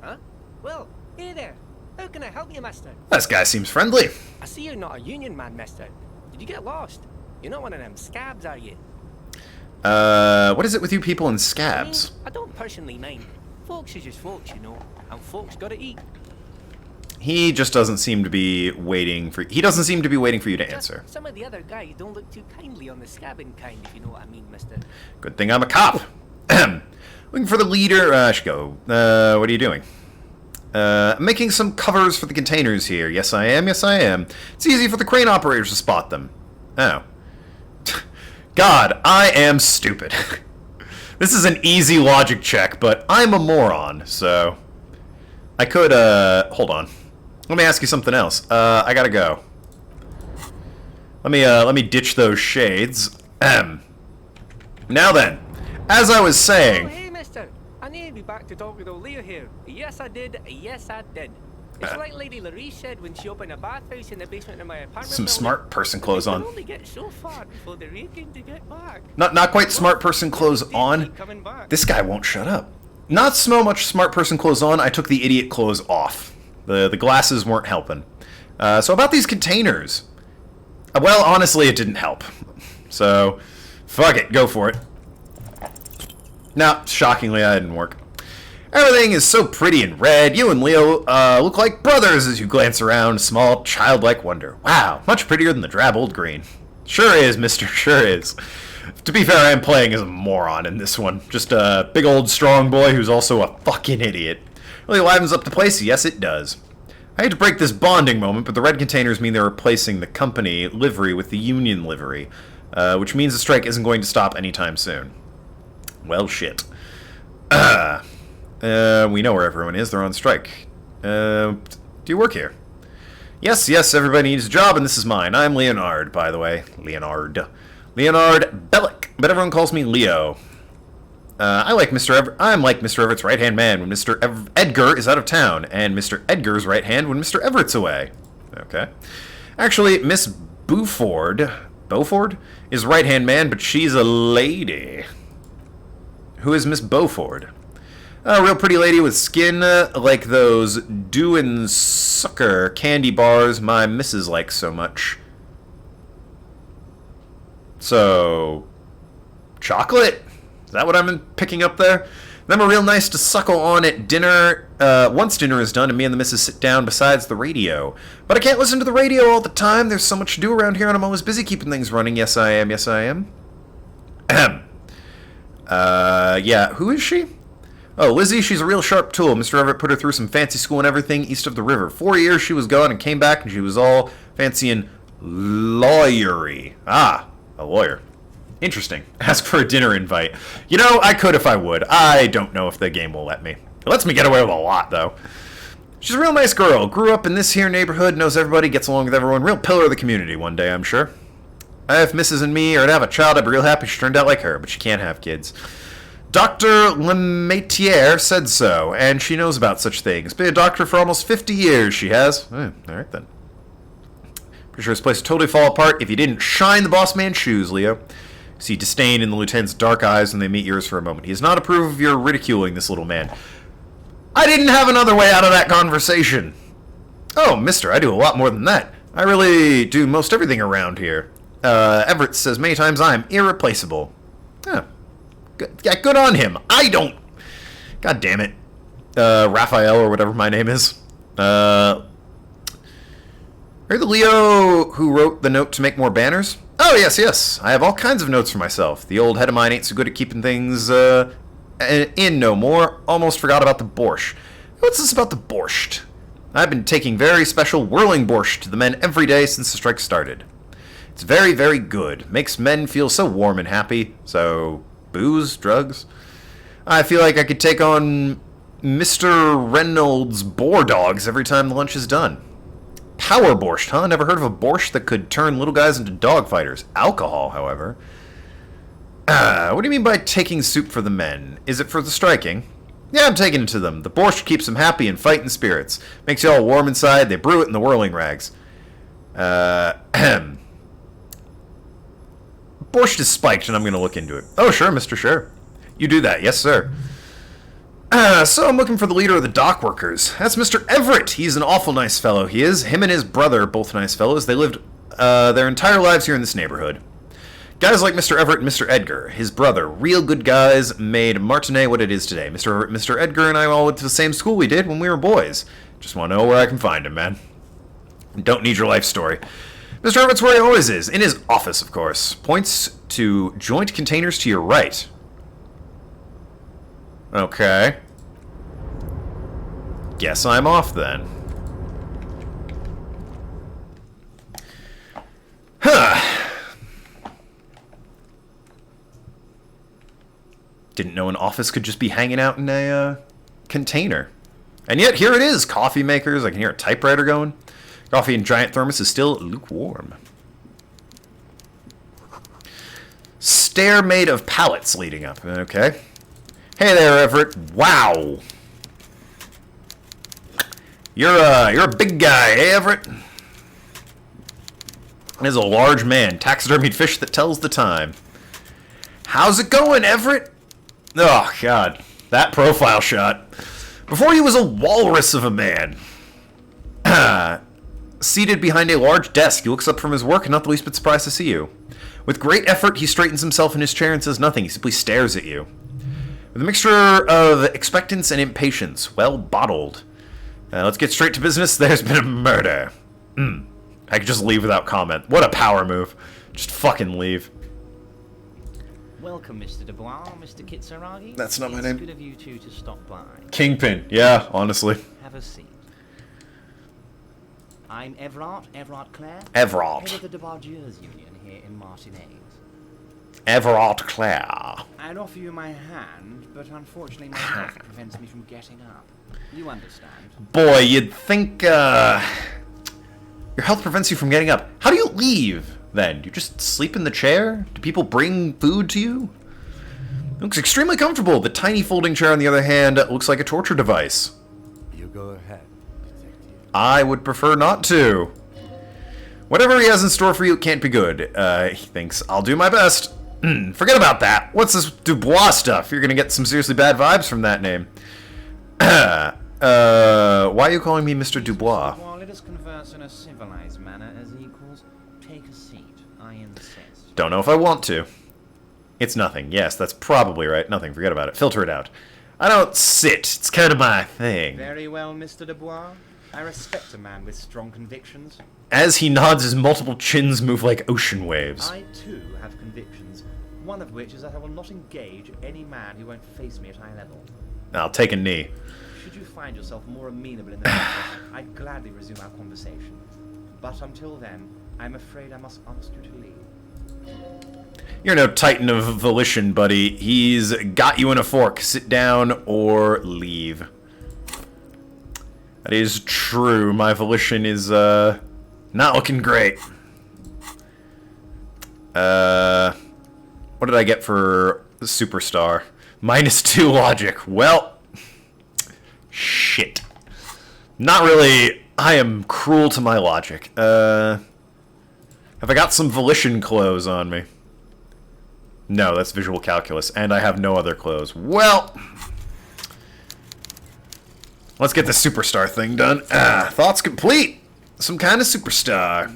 Huh? Well, hey there. How can I help you, mister? This guy seems friendly. I see you're not a union man, mister. Did you get lost? You're not one of them scabs, are you? What is it with you people in scabs? I don't personally mind. Folks is just folks, you know, and folks gotta eat. He just doesn't seem to be waiting for you to answer. Some of the other guys don't look too kindly on the scabbing kind, if you know what I mean, mister. Good thing I'm a cop. Looking for the leader. I should go. What are you doing? Making some covers for the containers here. Yes, I am. Yes, I am. It's easy for the crane operators to spot them. Oh. God, I am stupid. This is an easy logic check, but I'm a moron, so... I could, hold on. Let me ask you something else. I gotta go. Let me ditch those shades. Now then, as I was saying... Oh, hey, mister. I need to be back to talk with old Leo here. Yes, I did. Yes, I did. It's like Lady Larisse said when she opened a bathhouse in the basement of my apartment. Some smart person clothes on. Only get so far before they're aching to get back. Not quite smart person clothes on. This guy won't shut up. Not so much smart person clothes on. I took the idiot clothes off. The glasses weren't helping. So about these containers. Well, honestly, it didn't help. So, fuck it, go for it. Now, shockingly, that didn't work. Everything is so pretty and red. You and Leo look like brothers as you glance around, small, childlike wonder. Wow, much prettier than the drab old green. Sure is, mister, sure is. To be fair, I am playing as a moron in this one. Just a big old strong boy who's also a fucking idiot. Really livens up the place? Yes, it does. I hate to break this bonding moment, but the red containers mean they're replacing the company livery with the union livery, which means the strike isn't going to stop anytime soon. Well, shit. We know where everyone is. They're on strike. Do you work here? Yes, everybody needs a job, and this is mine. I'm Leonard, by the way. Leonard Bellick, but everyone calls me Leo. I'm like Mr. Everett's right-hand man when Mr. Edgar is out of town, and Mr. Edgar's right hand when Mr. Everett's away. Okay. Actually, Miss Beauford is right-hand man, but she's a lady. Who is Miss Beauford? A real pretty lady with skin like those dew and sucker candy bars my missus likes so much. So, chocolate? Is that what I'm picking up there? Them are real nice to suckle on at dinner, once dinner is done and me and the missus sit down besides the radio. But I can't listen to the radio all the time. There's so much to do around here and I'm always busy keeping things running. Yes, I am. Yes, I am. Ahem. Yeah, who is she? Oh, Lizzie, she's a real sharp tool. Mr. Everett put her through some fancy school and everything east of the river. 4 years she was gone and came back and she was all fancy and lawyery. Ah, a lawyer. Interesting. Ask for a dinner invite. You know, I could if I would. I don't know if the game will let me. It lets me get away with a lot, though. She's a real nice girl. Grew up in this here neighborhood, knows everybody, gets along with everyone. Real pillar of the community one day, I'm sure. If Mrs. and me are to have a child, I'd be real happy she turned out like her, but she can't have kids. Dr. Lemaitre said so, and she knows about such things. Been a doctor for almost 50 years, she has. All right, then. Pretty sure this place would totally fall apart if you didn't shine the boss man's shoes, Leo. See disdain in the lieutenant's dark eyes when they meet yours for a moment. He does not approve of your ridiculing this little man. I didn't have another way out of that conversation. Oh, mister, I do a lot more than that. I really do most everything around here. Everett says many times I'm irreplaceable. Oh. Good on him. I don't... God damn it. Raphael or whatever my name is. Are you the Leo who wrote the note to make more banners? Oh, yes. I have all kinds of notes for myself. The old head of mine ain't so good at keeping things in no more. Almost forgot about the borscht. What's this about the borscht? I've been taking very special whirling borscht to the men every day since the strike started. It's very, very good. Makes men feel so warm and happy. So... booze, drugs. I feel like I could take on Mr. Reynolds' boar dogs every time the lunch is done. Power borscht, huh? Never heard of a borscht that could turn little guys into dog fighters. Alcohol, however. What do you mean by taking soup for the men? Is it for the striking? Yeah, I'm taking it to them. The borscht keeps them happy and fighting spirits. Makes you all warm inside. They brew it in the whirling rags. Borscht is spiked, and I'm going to look into it. Oh, sure, Mr. Sure. You do that. Yes, sir. So I'm looking for the leader of the dock workers. That's Mr. Everett. He's an awful nice fellow, he is. Him and his brother, both nice fellows. They lived their entire lives here in this neighborhood. Guys like Mr. Everett and Mr. Edgar, his brother, real good guys, made Martinet what it is today. Mr. Everett, Mr. Edgar, and I all went to the same school we did when we were boys. Just want to know where I can find him, man. Don't need your life story. Mr. Everett's where he always is. In his office, of course. Points to joint containers to your right. Okay. Guess I'm off then. Huh. Didn't know an office could just be hanging out in a container. And yet, here it is. Coffee makers. I can hear a typewriter going. Coffee in giant thermos is still lukewarm. Stair made of pallets leading up. Okay. Hey there, Everett. Wow. You're a big guy, eh, Everett? There's a large man, taxidermied fish that tells the time. How's it going, Everett? Oh, God. That profile shot. Before he was a walrus of a man. Seated behind a large desk, he looks up from his work and not the least bit surprised to see you. With great effort, he straightens himself in his chair and says nothing. He simply stares at you. With a mixture of expectance and impatience, well bottled. Let's get straight to business. There's been a murder. I could just leave without comment. What a power move. Just fucking leave. Welcome, Mr. Dubois, Mr. Kitsuragi. That's not my name. It's good of you two to stop by. Kingpin. Yeah, honestly. Have a seat. I'm Everard Clare. Everard. Head of the Debardiers Union here in Martinez. Everard Clare. I'd offer you my hand, but unfortunately my health prevents me from getting up. You understand. Boy, you'd think, your health prevents you from getting up. How do you leave, then? Do you just sleep in the chair? Do people bring food to you? It looks extremely comfortable. The tiny folding chair, on the other hand, looks like a torture device. You go ahead, detective. I would prefer not to. Whatever he has in store for you, it can't be good. He thinks, I'll do my best. Forget about that. What's this Dubois stuff? You're gonna get some seriously bad vibes from that name. Why are you calling me Mr. Dubois? Well, let us converse in a civilized manner as equals. Take a seat, I insist. Don't know if I want to. It's nothing. Yes, that's probably right. Nothing. Forget about it. Filter it out. I don't sit. It's kind of my thing. Very well, Mr. Dubois. I respect a man with strong convictions. As he nods, his multiple chins move like ocean waves. I, too, have convictions. One of which is that I will not engage any man who won't face me at eye level. I'll take a knee. Should you find yourself more amenable in the future, I'd gladly resume our conversation. But until then, I'm afraid I must ask you to leave. You're no titan of volition, buddy. He's got you in a fork. Sit down or leave. That is true. My volition is, not looking great. What did I get for Superstar? -2 logic. Well, shit. Not really. I am cruel to my logic. Have I got some volition clothes on me? No, that's visual calculus, and I have no other clothes. Well, let's get the superstar thing done. Thoughts complete. Some kind of superstar.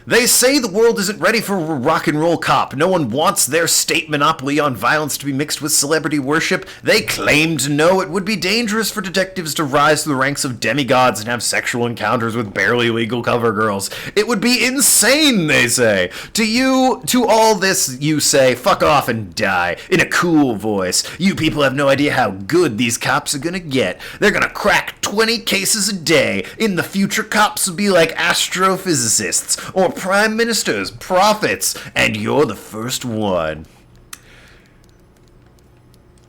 They say the world isn't ready for a rock and roll cop. No one wants their state monopoly on violence to be mixed with celebrity worship. They claim to know it would be dangerous for detectives to rise to the ranks of demigods and have sexual encounters with barely legal cover girls. It would be insane, they say. To all this, you say, fuck off and die, in a cool voice. You people have no idea how good these cops are gonna get. They're gonna crack 20 cases a day. In the future, cops will be like astrophysicists, or prime ministers, prophets, and you're the first one.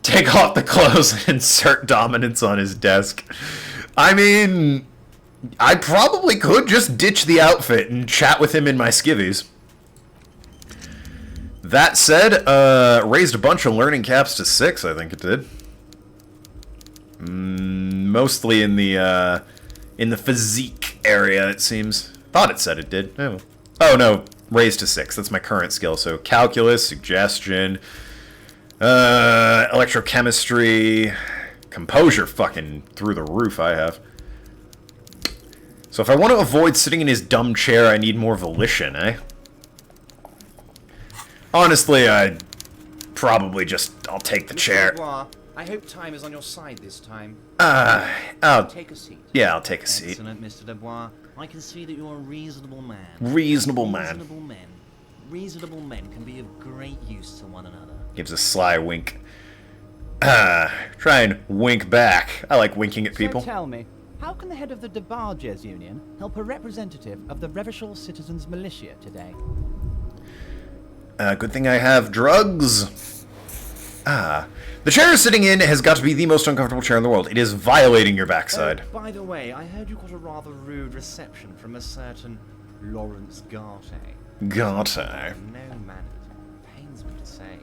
Take off the clothes and insert dominance on his desk. I mean, I probably could just ditch the outfit and chat with him in my skivvies. That said, raised a bunch of learning caps to 6, I think it did. Mostly in the physique area, it seems. Thought it said it did. Oh no, raised to 6. That's my current skill. So calculus, suggestion, electrochemistry, composure fucking through the roof I have. So if I want to avoid sitting in his dumb chair, I need more volition, eh? Honestly, I'd probably I'll take the chair. I hope time is on your side this time. I'll take a seat. Yeah, I'll take a seat. Excellent, Mr. Dubois. I can see that you're a reasonable man. Reasonable man. Reasonable men can be of great use to one another. Gives a sly wink. Try and wink back. I like winking at people. So tell me, how can the head of the Debarges Union help a representative of the Revachol Citizens Militia today? Good thing I have drugs. The chair you're sitting in has got to be the most uncomfortable chair in the world. It is violating your backside. By the way, I heard you got a rather rude reception from a certain Lawrence Garte. Garte. No manners. Pains me to say.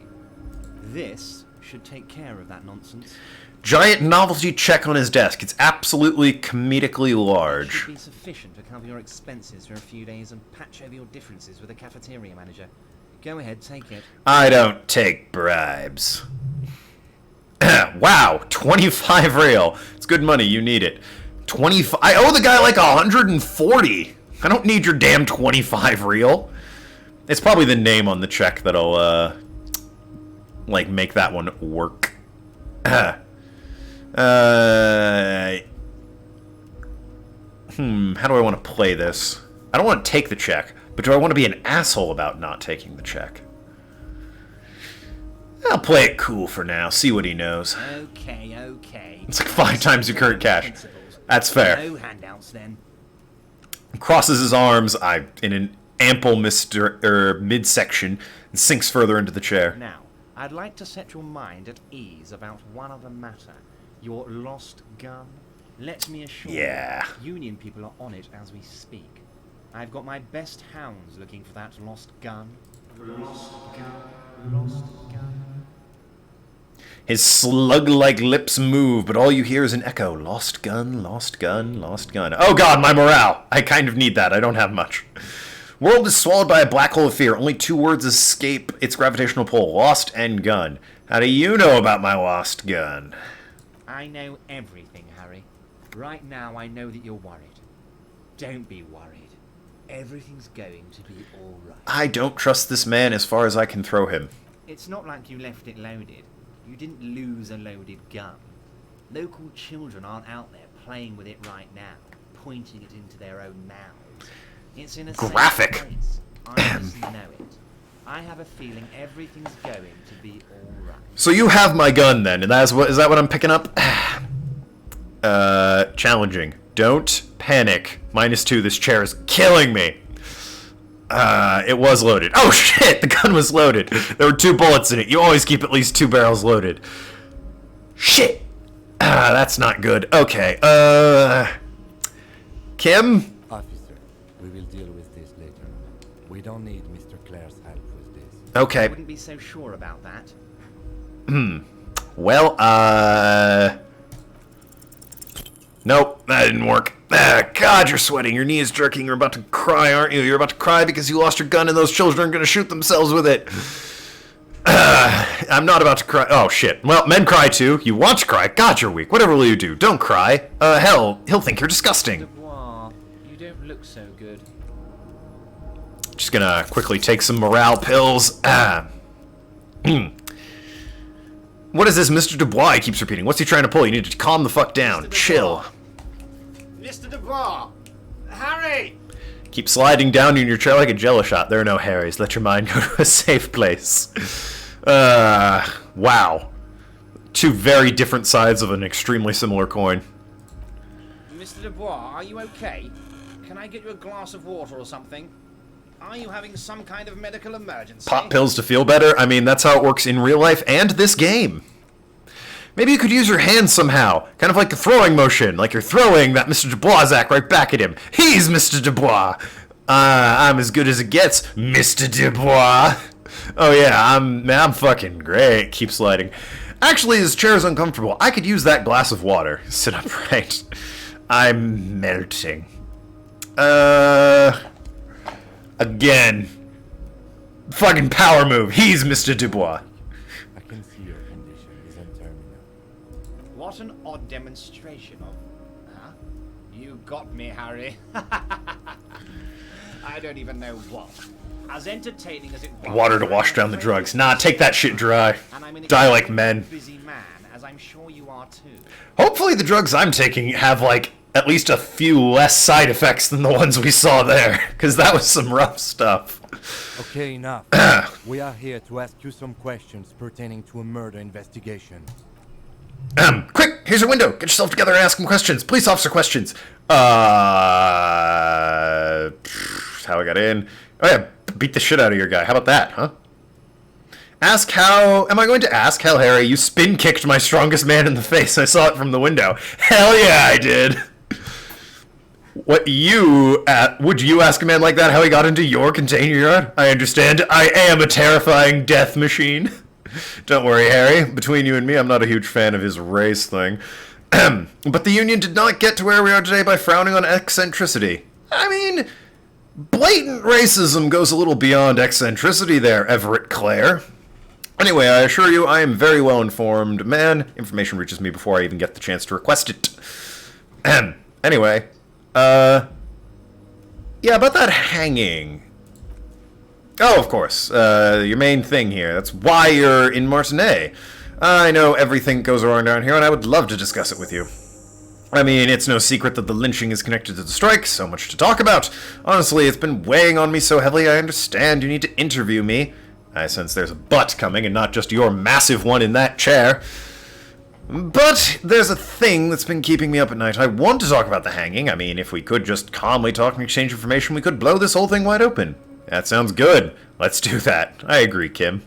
This should take care of that nonsense. Giant novelty check on his desk. It's absolutely comedically large. It should be sufficient to cover your expenses for a few days and patch over your differences with the cafeteria manager. Go ahead, take it. I don't take bribes. Wow, 25 real. It's good money, you need it. 25. I owe the guy like 140. I don't need your damn 25 real. It's probably the name on the check that'll, like, make that one work. How do I want to play this? I don't want to take the check, but do I want to be an asshole about not taking the check? I'll play it cool for now, see what he knows. Okay. It's like 5 times your current cash. That's fair. No handouts then. Crosses his arms, in an ample midsection, and sinks further into the chair. Now, I'd like to set your mind at ease about one other matter. Your lost gun. Let me assure you, Union people are on it as we speak. I've got my best hounds looking for that lost gun. Lost gun. Lost gun. His slug-like lips move, but all you hear is an echo. Lost gun, lost gun, lost gun. Oh god, my morale! I kind of need that. I don't have much. World is swallowed by a black hole of fear. Only 2 words escape its gravitational pull. Lost and gun. How do you know about my lost gun? I know everything, Harry. Right now, I know that you're worried. Don't be worried. Everything's going to be alright. I don't trust this man as far as I can throw him. It's not like you left it loaded. You didn't lose a loaded gun. Local children aren't out there playing with it right now, pointing it into their own mouths. It's in a graphic. safe place. I just know it. I have a feeling everything's going to be alright. So you have my gun then, and is that what I'm picking up? Challenging. Don't panic. -2, this chair is killing me. It was loaded. Oh shit, the gun was loaded. There were 2 bullets in it. You always keep at least 2 barrels loaded. Shit. That's not good. Okay, Kim? Officer, we will deal with this later. We don't need Mr. Clare's help with this. Okay. I wouldn't be so sure about that. Well, nope, that didn't work. God, you're sweating. Your knee is jerking. You're about to cry, aren't you? You're about to cry because you lost your gun and those children are going to shoot themselves with it. I'm not about to cry. Oh, shit. Well, men cry too. You want to cry. God, you're weak. Whatever will you do? Don't cry. Hell, he'll think you're disgusting. Dubois, you don't look so good. Just gonna quickly take some morale pills. What is this Mr. Dubois he keeps repeating? What's he trying to pull? You need to calm the fuck down. Chill. Mr. Dubois! Harry! Keep sliding down in your chair like a jello shot. There are no Harrys. Let your mind go to a safe place. Wow. 2 very different sides of an extremely similar coin. Mr. Dubois, are you okay? Can I get you a glass of water or something? Are you having some kind of medical emergency? Pop pills to feel better? I mean, that's how it works in real life and this game. Maybe you could use your hands somehow. Kind of like the throwing motion. Like you're throwing that Mr. Dubois act right back at him. He's Mr. Dubois. I'm as good as it gets, Mr. Dubois. Oh yeah, I'm fucking great. Keep sliding. Actually, this chair is uncomfortable. I could use that glass of water. Sit upright. I'm melting. Again. Fucking power move. He's Mr. Dubois. I can see your condition is terminal. What an odd demonstration of... Huh? You got me, Harry. I don't even know what. As entertaining as it was... Water to wash down the drugs. Nah, take that shit dry. Die like men. Busy man, as I'm sure you are too. Hopefully the drugs I'm taking have, like, at least a few less side effects than the ones we saw there. Because that was some rough stuff. Okay, enough. We are here to ask you some questions pertaining to a murder investigation. Quick, here's your window. Get yourself together and ask him questions. Police officer questions. How I got in. Oh yeah, beat the shit out of your guy. How about that, huh? Ask how... Am I going to ask? Hell, Harry, you spin-kicked my strongest man in the face. I saw it from the window. Hell yeah, I did. Would you ask a man like that how he got into your container yard? I understand. I am a terrifying death machine. Don't worry, Harry. Between you and me, I'm not a huge fan of his race thing. But the Union did not get to where we are today by frowning on eccentricity. I mean, blatant racism goes a little beyond eccentricity there, Everett Clare. Anyway, I assure you, I am very well informed man. Information reaches me before I even get the chance to request it. Anyway, yeah, about that hanging. Oh, of course, your main thing here. That's why you're in Martinet. I know everything goes wrong down here, and I would love to discuss it with you. I mean, it's no secret that the lynching is connected to the strike. So much to talk about. Honestly, it's been weighing on me so heavily. I understand you need to interview me. I sense there's a but coming, and not just your massive one in that chair. But there's a thing that's been keeping me up at night. I want to talk about the hanging. I mean, if we could just calmly talk and exchange information, we could blow this whole thing wide open. That sounds good. Let's do that. I agree, Kim.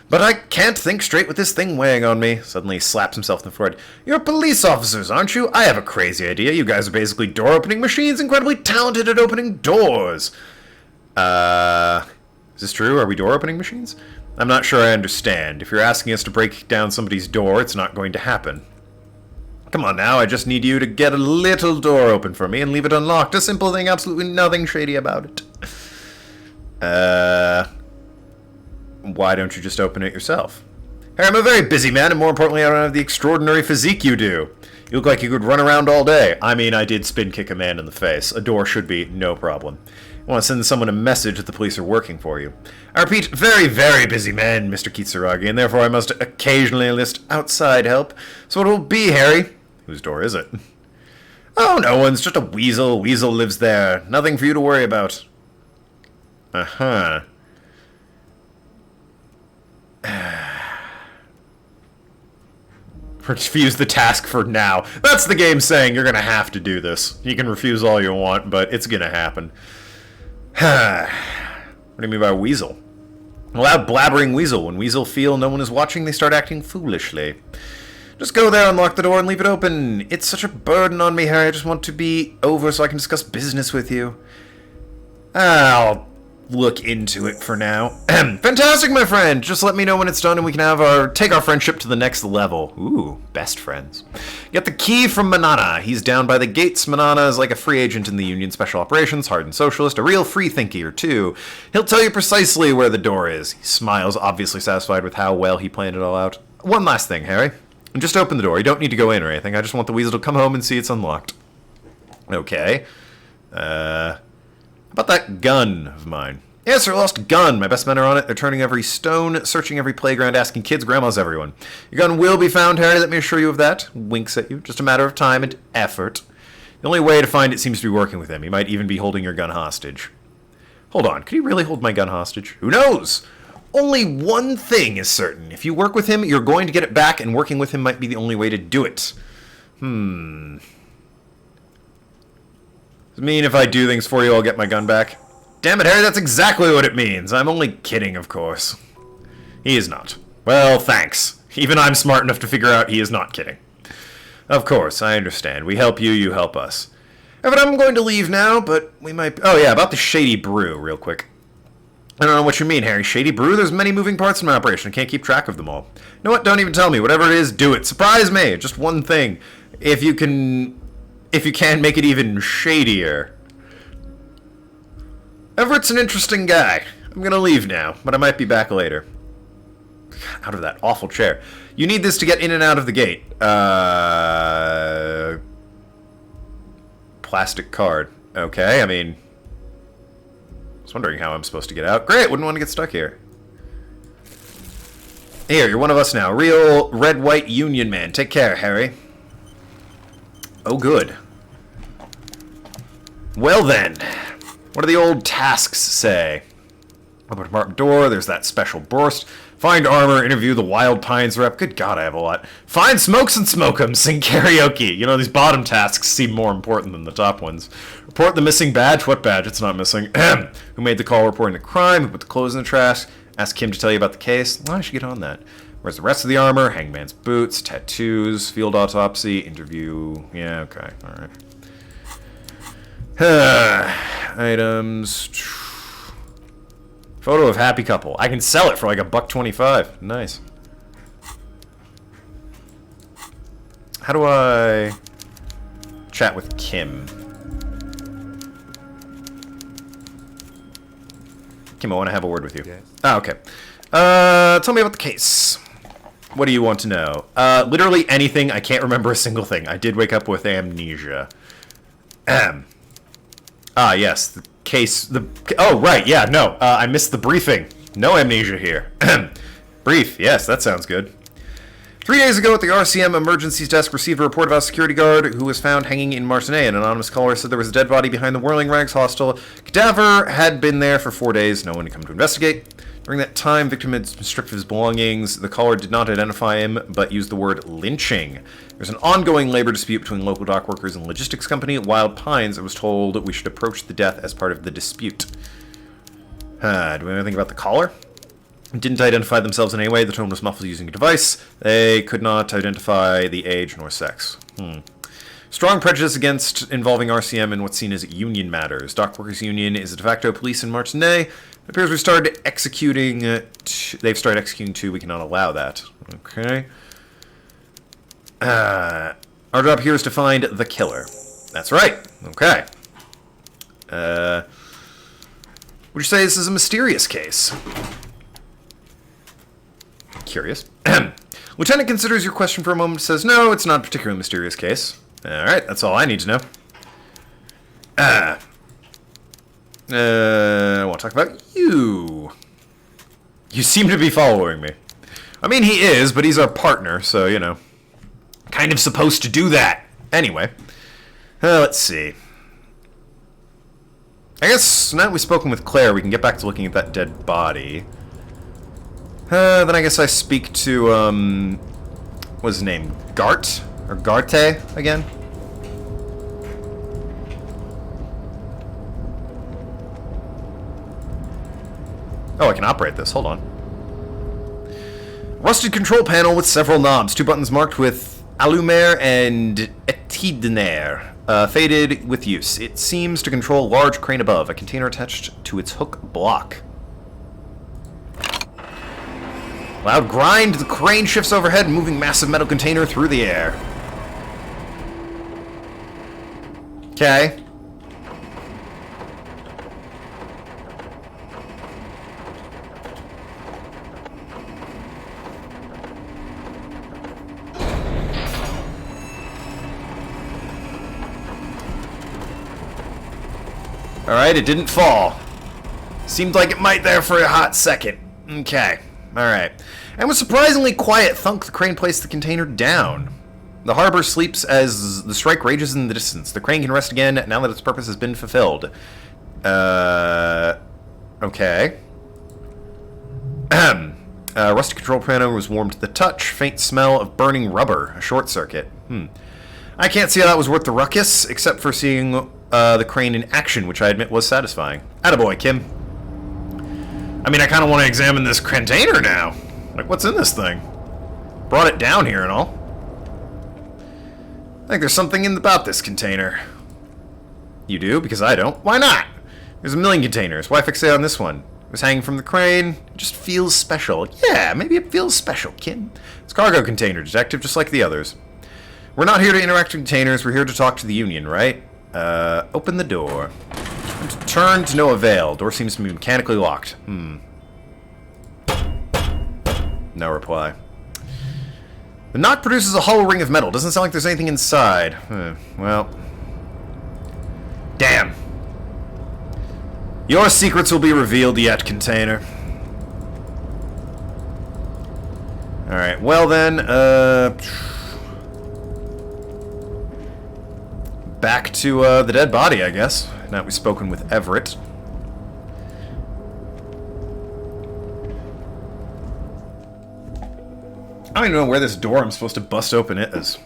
But I can't think straight with this thing weighing on me. Suddenly he slaps himself in the forehead. You're police officers, aren't you? I have a crazy idea. You guys are basically door-opening machines, incredibly talented at opening doors. Is this true? Are we door-opening machines? I'm not sure I understand. If you're asking us to break down somebody's door, it's not going to happen. Come on now, I just need you to get a little door open for me and leave it unlocked. A simple thing, absolutely nothing shady about it. Why don't you just open it yourself? Harry, I'm a very busy man, and more importantly, I don't have the extraordinary physique you do. You look like you could run around all day. I mean, I did spin kick a man in the face. A door should be no problem. I want to send someone a message that the police are working for you. I repeat, very, very busy man, Mr. Kitsuragi, and therefore I must occasionally enlist outside help. So what will it be, Harry? Whose door is it? Oh, no one's, just a weasel. Weasel lives there. Nothing for you to worry about. Uh-huh. Refuse the task for now. That's the game saying you're gonna have to do this. You can refuse all you want, but it's gonna happen. What do you mean by weasel? A loud blabbering weasel. When weasel feel no one is watching, they start acting foolishly. Just go there, unlock the door, and leave it open. It's such a burden on me, Harry. I just want to be over so I can discuss business with you. I'll look into it for now. Fantastic, my friend! Just let me know when it's done and we can take our friendship to the next level. Ooh, best friends. Get the key from Manana. He's down by the gates. Manana is like a free agent in the Union Special Operations, hardened socialist, a real free thinker too. He'll tell you precisely where the door is. He smiles, obviously satisfied with how well he planned it all out. One last thing, Harry. Just open the door. You don't need to go in or anything. I just want the weasel to come home and see it's unlocked. Okay. How about that gun of mine? Yes, sir, lost gun. My best men are on it. They're turning every stone, searching every playground, asking kids, grandmas, everyone. Your gun will be found, Harry. Let me assure you of that. Winks at you. Just a matter of time and effort. The only way to find it seems to be working with him. He might even be holding your gun hostage. Hold on. Could he really hold my gun hostage? Who knows? Only one thing is certain. If you work with him, you're going to get it back, and working with him might be the only way to do it. Does it mean if I do things for you, I'll get my gun back? Damn it, Harry, that's exactly what it means. I'm only kidding, of course. He is not. Well, thanks. Even I'm smart enough to figure out he is not kidding. Of course, I understand. We help you, you help us. But I'm going to leave now, but we might... Oh, yeah, about the Shady Brew, real quick. I don't know what you mean, Harry. Shady Brew? There's many moving parts in my operation. I can't keep track of them all. You know what? Don't even tell me. Whatever it is, do it. Surprise me. Just one thing. If you can make it even shadier. Everett's an interesting guy. I'm gonna leave now, but I might be back later. Out of that awful chair. You need this to get in and out of the gate. Plastic card. Okay, I mean... I was wondering how I'm supposed to get out. Great, wouldn't want to get stuck here. Here, you're one of us now. Real red-white union man. Take care, Harry. Oh, good. Well then. What do the old tasks say? Open apartment door, there's that special burst. Find armor, interview the Wild Pines rep. Good God, I have a lot. Find smokes and smoke 'em, sing karaoke. You know, these bottom tasks seem more important than the top ones. Report the missing badge. What badge? It's not missing. Who made the call reporting the crime? Who put the clothes in the trash? Ask Kim to tell you about the case. Oh, I should get on that. Where's the rest of the armor? Hangman's boots, tattoos, field autopsy, interview. Yeah, okay, alright. Items. Photo of happy couple. I can sell it for like $1.25. Nice. How do I chat with Kim? Kim, I want to have a word with you. Yes. Ah, okay. Tell me about the case. What do you want to know? Literally anything. I can't remember a single thing. I did wake up with amnesia. Ah, yes. The case. Oh, right. Yeah, no. I missed the briefing. No amnesia here. Brief. Yes, that sounds good. 3 days ago at the RCM emergencies desk, received a report about a security guard who was found hanging in Martinez. An anonymous caller said there was a dead body behind the Whirling Rags hostel. Cadaver had been there for 4 days. No one had come to investigate. During that time, victim had been stripped of his belongings. The caller did not identify him, but used the word lynching. There's an ongoing labor dispute between local dock workers and logistics company Wild Pines. I was told we should approach the death as part of the dispute. Do we know anything about the caller? Didn't identify themselves in any way. The tone was muffled using a device. They could not identify the age nor sex. Strong prejudice against involving RCM in what's seen as union matters. Dock Workers Union is a de facto police in Martinez. It appears we started executing. They've started executing too. We cannot allow that. Okay. Our job here is to find the killer. That's right. Okay. Would you say this is a mysterious case? Curious. Lieutenant considers your question for a moment. Says no, it's not a particularly mysterious case. All right, that's all I need to know. I want to talk about you. You seem to be following me. I mean, he is, but he's our partner, so, you know. Kind of supposed to do that. Anyway. Let's see. I guess now that we've spoken with Claire, we can get back to looking at that dead body. Then I guess I speak to, what's his name? Gart? Or Garte, again? Oh, I can operate this. Hold on. Rusted control panel with several knobs. 2 buttons marked with Allumer and Etidner. Faded with use. It seems to control a large crane above. A container attached to its hook block. Loud grind. The crane shifts overhead, moving massive metal container through the air. Okay. Alright, it didn't fall. Seemed like it might there for a hot second. Okay. Alright. And with surprisingly quiet thunk, the crane placed the container down. The harbor sleeps as the strike rages in the distance. The crane can rest again now that its purpose has been fulfilled. Okay. Rusty control panel was warmed to the touch. Faint smell of burning rubber. A short circuit. I can't see how that was worth the ruckus, except for seeing the crane in action, which I admit was satisfying. Attaboy, Kim. I mean, I kind of want to examine this container now. Like, what's in this thing? Brought it down here and all. I think there's something about this container. You do? Because I don't. Why not? There's a million containers. Why fixate on this one? It was hanging from the crane. It just feels special. Yeah, maybe it feels special, Kim. It's a cargo container, detective, just like the others. We're not here to interact with containers. We're here to talk to the Union, right? Open the door. Turn to no avail. Door seems to be mechanically locked. No reply. The knock produces a hollow ring of metal. Doesn't sound like there's anything inside. Well. Damn. Your secrets will be revealed yet, container. Alright, well then, back to the dead body, I guess. Now that we've spoken with Everett. I don't even know where this door I'm supposed to bust open is.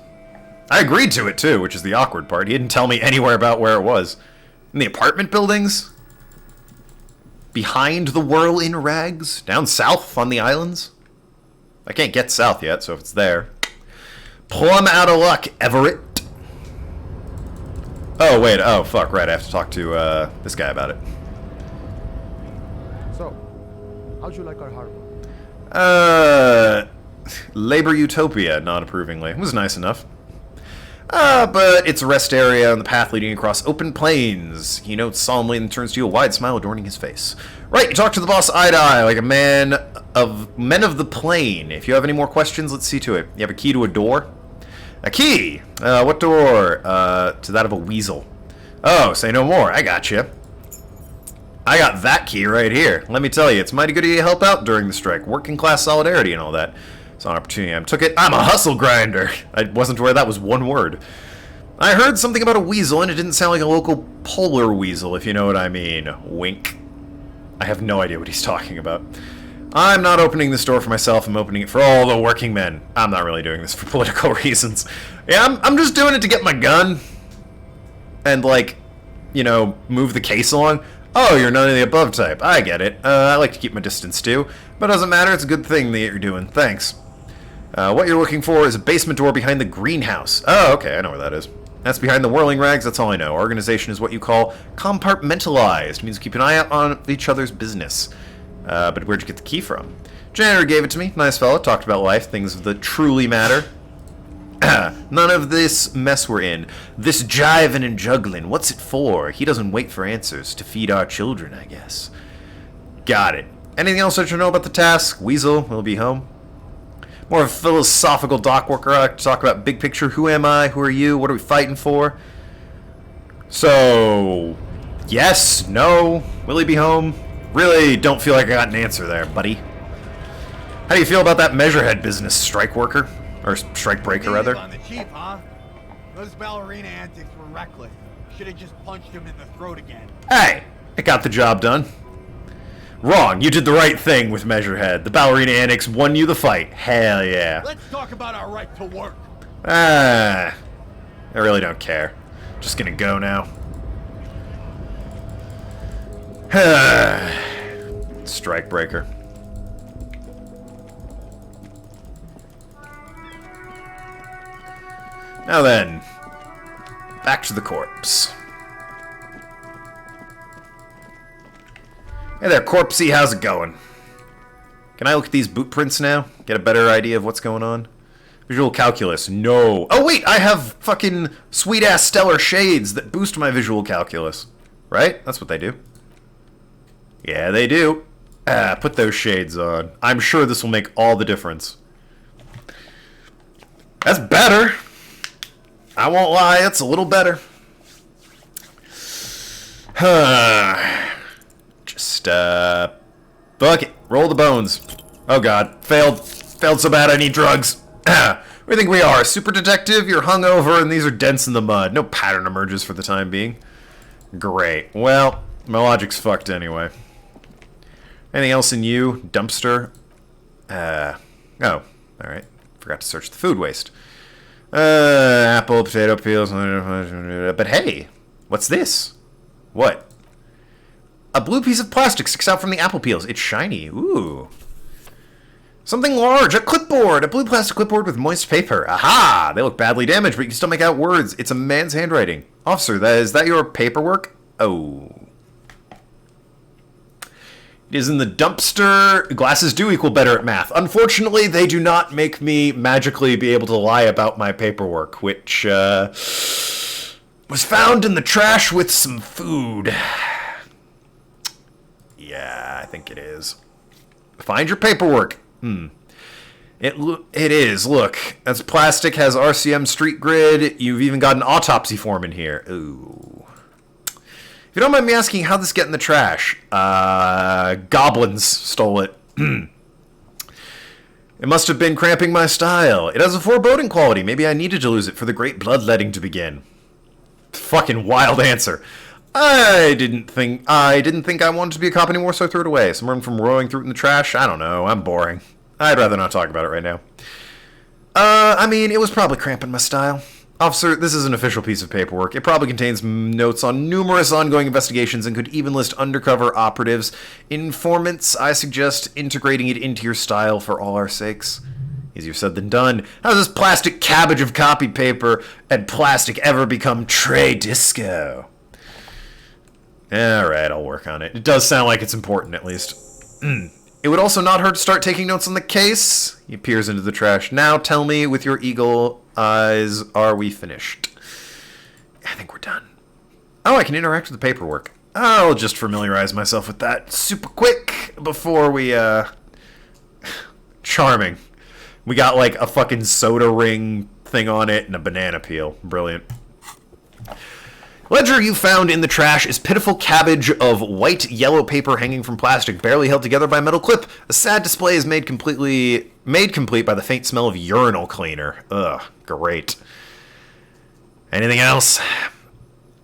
I agreed to it, too, which is the awkward part. He didn't tell me anywhere about where it was. In the apartment buildings? Behind the whirl in rags? Down south on the islands? I can't get south yet, so if it's there... Plumb out of luck, Everett. Oh, wait. Oh, fuck, right. I have to talk to, this guy about it. So, how'd you like our harbor? Labor Utopia, non-approvingly. It was nice enough. But it's a rest area on the path leading across open plains. He notes solemnly and turns to you, a wide smile adorning his face. Right, you talk to the boss eye to eye, like a men of the plain. If you have any more questions, let's see to it. You have a key to a door? A key? What door? To that of a weasel. Oh, say no more. I got you. I got that key right here. Let me tell you, it's mighty good of you to help out during the strike. Working class solidarity and all that. It's an opportunity. I took it. I'm a hustle grinder. I wasn't aware that was one word. I heard something about a weasel, and it didn't sound like a local polar weasel, if you know what I mean. Wink. I have no idea what he's talking about. I'm not opening this door for myself. I'm opening it for all the working men. I'm not really doing this for political reasons. Yeah, I'm just doing it to get my gun. And, like, you know, move the case along. Oh, you're none of the above type. I get it. I like to keep my distance, too. But it doesn't matter. It's a good thing that you're doing. Thanks. What you're looking for is a basement door behind the greenhouse. Oh, okay. I know where that is. That's behind the whirling rags. That's all I know. Organization is what you call compartmentalized. It means keep an eye out on each other's business. But where'd you get the key from? Janitor gave it to me. Nice fella. Talked about life. Things that truly matter. None of this mess we're in. This jiving and juggling. What's it for? He doesn't wait for answers. To feed our children, I guess. Got it. Anything else I should know about the task? Weasel will be home. More of a philosophical dock worker. I like to talk about big picture. Who am I? Who are you? What are we fighting for? So, yes, no. Will he be home? Really don't feel like I got an answer there, buddy. How do you feel about that measurehead business, strike worker? Or strike breaker, rather? On the cheap, huh? Those ballerina antics were reckless. Should have just punched him in the throat again. Hey, it got the job done. Wrong, you did the right thing with Measurehead. The ballerina antics won you the fight. Hell yeah. Let's talk about our right to work. I really don't care. Just gonna go now. Strike breaker. Now then, back to the corpse. Hey there, Corpsey, how's it going? Can I look at these boot prints now? Get a better idea of what's going on? Visual calculus, no. Oh wait, I have fucking sweet-ass stellar shades that boost my visual calculus. Right? That's what they do. Yeah, they do. Put those shades on. I'm sure this will make all the difference. That's better. I won't lie, it's a little better. Just, fuck it. Roll the bones. Oh god. Failed. Failed so bad I need drugs. Where do you think we are? Super detective? You're hungover and these are dents in the mud. No pattern emerges for the time being. Great. Well, my logic's fucked anyway. Anything else in you? Dumpster? Oh. Alright. Forgot to search the food waste. Apple, potato peels. But hey, what's this? What? A blue piece of plastic sticks out from the apple peels. It's shiny. Ooh. Something large. A clipboard. A blue plastic clipboard with moist paper. Aha! They look badly damaged, but you can still make out words. It's a man's handwriting. Officer, is that your paperwork? Oh. It is in the dumpster. Glasses do equal better at math. Unfortunately, they do not make me magically be able to lie about my paperwork, which was found in the trash with some food. Yeah, I think it is. Find your paperwork. It is. Look, that's plastic, has RCM street grid. You've even got an autopsy form in here. Ooh. If you don't mind me asking, how'd this get in the trash? Goblins stole it. It must have been cramping my style. It has a foreboding quality. Maybe I needed to lose it for the great bloodletting to begin. Fucking wild answer. I didn't think I wanted to be a cop anymore, so I threw it away. Someone from rowing through it in the trash? I don't know. I'm boring. I'd rather not talk about it right now. I mean, it was probably cramping my style. Officer, this is an official piece of paperwork. It probably contains notes on numerous ongoing investigations and could even list undercover operatives. Informants, I suggest integrating it into your style for all our sakes. Easier said than done. How does this plastic cabbage of copy paper and plastic ever become Trey Disco? Alright, I'll work on it. It does sound like it's important, at least. It would also not hurt to start taking notes on the case. He peers into the trash. Now tell me, with your eagle eyes, are we finished? I think we're done. Oh, I can interact with the paperwork. I'll just familiarize myself with that super quick before we, Charming. We got, like, a fucking soda ring thing on it and a banana peel. Brilliant. Ledger you found in the trash is pitiful cabbage of white yellow paper hanging from plastic, barely held together by a metal clip. A sad display is made complete by the faint smell of urinal cleaner. Ugh, great. Anything else?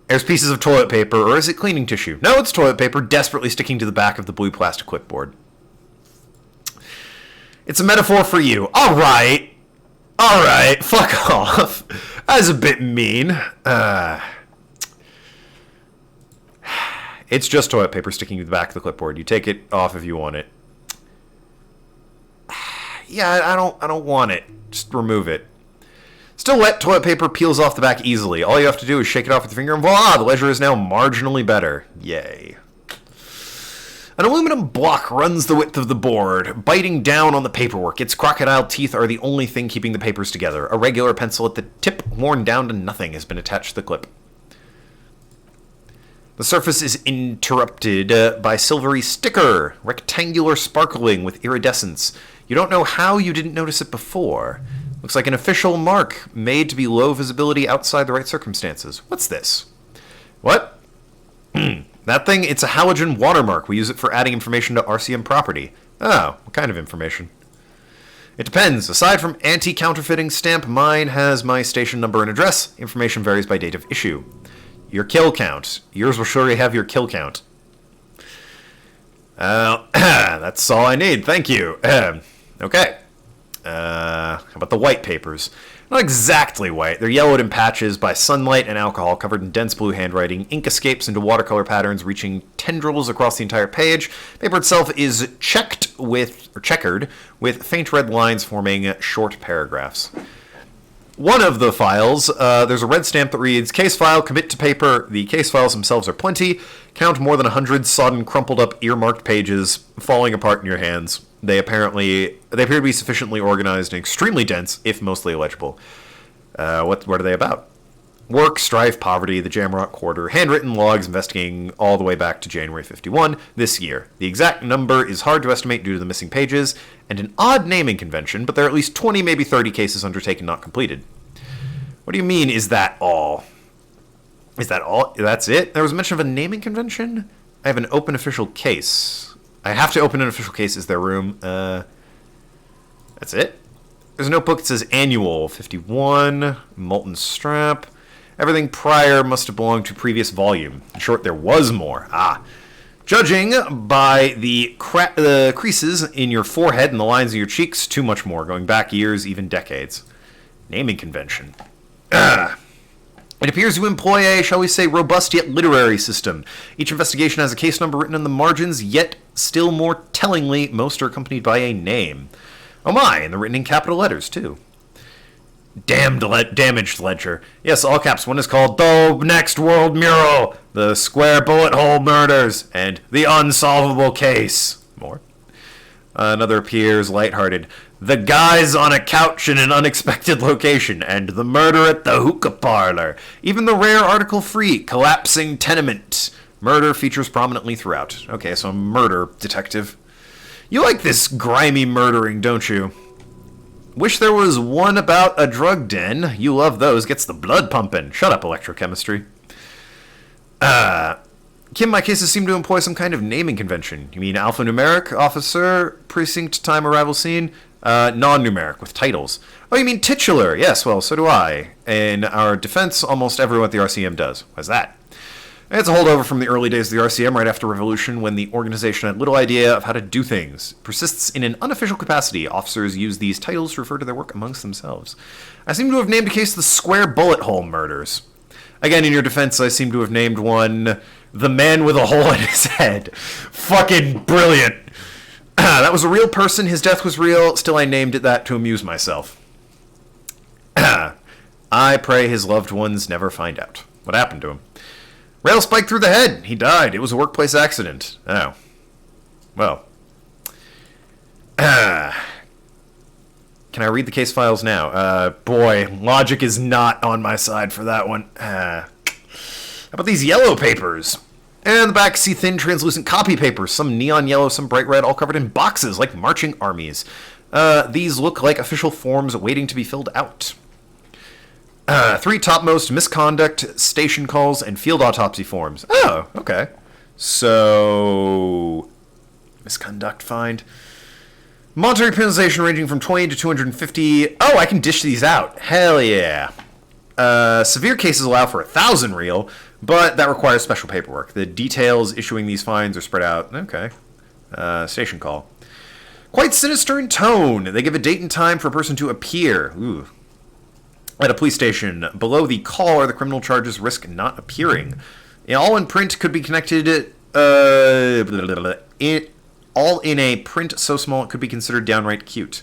There's pieces of toilet paper, or is it cleaning tissue? No, it's toilet paper, desperately sticking to the back of the blue plastic clipboard. It's a metaphor for you. Alright, fuck off. That was a bit mean. It's just toilet paper sticking to the back of the clipboard. You take it off if you want it. Yeah, I don't want it. Just remove it. Still wet, toilet paper peels off the back easily. All you have to do is shake it off with your finger and voila, the ledger is now marginally better. Yay. An aluminum block runs the width of the board, biting down on the paperwork. Its crocodile teeth are the only thing keeping the papers together. A regular pencil at the tip, worn down to nothing, has been attached to the clip. The surface is interrupted by silvery sticker, rectangular sparkling with iridescence. You don't know how you didn't notice it before. Looks like an official mark made to be low visibility outside the right circumstances. What's this? What? That thing, it's a halogen watermark. We use it for adding information to RCM property. Oh, what kind of information? It depends. Aside from anti-counterfeiting stamp, mine has my station number and address. Information varies by date of issue. Your kill count. Yours will surely have your kill count. That's all I need. Thank you. Okay. How about the white papers? Not exactly white. They're yellowed in patches by sunlight and alcohol, covered in dense blue handwriting. Ink escapes into watercolor patterns, reaching tendrils across the entire page. Paper itself is checkered with faint red lines forming short paragraphs. One of the files, there's a red stamp that reads, Case file, commit to paper. The case files themselves are plenty. Count more than 100 sodden, crumpled up, earmarked pages falling apart in your hands. They appear to be sufficiently organized and extremely dense, if mostly illegible. What are they about? Work, strife, poverty, the Jamrock Quarter, handwritten logs investigating all the way back to January 51, this year. The exact number is hard to estimate due to the missing pages, and an odd naming convention, but there are at least 20, maybe 30 cases undertaken not completed. What do you mean, is that all? Is that all? That's it? There was a mention of a naming convention? I have an open official case. I have to open an official case. Is there room? That's it? There's a notebook that says Annual 51, Molten Strap. Everything prior must have belonged to a previous volume. In short, there was more. Judging by the creases in your forehead and the lines of your cheeks, too much more, going back years, even decades. Naming convention. It appears to employ a, shall we say, robust yet literary system. Each investigation has a case number written on the margins, yet still more tellingly, most are accompanied by a name. Oh my, and they're written in capital letters, too. Damaged ledger. Yes, all caps. One is called The Next World Mural, The Square Bullet Hole Murders, and The Unsolvable Case. More. Another appears lighthearted. The Guys on a Couch in an Unexpected Location, and The Murder at the Hookah Parlor. Even the rare article free Collapsing Tenement. Murder features prominently throughout. Okay, so a murder detective. You like this grimy murdering, don't you? Wish there was one about a drug den. You love those. Gets the blood pumping. Shut up, electrochemistry. Kim, my cases seem to employ some kind of naming convention. You mean alphanumeric, officer, precinct, time, arrival, scene? Non-numeric, with titles. Oh, you mean titular? Yes, well, so do I. In our defense, almost everyone at the RCM does. Why's that? It's a holdover from the early days of the RCM right after Revolution, when the organization had little idea of how to do things. It persists in an unofficial capacity. Officers use these titles to refer to their work amongst themselves. I seem to have named a case the Square Bullet Hole Murders. Again, in your defense, I seem to have named one the Man with a Hole in His Head. Fucking brilliant. That was a real person. His death was real. Still, I named it that to amuse myself. I pray his loved ones never find out. What happened to him? Rail spiked through the head. He died. It was a workplace accident. Oh. Well. Can I read the case files now? Boy, logic is not on my side for that one. How about these yellow papers? And the back, see thin, translucent copy papers. Some neon yellow, some bright red, all covered in boxes like marching armies. These look like official forms waiting to be filled out. 3 topmost misconduct, station calls, and field autopsy forms. Oh, okay. So, misconduct find. Monetary penalization ranging from 20 to 250. Oh, I can dish these out. Hell yeah. Severe cases allow for 1,000 real, but that requires special paperwork. The details issuing these fines are spread out. Okay. Station call. Quite sinister in tone. They give a date and time for a person to appear. Ooh. At a police station. Below the call are the criminal charges risk not appearing. All in print could be connected... all in a print so small it could be considered downright cute.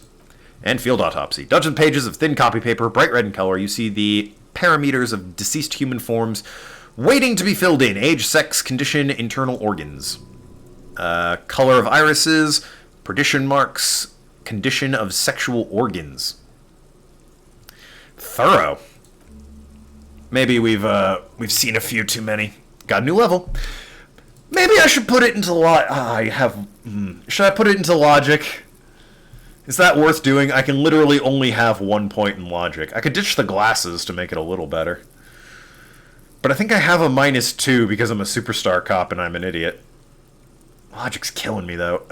And field autopsy. Dozen pages of thin copy paper, bright red in color. You see the parameters of deceased human forms waiting to be filled in. Age, sex, condition, internal organs. Color of irises, perdition marks, condition of sexual organs. Thorough. Maybe we've seen a few too many. Got a new level. Maybe I should put it into should I put it into logic? Is that worth doing? I can literally only have 1 point in logic. I could ditch the glasses to make it a little better. But I think I have a -2 because I'm a superstar cop and I'm an idiot. Logic's killing me, though.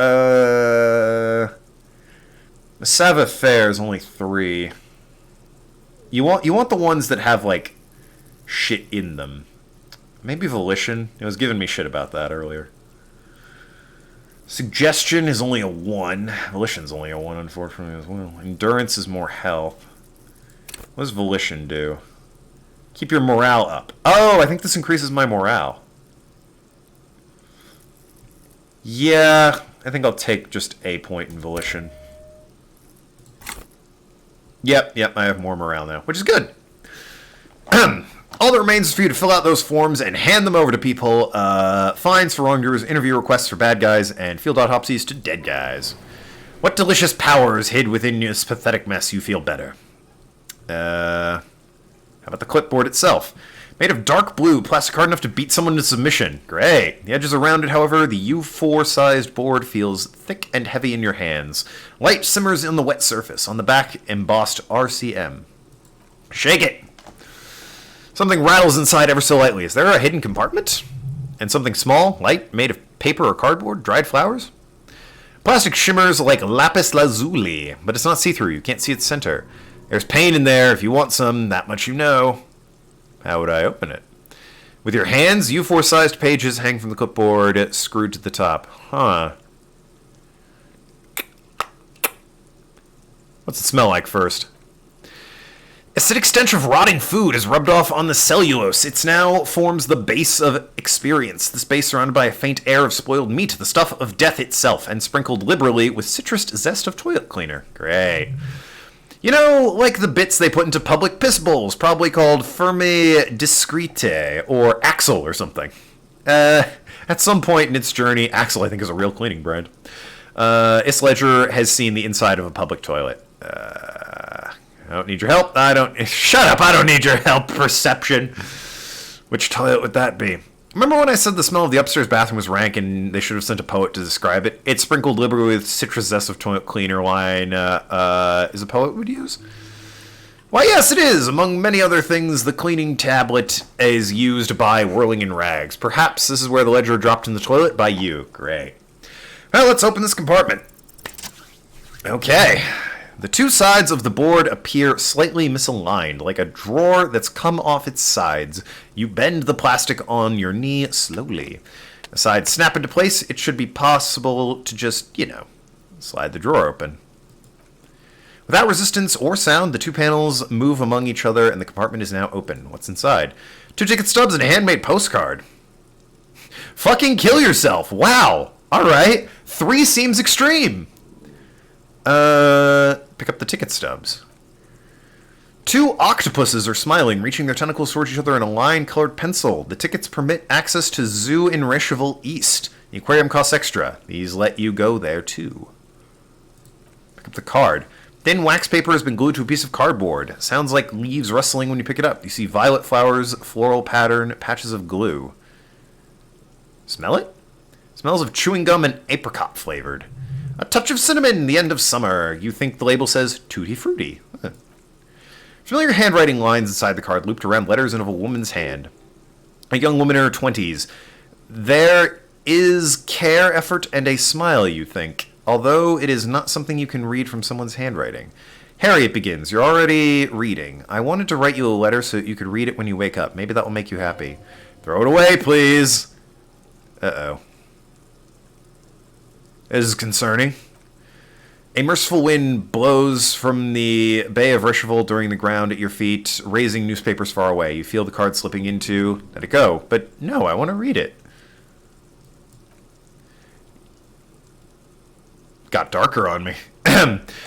The savoir-faire is only 3. You want the ones that have, like, shit in them. Maybe volition. It was giving me shit about that earlier. Suggestion is only a 1. Volition's only a 1, unfortunately, as well. Endurance is more health. What does volition do? Keep your morale up. Oh, I think this increases my morale. Yeah, I think I'll take just a point in volition. Yep, I have more morale now, which is good. All that remains is for you to fill out those forms and hand them over to people. Fines for wrongdoers, interview requests for bad guys, and field autopsies to dead guys. What delicious powers hid within this pathetic mess? You feel better. How about the clipboard itself? Made of dark blue, plastic hard enough to beat someone into submission. Great. The edges are rounded, however. The U4-sized board feels thick and heavy in your hands. Light simmers on the wet surface. On the back, embossed RCM. Shake it. Something rattles inside ever so lightly. Is there a hidden compartment? And something small, light, made of paper or cardboard, dried flowers? Plastic shimmers like lapis lazuli, but it's not see-through. You can't see its center. There's paint in there. If you want some, that much you know. How would I open it? With your hands, U4-sized pages hang from the clipboard, screwed to the top. Huh. What's it smell like first? Acidic stench of rotting food is rubbed off on the cellulose. It now forms the base of experience. This base surrounded by a faint air of spoiled meat, the stuff of death itself, and sprinkled liberally with citrus zest of toilet cleaner. Great. You know, like the bits they put into public piss bowls, probably called Ferme Discrete, or Axel or something. At some point in its journey, Axel, I think, is a real cleaning brand. Its ledger has seen the inside of a public toilet. I don't need your help. Shut up, I don't need your help, perception. Which toilet would that be? Remember when I said the smell of the upstairs bathroom was rank and they should have sent a poet to describe it? It's sprinkled liberally with citrus zest of toilet cleaner line, is a poet would use? Why, yes, it is. Among many other things, the cleaning tablet is used by whirling in rags. Perhaps this is where the ledger dropped in the toilet by you. Great. Well, let's open this compartment. Okay. The two sides of the board appear slightly misaligned, like a drawer that's come off its sides. You bend the plastic on your knee slowly. The sides snap into place. It should be possible to just, slide the drawer open. Without resistance or sound, the two panels move among each other and the compartment is now open. What's inside? 2 ticket stubs and a handmade postcard. Fucking kill yourself. Wow. Alright. 3 seems extreme. Pick up the ticket stubs. 2 octopuses are smiling, reaching their tentacles towards each other in a line-colored pencil. The tickets permit access to Zoo in Recheval East. The aquarium costs extra. These let you go there, too. Pick up the card. Thin wax paper has been glued to a piece of cardboard. Sounds like leaves rustling when you pick it up. You see violet flowers, floral pattern, patches of glue. Smell it? Smells of chewing gum and apricot flavored. A touch of cinnamon, the end of summer. You think the label says Tutti Frutti. Huh. Familiar handwriting lines inside the card looped around letters and of a woman's hand. A young woman in her 20s. There is care, effort, and a smile, you think, although it is not something you can read from someone's handwriting. Harry, it begins. You're already reading. I wanted to write you a letter so that you could read it when you wake up. Maybe that will make you happy. Throw it away, please. Uh-oh. This is concerning. A merciful wind blows from the Bay of Recheval during the ground at your feet, raising newspapers far away. You feel the card slipping into... Let it go. But no, I want to read it. Got darker on me.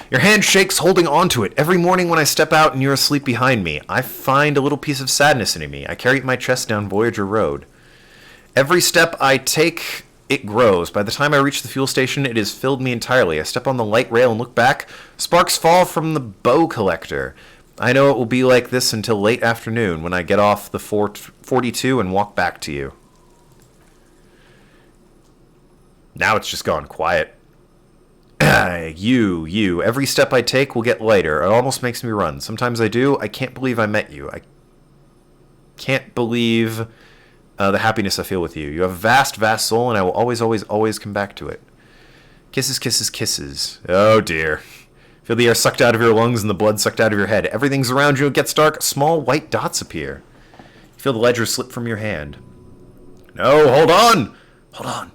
Your hand shakes holding onto it. Every morning when I step out and you're asleep behind me, I find a little piece of sadness in me. I carry it in my chest down Voyager Road. Every step I take... It grows. By the time I reach the fuel station, it has filled me entirely. I step on the light rail and look back. Sparks fall from the bow collector. I know it will be like this until late afternoon when I get off the 42 and walk back to you. Now it's just gone quiet. You. Every step I take will get lighter. It almost makes me run. Sometimes I do. I can't believe I met you. I can't believe... the happiness I feel with you. You have a vast, vast soul, and I will always, always, always come back to it. Kisses, kisses, kisses. Oh, dear. Feel the air sucked out of your lungs and the blood sucked out of your head. Everything's around you. It gets dark. Small white dots appear. You feel the ledger slip from your hand. No, hold on! Hold on.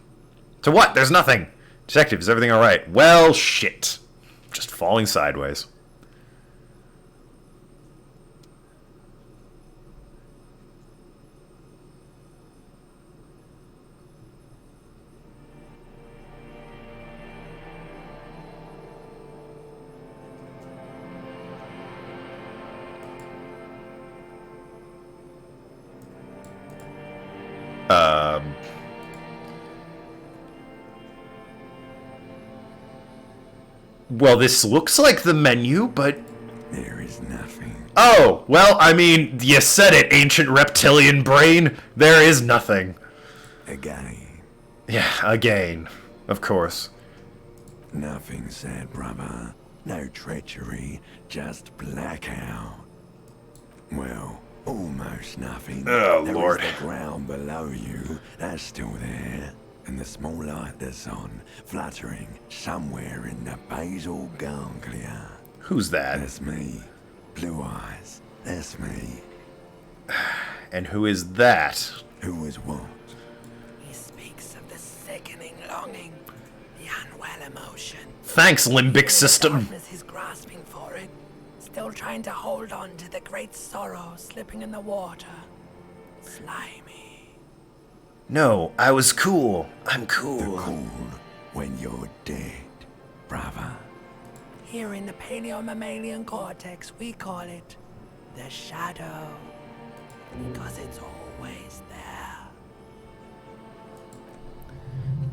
To what? There's nothing. Detective, is everything all right? Well, shit. Just falling sideways. Well, this looks like the menu, but... There is nothing. Oh, well, I mean, you said it, ancient reptilian brain. There is nothing. Again. Yeah, again. Of course. Nothing said, brother. No treachery, just blackout. Well, almost nothing. Oh, there Lord. Is the ground below you, that's still there. And the small light that's on, fluttering somewhere in the basal ganglia. Who's that? That's me. Blue eyes. That's me. And who is that? Who is what? He speaks of the sickening longing, the unwell emotion. Thanks, limbic system. He's grasping for it, still trying to hold on to the great sorrow slipping in the water. Slimy. No, I was cool. I'm cool. The cool when you're dead, brother. Here in the paleo-mammalian cortex, we call it the shadow. Because it's always there.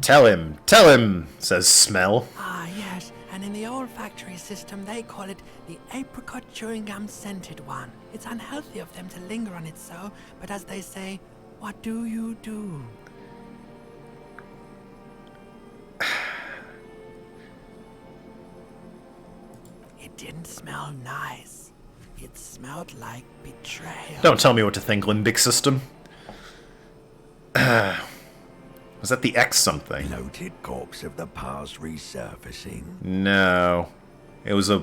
Tell him, says Smell. Ah, yes, and in the olfactory system, they call it the apricot chewing gum scented one. It's unhealthy of them to linger on it so, but as they say, what do you do? It didn't smell nice. It smelled like betrayal. Don't tell me what to think, limbic system. Was that the X something? Bloated corpse of the past resurfacing. No. It was a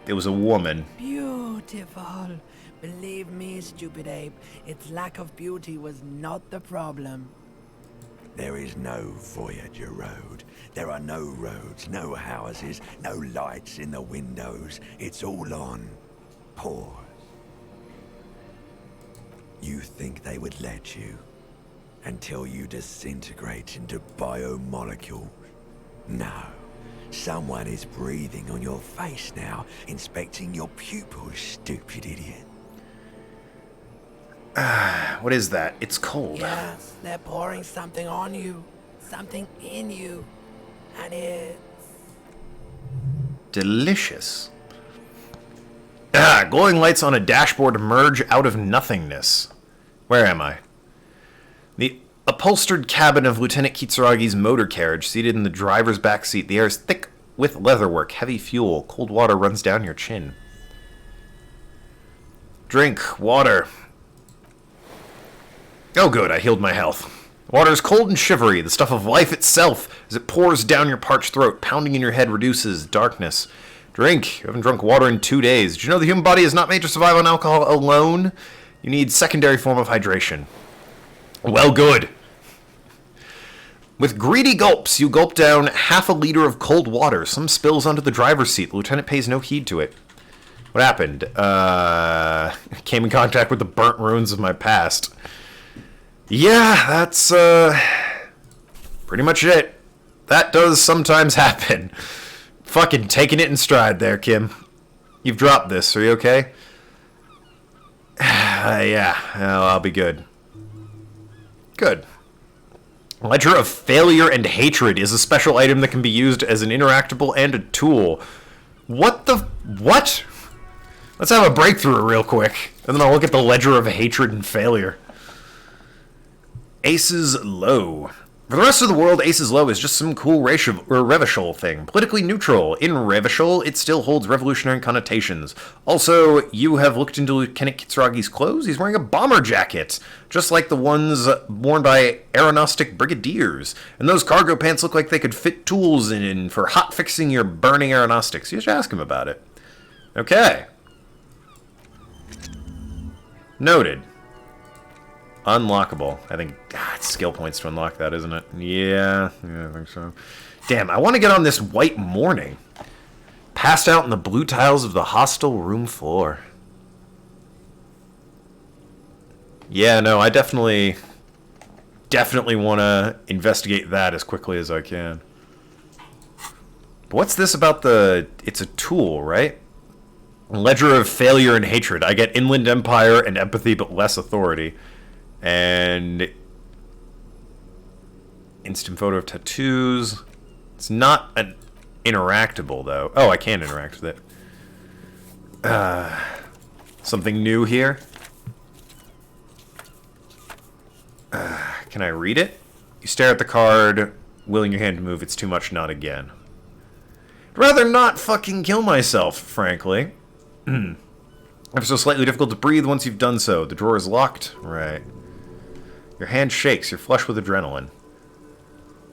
it was a woman. Beautiful. Believe me, stupid ape, its lack of beauty was not the problem. There is no Voyager Road. There are no roads, no houses, no lights in the windows. It's all on pause. You think they would let you? Until you disintegrate into biomolecules? No. Someone is breathing on your face now, inspecting your pupils, stupid idiot. What is that? It's cold. Yes, they're pouring something on you, something in you, and it's delicious. Glowing lights on a dashboard emerge out of nothingness. Where am I? The upholstered cabin of Lieutenant Kitsuragi's motor carriage, seated in the driver's back seat. The air is thick with leatherwork, heavy fuel. Cold water runs down your chin. Drink water. Oh good, I healed my health. Water is cold and shivery, the stuff of life itself. As it pours down your parched throat, pounding in your head reduces darkness. Drink. You haven't drunk water in 2 days. Did you know the human body is not made to survive on alcohol alone? You need secondary form of hydration. Well, good. With greedy gulps, you gulp down half a liter of cold water. Some spills onto the driver's seat. The lieutenant pays no heed to it. What happened? Came in contact with the burnt ruins of my past. Yeah, that's pretty much it. That does sometimes happen. Fucking taking it in stride there, Kim. You've dropped this. Are you okay? Yeah, well, I'll be good. Good. Ledger of Failure and Hatred is a special item that can be used as an interactable and a tool. What the... What? Let's have a breakthrough real quick, and then I'll look at the Ledger of Hatred and Failure. Aces Low. For the rest of the world, Aces Low is just some cool Revachol thing. Politically neutral. In Revachol, it still holds revolutionary connotations. Also, you have looked into Lieutenant Kitsuragi's clothes? He's wearing a bomber jacket, just like the ones worn by aeronautic brigadiers. And those cargo pants look like they could fit tools in for hot-fixing your burning aeronautics. You should ask him about it. Okay. Noted. Unlockable. I think, it's skill points to unlock that, isn't it? Yeah, I think so. Damn, I want to get on this white morning. Passed out in the blue tiles of the hostel room floor. Yeah, no, I definitely want to investigate that as quickly as I can. But what's this about the... It's a tool, right? Ledger of Failure and Hatred. I get Inland Empire and Empathy, but less authority. And instant photo of tattoos. It's not an interactable, though. Oh, I can interact with it. Something new here. Can I read it? You stare at the card, willing your hand to move. It's too much, not again. I'd rather not fucking kill myself, frankly. Ever so slightly difficult to breathe once you've done so. The drawer is locked. Right. Your hand shakes. You're flush with adrenaline.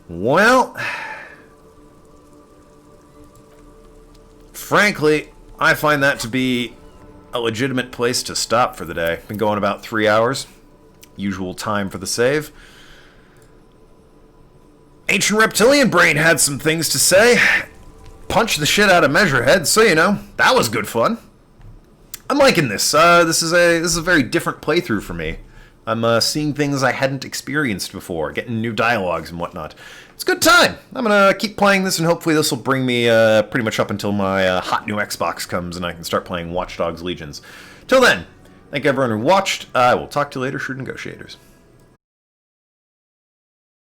Well, frankly, I find that to be a legitimate place to stop for the day. Been going about 3 hours. Usual time for the save. Ancient Reptilian Brain had some things to say. Punched the shit out of Measurehead, so you know, that was good fun. I'm liking this. This is a very different playthrough for me. I'm seeing things I hadn't experienced before, getting new dialogues and whatnot. It's a good time. I'm gonna keep playing this, and hopefully this will bring me pretty much up until my hot new Xbox comes and I can start playing Watch Dogs Legions. Till then, thank everyone who watched. I will talk to you later, Shrewd Negotiators.